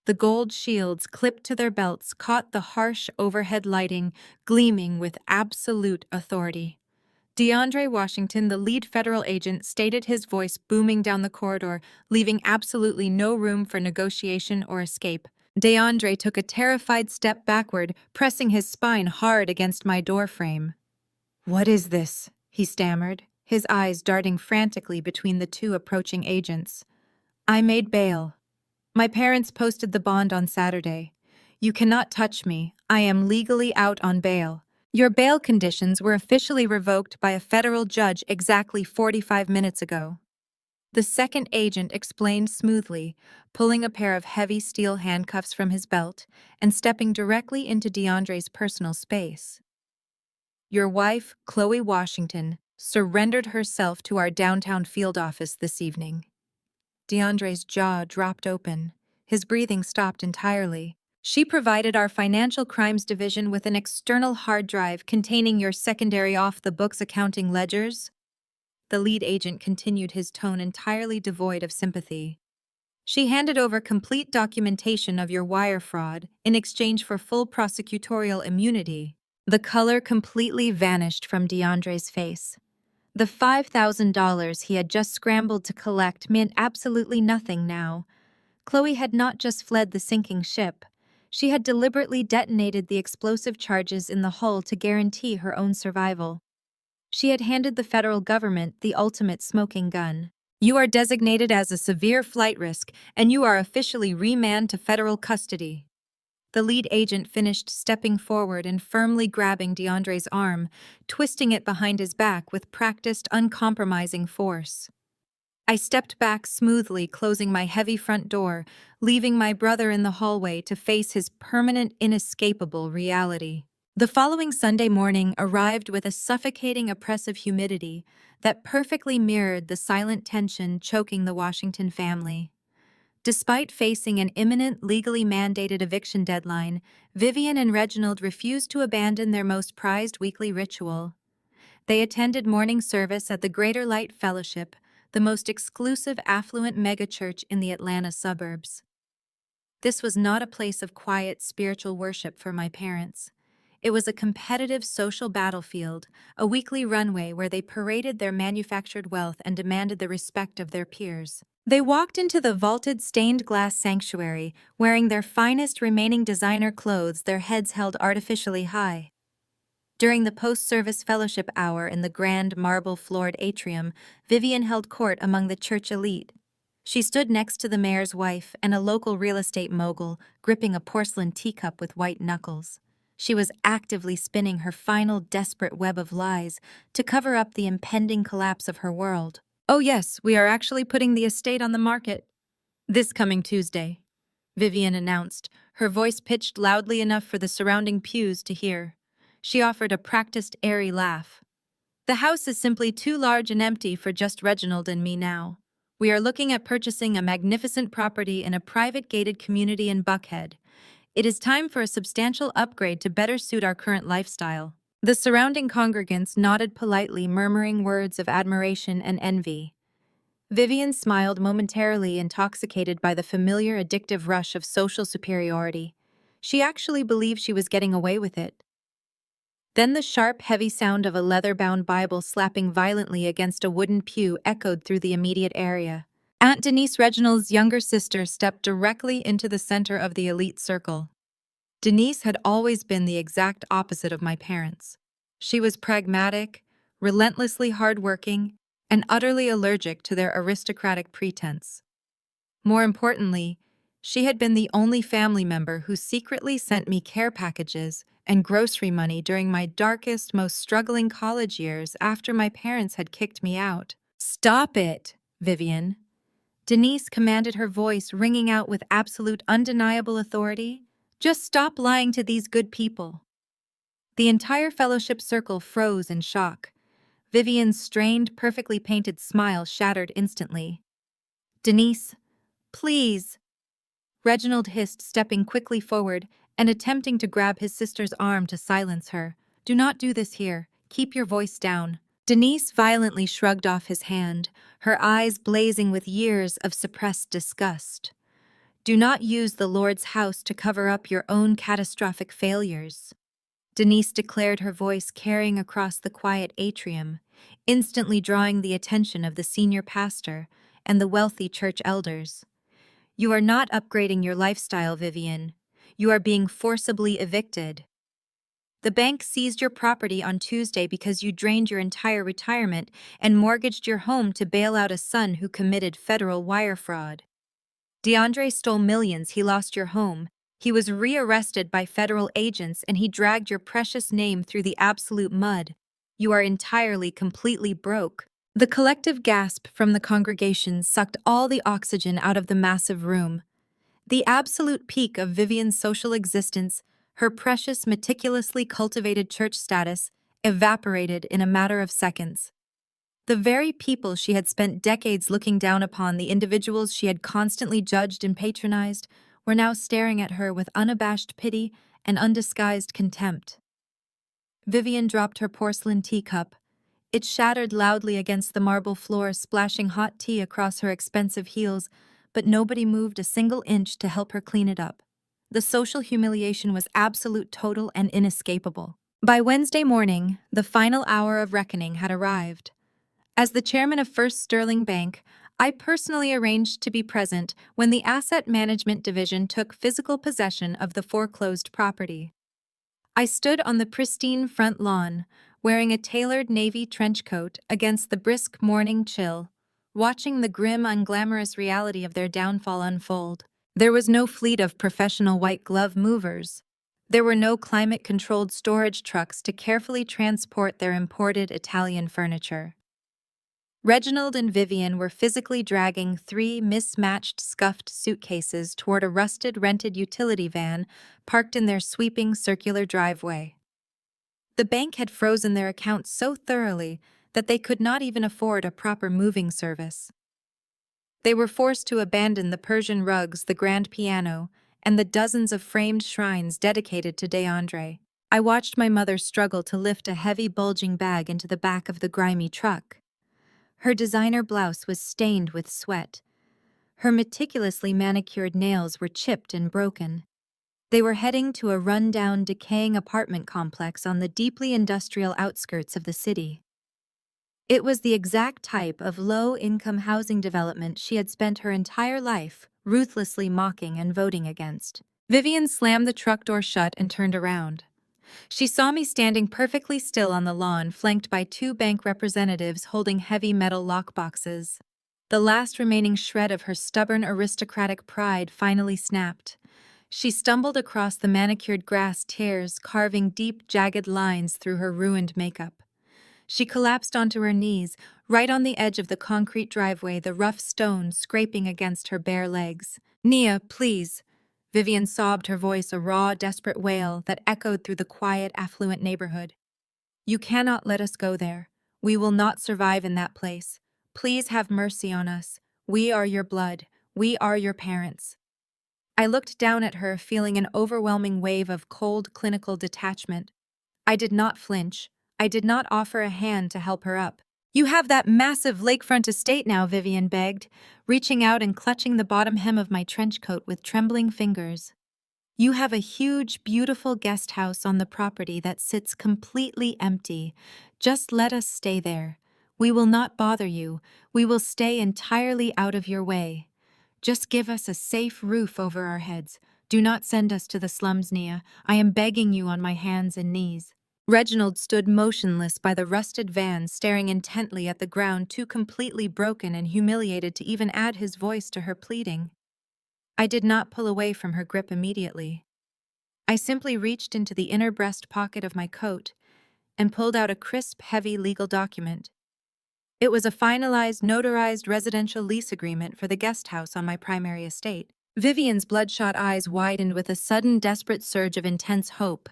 The gold shields clipped to their belts caught the harsh overhead lighting, gleaming with absolute authority. DeAndre Washington, the lead federal agent, stated, his voice booming down the corridor, leaving absolutely no room for negotiation or escape. DeAndre took a terrified step backward, pressing his spine hard against my doorframe. "What is this?" he stammered, his eyes darting frantically between the two approaching agents. "I made bail. My parents posted the bond on Saturday. You cannot touch me. I am legally out on bail. Your bail conditions were officially revoked by a federal judge exactly 45 minutes ago." The second agent explained smoothly, pulling a pair of heavy steel handcuffs from his belt and stepping directly into DeAndre's personal space. "Your wife, Chloe Washington, surrendered herself to our downtown field office this evening." DeAndre's jaw dropped open. His breathing stopped entirely. "She provided our Financial Crimes Division with an external hard drive containing your secondary off-the-books accounting ledgers." The lead agent continued, his tone entirely devoid of sympathy. "She handed over complete documentation of your wire fraud in exchange for full prosecutorial immunity." The color completely vanished from DeAndre's face. The $5,000 he had just scrambled to collect meant absolutely nothing now. Chloe had not just fled the sinking ship. She had deliberately detonated the explosive charges in the hull to guarantee her own survival. She had handed the federal government the ultimate smoking gun. "You are designated as a severe flight risk, and you are officially remanded to federal custody." The lead agent finished, stepping forward and firmly grabbing DeAndre's arm, twisting it behind his back with practiced, uncompromising force. I stepped back smoothly, closing my heavy front door, leaving my brother in the hallway to face his permanent, inescapable reality. The following Sunday morning arrived with a suffocating, oppressive humidity that perfectly mirrored the silent tension choking the Washington family. Despite facing an imminent, legally mandated eviction deadline, Vivian and Reginald refused to abandon their most prized weekly ritual. They attended morning service at the Greater Light Fellowship, the most exclusive, affluent megachurch in the Atlanta suburbs. This was not a place of quiet, spiritual worship for my parents. It was a competitive social battlefield, a weekly runway where they paraded their manufactured wealth and demanded the respect of their peers. They walked into the vaulted stained glass sanctuary, wearing their finest remaining designer clothes, their heads held artificially high. During the post-service fellowship hour in the grand marble-floored atrium, Vivian held court among the church elite. She stood next to the mayor's wife and a local real estate mogul, gripping a porcelain teacup with white knuckles. She was actively spinning her final desperate web of lies to cover up the impending collapse of her world. "Oh yes, we are actually putting the estate on the market this coming Tuesday," Vivian announced, her voice pitched loudly enough for the surrounding pews to hear. She offered a practiced, airy laugh. "The house is simply too large and empty for just Reginald and me now. We are looking at purchasing a magnificent property in a private gated community in Buckhead. It is time for a substantial upgrade to better suit our current lifestyle." The surrounding congregants nodded politely, murmuring words of admiration and envy. Vivian smiled, momentarily intoxicated by the familiar, addictive rush of social superiority. She actually believed she was getting away with it. Then the sharp, heavy sound of a leather-bound Bible slapping violently against a wooden pew echoed through the immediate area. Aunt Denise, Reginald's younger sister, stepped directly into the center of the elite circle. Denise had always been the exact opposite of my parents. She was pragmatic, relentlessly hardworking, and utterly allergic to their aristocratic pretense. More importantly, she had been the only family member who secretly sent me care packages and grocery money during my darkest, most struggling college years after my parents had kicked me out. "Stop it, Vivian," Denise commanded, her voice ringing out with absolute undeniable authority. "Just stop lying to these good people." The entire fellowship circle froze in shock. Vivian's strained, perfectly painted smile shattered instantly. "Denise, please," Reginald hissed, stepping quickly forward and attempting to grab his sister's arm to silence her. "Do not do this here. Keep your voice down." Denise violently shrugged off his hand, her eyes blazing with years of suppressed disgust. "Do not use the Lord's house to cover up your own catastrophic failures," Denise declared, her voice carrying across the quiet atrium, instantly drawing the attention of the senior pastor and the wealthy church elders. "You are not upgrading your lifestyle, Vivian. You are being forcibly evicted. The bank seized your property on Tuesday because you drained your entire retirement and mortgaged your home to bail out a son who committed federal wire fraud. DeAndre stole millions, he lost your home, he was rearrested by federal agents, and he dragged your precious name through the absolute mud. You are entirely, completely broke." The collective gasp from the congregation sucked all the oxygen out of the massive room. The absolute peak of Vivian's social existence, her precious, meticulously cultivated church status, evaporated in a matter of seconds. The very people she had spent decades looking down upon, the individuals she had constantly judged and patronized, were now staring at her with unabashed pity and undisguised contempt. Vivian dropped her porcelain teacup. It shattered loudly against the marble floor, splashing hot tea across her expensive heels, but nobody moved a single inch to help her clean it up. The social humiliation was absolute, total, and inescapable. By Wednesday morning, the final hour of reckoning had arrived. As the chairman of First Sterling Bank, I personally arranged to be present when the Asset Management Division took physical possession of the foreclosed property. I stood on the pristine front lawn, wearing a tailored navy trench coat against the brisk morning chill, watching the grim, unglamorous reality of their downfall unfold. There was no fleet of professional white-glove movers. There were no climate-controlled storage trucks to carefully transport their imported Italian furniture. Reginald and Vivian were physically dragging 3 mismatched, scuffed suitcases toward a rusted, rented utility van parked in their sweeping circular driveway. The bank had frozen their accounts so thoroughly that they could not even afford a proper moving service. They were forced to abandon the Persian rugs, the grand piano, and the dozens of framed shrines dedicated to DeAndre. I watched my mother struggle to lift a heavy, bulging bag into the back of the grimy truck. Her designer blouse was stained with sweat. Her meticulously manicured nails were chipped and broken. They were heading to a run-down, decaying apartment complex on the deeply industrial outskirts of the city. It was the exact type of low-income housing development she had spent her entire life ruthlessly mocking and voting against. Vivian slammed the truck door shut and turned around. She saw me standing perfectly still on the lawn, flanked by 2 bank representatives holding heavy metal lockboxes. The last remaining shred of her stubborn aristocratic pride finally snapped. She stumbled across the manicured grass, tears carving deep, jagged lines through her ruined makeup. She collapsed onto her knees, right on the edge of the concrete driveway, the rough stone scraping against her bare legs. "Nia, please," Vivian sobbed, her voice a raw, desperate wail that echoed through the quiet, affluent neighborhood. "You cannot let us go there. We will not survive in that place. Please have mercy on us. We are your blood. We are your parents." I looked down at her, feeling an overwhelming wave of cold, clinical detachment. I did not flinch. I did not offer a hand to help her up. "You have that massive lakefront estate now," Vivian begged, reaching out and clutching the bottom hem of my trench coat with trembling fingers. You have a huge, beautiful guest house on the property that sits completely empty. Just let us stay there. We will not bother you. We will stay entirely out of your way. Just give us a safe roof over our heads. Do not send us to the slums, Nia. I am begging you on my hands and knees." Reginald stood motionless by the rusted van, staring intently at the ground, too completely broken and humiliated to even add his voice to her pleading. I did not pull away from her grip immediately. I simply reached into the inner breast pocket of my coat and pulled out a crisp, heavy legal document. It was a finalized, notarized residential lease agreement for the guest house on my primary estate. Vivian's bloodshot eyes widened with a sudden, desperate surge of intense hope.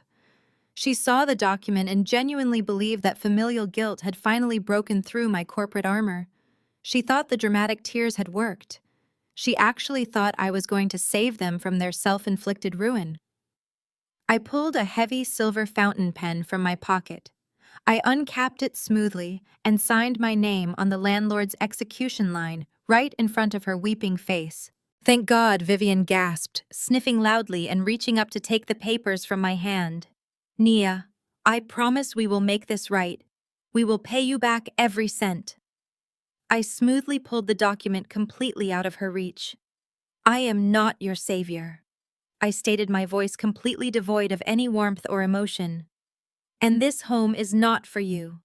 She saw the document and genuinely believed that familial guilt had finally broken through my corporate armor. She thought the dramatic tears had worked. She actually thought I was going to save them from their self-inflicted ruin. I pulled a heavy silver fountain pen from my pocket. I uncapped it smoothly and signed my name on the landlord's execution line right in front of her weeping face. "Thank God," Vivian gasped, sniffing loudly and reaching up to take the papers from my hand. "Nia, I promise we will make this right. We will pay you back every cent." I smoothly pulled the document completely out of her reach. "I am not your savior," I stated, my voice completely devoid of any warmth or emotion. "And this home is not for you."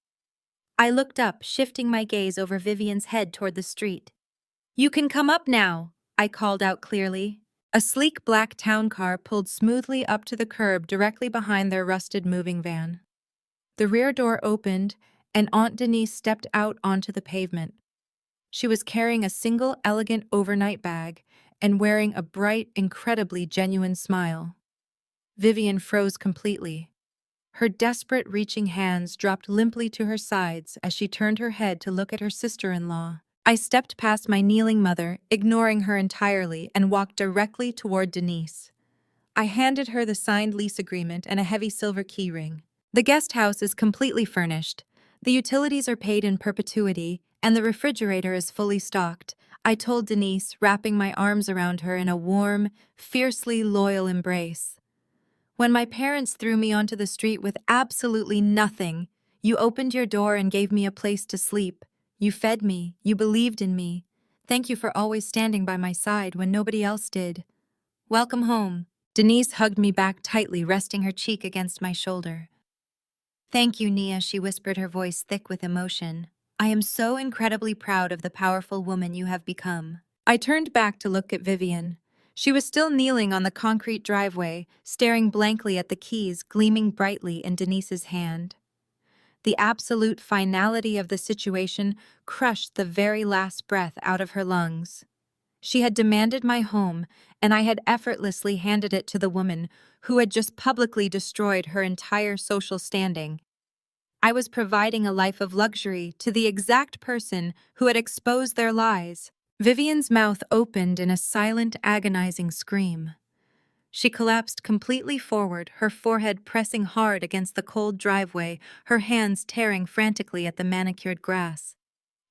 I looked up, shifting my gaze over Vivian's head toward the street. "You can come up now," I called out clearly. A sleek black town car pulled smoothly up to the curb directly behind their rusted moving van. The rear door opened, and Aunt Denise stepped out onto the pavement. She was carrying a single elegant overnight bag and wearing a bright, incredibly genuine smile. Vivian froze completely. Her desperate, reaching hands dropped limply to her sides as she turned her head to look at her sister-in-law. I stepped past my kneeling mother, ignoring her entirely, and walked directly toward Denise. I handed her the signed lease agreement and a heavy silver keyring. "The guest house is completely furnished. The utilities are paid in perpetuity, and the refrigerator is fully stocked," I told Denise, wrapping my arms around her in a warm, fiercely loyal embrace. "When my parents threw me onto the street with absolutely nothing, you opened your door and gave me a place to sleep. You fed me, you believed in me. Thank you for always standing by my side when nobody else did. Welcome home." Denise hugged me back tightly, resting her cheek against my shoulder. "Thank you, Nia," she whispered, her voice thick with emotion. "I am so incredibly proud of the powerful woman you have become." I turned back to look at Vivian. She was still kneeling on the concrete driveway, staring blankly at the keys gleaming brightly in Denise's hand. The absolute finality of the situation crushed the very last breath out of her lungs. She had demanded my home, and I had effortlessly handed it to the woman who had just publicly destroyed her entire social standing. I was providing a life of luxury to the exact person who had exposed their lies. Vivian's mouth opened in a silent, agonizing scream. She collapsed completely forward, her forehead pressing hard against the cold driveway, her hands tearing frantically at the manicured grass.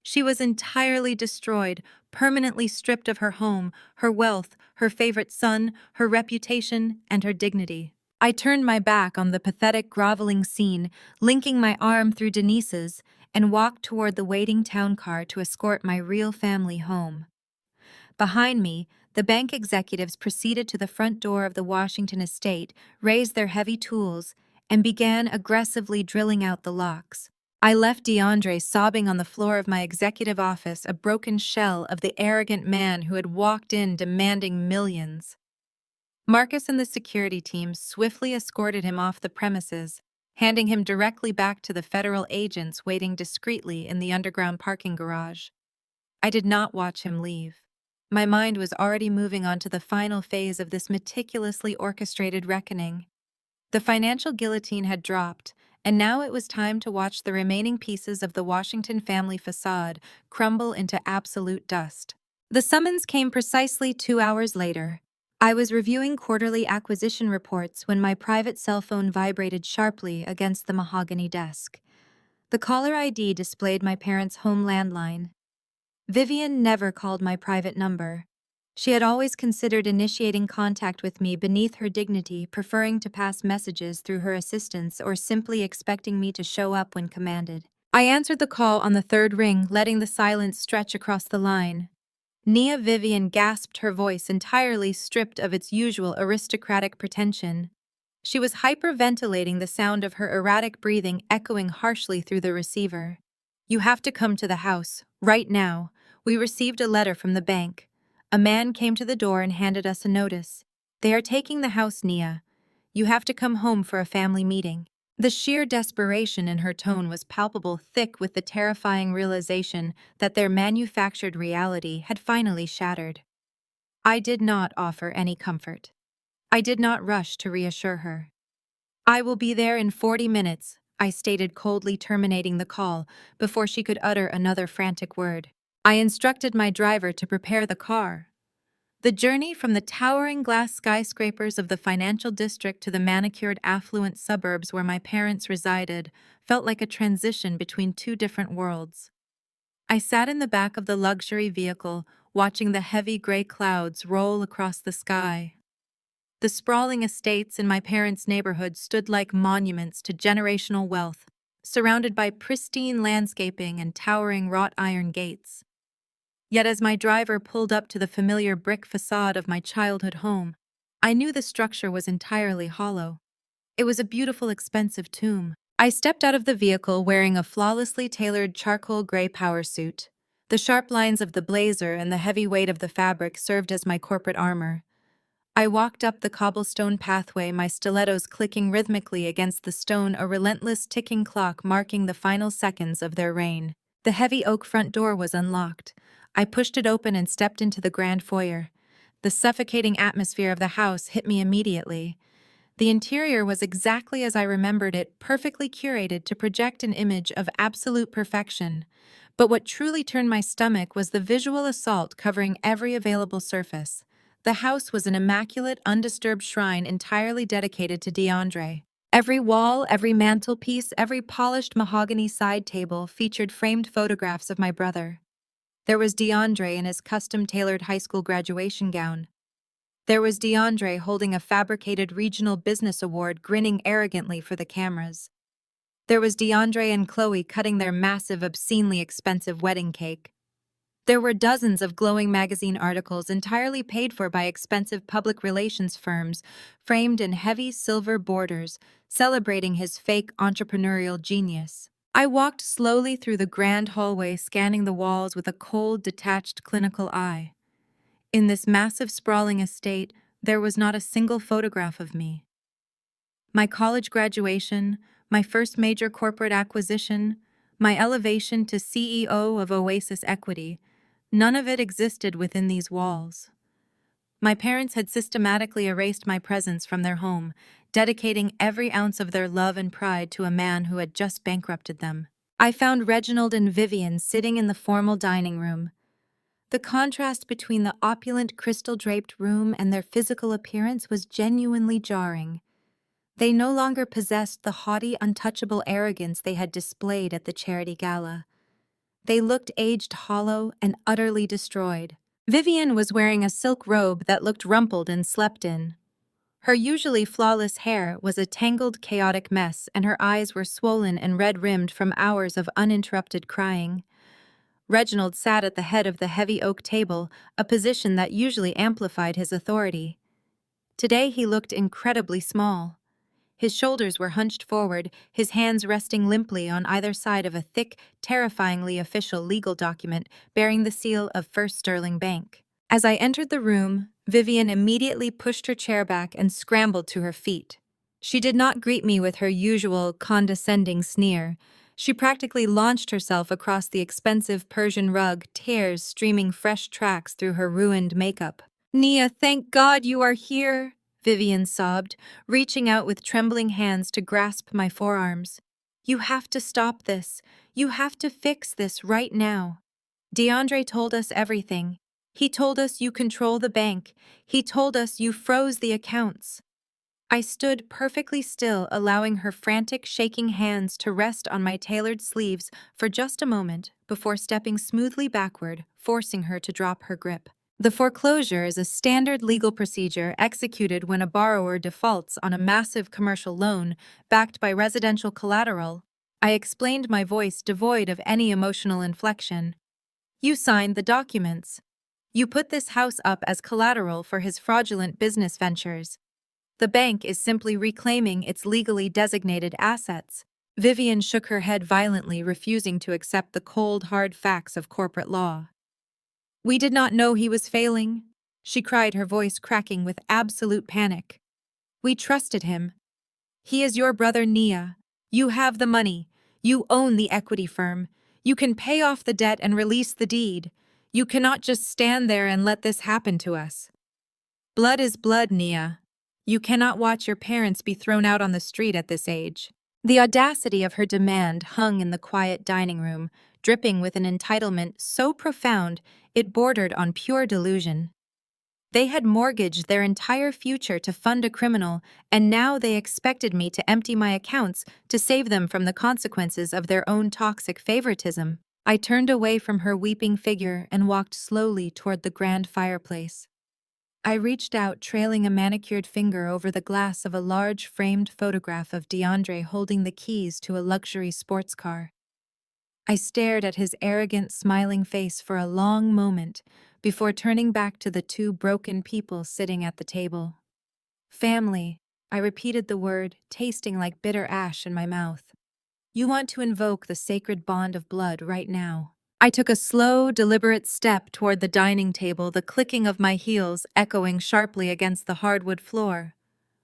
She was entirely destroyed, permanently stripped of her home, her wealth, her favorite son, her reputation, and her dignity. I turned my back on the pathetic, groveling scene, linking my arm through Denise's, and walked toward the waiting town car to escort my real family home. Behind me, the bank executives proceeded to the front door of the Washington estate, raised their heavy tools, and began aggressively drilling out the locks. I left DeAndre sobbing on the floor of my executive office, a broken shell of the arrogant man who had walked in demanding millions. Marcus and the security team swiftly escorted him off the premises, handing him directly back to the federal agents waiting discreetly in the underground parking garage. I did not watch him leave. My mind was already moving on to the final phase of this meticulously orchestrated reckoning. The financial guillotine had dropped, and now it was time to watch the remaining pieces of the Washington family facade crumble into absolute dust. The summons came precisely 2 hours later. I was reviewing quarterly acquisition reports when my private cell phone vibrated sharply against the mahogany desk. The caller ID displayed my parents' home landline. Vivian never called my private number. She had always considered initiating contact with me beneath her dignity, preferring to pass messages through her assistants or simply expecting me to show up when commanded. I answered the call on the third ring, letting the silence stretch across the line. Nia Vivian gasped, her voice entirely stripped of its usual aristocratic pretension. She was hyperventilating, the sound of her erratic breathing echoing harshly through the receiver. "You have to come to the house, right now. We received a letter from the bank." A man came to the door and handed us a notice. "They are taking the house, Nia. You have to come home for a family meeting." The sheer desperation in her tone was palpable, thick with the terrifying realization that their manufactured reality had finally shattered. I did not offer any comfort. I did not rush to reassure her. "I will be there in 40 minutes, I stated, coldly terminating the call before she could utter another frantic word. I instructed my driver to prepare the car. The journey from the towering glass skyscrapers of the financial district to the manicured affluent suburbs where my parents resided felt like a transition between two different worlds. I sat in the back of the luxury vehicle, watching the heavy gray clouds roll across the sky. The sprawling estates in my parents' neighborhood stood like monuments to generational wealth, surrounded by pristine landscaping and towering wrought iron gates. Yet as my driver pulled up to the familiar brick facade of my childhood home, I knew the structure was entirely hollow. It was a beautiful, expensive tomb. I stepped out of the vehicle wearing a flawlessly tailored charcoal gray power suit. The sharp lines of the blazer and the heavy weight of the fabric served as my corporate armor. I walked up the cobblestone pathway, my stilettos clicking rhythmically against the stone, a relentless ticking clock marking the final seconds of their reign. The heavy oak front door was unlocked. I pushed it open and stepped into the grand foyer. The suffocating atmosphere of the house hit me immediately. The interior was exactly as I remembered it, perfectly curated to project an image of absolute perfection. But what truly turned my stomach was the visual assault covering every available surface. The house was an immaculate, undisturbed shrine entirely dedicated to DeAndre. Every wall, every mantelpiece, every polished mahogany side table featured framed photographs of my brother. There was DeAndre in his custom-tailored high school graduation gown. There was DeAndre holding a fabricated regional business award, grinning arrogantly for the cameras. There was DeAndre and Chloe cutting their massive, obscenely expensive wedding cake. There were dozens of glowing magazine articles entirely paid for by expensive public relations firms, framed in heavy silver borders, celebrating his fake entrepreneurial genius. I walked slowly through the grand hallway, scanning the walls with a cold, detached, clinical eye. In this massive, sprawling estate, there was not a single photograph of me. My college graduation, my first major corporate acquisition, my elevation to CEO of Oasis Equity, none of it existed within these walls. My parents had systematically erased my presence from their home, dedicating every ounce of their love and pride to a man who had just bankrupted them. I found Reginald and Vivian sitting in the formal dining room. The contrast between the opulent crystal-draped room and their physical appearance was genuinely jarring. They no longer possessed the haughty, untouchable arrogance they had displayed at the charity gala. They looked aged, hollow, and utterly destroyed. Vivian was wearing a silk robe that looked rumpled and slept in. Her usually flawless hair was a tangled, chaotic mess, and her eyes were swollen and red-rimmed from hours of uninterrupted crying. Reginald sat at the head of the heavy oak table, a position that usually amplified his authority. Today he looked incredibly small. His shoulders were hunched forward, his hands resting limply on either side of a thick, terrifyingly official legal document bearing the seal of First Sterling Bank. As I entered the room, Vivian immediately pushed her chair back and scrambled to her feet. She did not greet me with her usual condescending sneer. She practically launched herself across the expensive Persian rug, tears streaming fresh tracks through her ruined makeup. "Nia, thank God you are here," Vivian sobbed, reaching out with trembling hands to grasp my forearms. "You have to stop this. You have to fix this right now. DeAndre told us everything. He told us you control the bank. He told us you froze the accounts." I stood perfectly still, allowing her frantic, shaking hands to rest on my tailored sleeves for just a moment before stepping smoothly backward, forcing her to drop her grip. The foreclosure is a standard legal procedure executed when a borrower defaults on a massive commercial loan backed by residential collateral. I explained, my voice devoid of any emotional inflection. You signed the documents. You put this house up as collateral for his fraudulent business ventures. The bank is simply reclaiming its legally designated assets. Vivian shook her head violently, refusing to accept the cold, hard facts of corporate law. We did not know he was failing, she cried, her voice cracking with absolute panic. We trusted him. He is your brother, Nia. You have the money. You own the equity firm. You can pay off the debt and release the deed. You cannot just stand there and let this happen to us. Blood is blood, Nia. You cannot watch your parents be thrown out on the street at this age. The audacity of her demand hung in the quiet dining room, dripping with an entitlement so profound it bordered on pure delusion. They had mortgaged their entire future to fund a criminal, and now they expected me to empty my accounts to save them from the consequences of their own toxic favoritism. I turned away from her weeping figure and walked slowly toward the grand fireplace. I reached out, trailing a manicured finger over the glass of a large framed photograph of DeAndre holding the keys to a luxury sports car. I stared at his arrogant, smiling face for a long moment before turning back to the two broken people sitting at the table. Family, I repeated the word, tasting like bitter ash in my mouth. You want to invoke the sacred bond of blood right now. I took a slow, deliberate step toward the dining table, the clicking of my heels echoing sharply against the hardwood floor.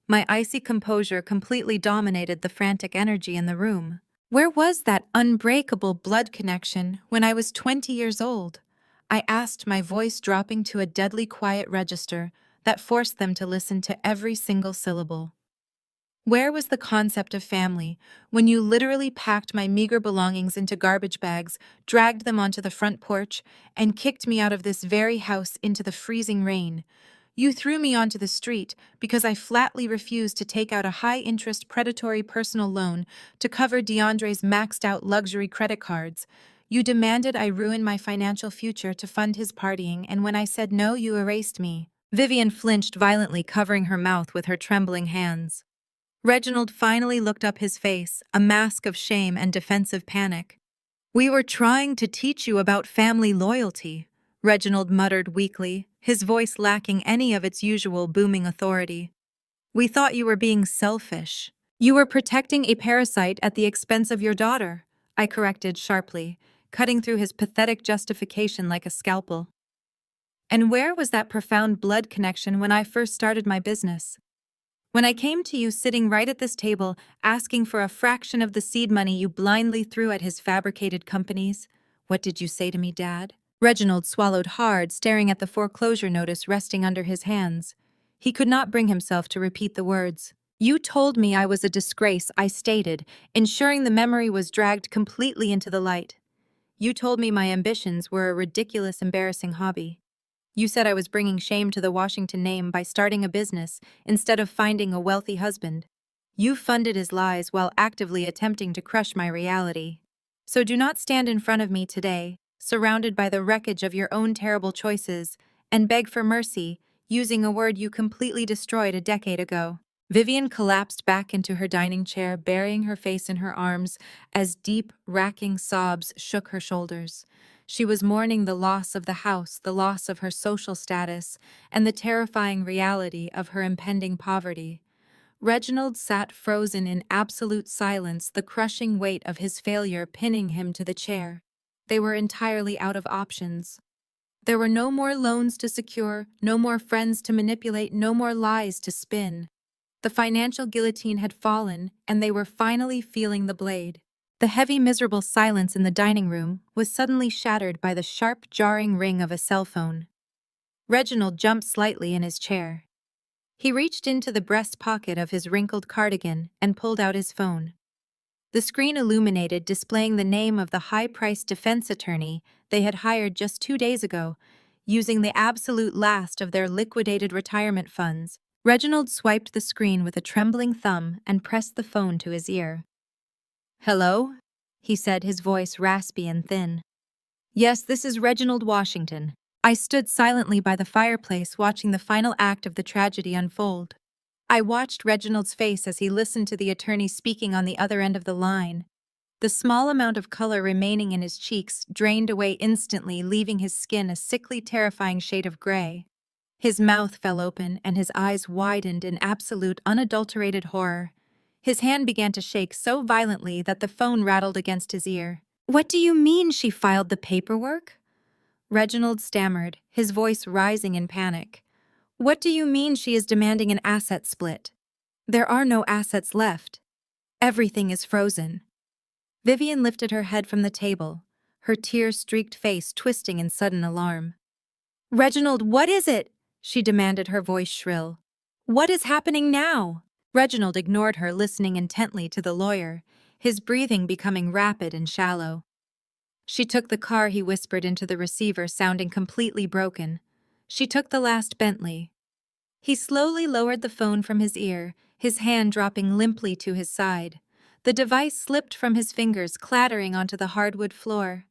My icy composure completely dominated the frantic energy in the room. Where was that unbreakable blood connection when I was 20 years old? I asked, my voice dropping to a deadly quiet register that forced them to listen to every single syllable. Where was the concept of family when you literally packed my meager belongings into garbage bags, dragged them onto the front porch, and kicked me out of this very house into the freezing rain? You threw me onto the street because I flatly refused to take out a high-interest predatory personal loan to cover DeAndre's maxed-out luxury credit cards. You demanded I ruin my financial future to fund his partying, and when I said no, you erased me. Vivian flinched violently, covering her mouth with her trembling hands. Reginald finally looked up, his face, a mask of shame and defensive panic. We were trying to teach you about family loyalty, Reginald muttered weakly, his voice lacking any of its usual booming authority. We thought you were being selfish. You were protecting a parasite at the expense of your daughter, I corrected sharply, cutting through his pathetic justification like a scalpel. And where was that profound blood connection when I first started my business? When I came to you sitting right at this table, asking for a fraction of the seed money you blindly threw at his fabricated companies, what did you say to me, Dad? Reginald swallowed hard, staring at the foreclosure notice resting under his hands. He could not bring himself to repeat the words. You told me I was a disgrace, I stated, ensuring the memory was dragged completely into the light. You told me my ambitions were a ridiculous, embarrassing hobby. You said I was bringing shame to the Washington name by starting a business instead of finding a wealthy husband. You funded his lies while actively attempting to crush my reality. So do not stand in front of me today, surrounded by the wreckage of your own terrible choices, and beg for mercy, using a word you completely destroyed a decade ago. Vivian collapsed back into her dining chair, burying her face in her arms as deep, racking sobs shook her shoulders. She was mourning the loss of the house, the loss of her social status, and the terrifying reality of her impending poverty. Reginald sat frozen in absolute silence, the crushing weight of his failure pinning him to the chair. They were entirely out of options. There were no more loans to secure, no more friends to manipulate, no more lies to spin. The financial guillotine had fallen, and they were finally feeling the blade. The heavy, miserable silence in the dining room was suddenly shattered by the sharp, jarring ring of a cell phone. Reginald jumped slightly in his chair. He reached into the breast pocket of his wrinkled cardigan and pulled out his phone. The screen illuminated, displaying the name of the high-priced defense attorney they had hired just 2 days ago, using the absolute last of their liquidated retirement funds. Reginald swiped the screen with a trembling thumb and pressed the phone to his ear. Hello? He said, his voice raspy and thin. Yes, this is Reginald Washington. I stood silently by the fireplace watching the final act of the tragedy unfold. I watched Reginald's face as he listened to the attorney speaking on the other end of the line. The small amount of color remaining in his cheeks drained away instantly, leaving his skin a sickly, terrifying shade of gray. His mouth fell open and his eyes widened in absolute, unadulterated horror. His hand began to shake so violently that the phone rattled against his ear. "What do you mean she filed the paperwork?" Reginald stammered, his voice rising in panic. "What do you mean she is demanding an asset split? There are no assets left. Everything is frozen." Vivian lifted her head from the table, her tear-streaked face twisting in sudden alarm. "Reginald, what is it?" she demanded, her voice shrill. "What is happening now?" Reginald ignored her, listening intently to the lawyer, his breathing becoming rapid and shallow. "She took the car," he whispered into the receiver, sounding completely broken. "She took the last Bentley." He slowly lowered the phone from his ear, his hand dropping limply to his side. The device slipped from his fingers, clattering onto the hardwood floor.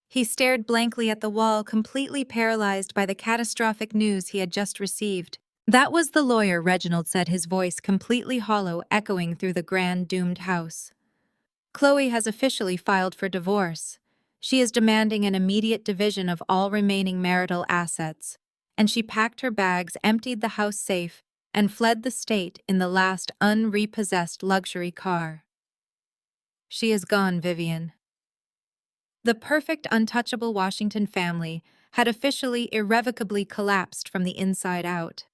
He stared blankly at the wall, completely paralyzed by the catastrophic news he had just received. "That was the lawyer," Reginald said, his voice completely hollow, echoing through the grand, doomed house. "Chloe has officially filed for divorce. She is demanding an immediate division of all remaining marital assets, and she packed her bags, emptied the house safe, and fled the state in the last unrepossessed luxury car. She is gone, Vivian." The perfect, untouchable Washington family had officially, irrevocably collapsed from the inside out.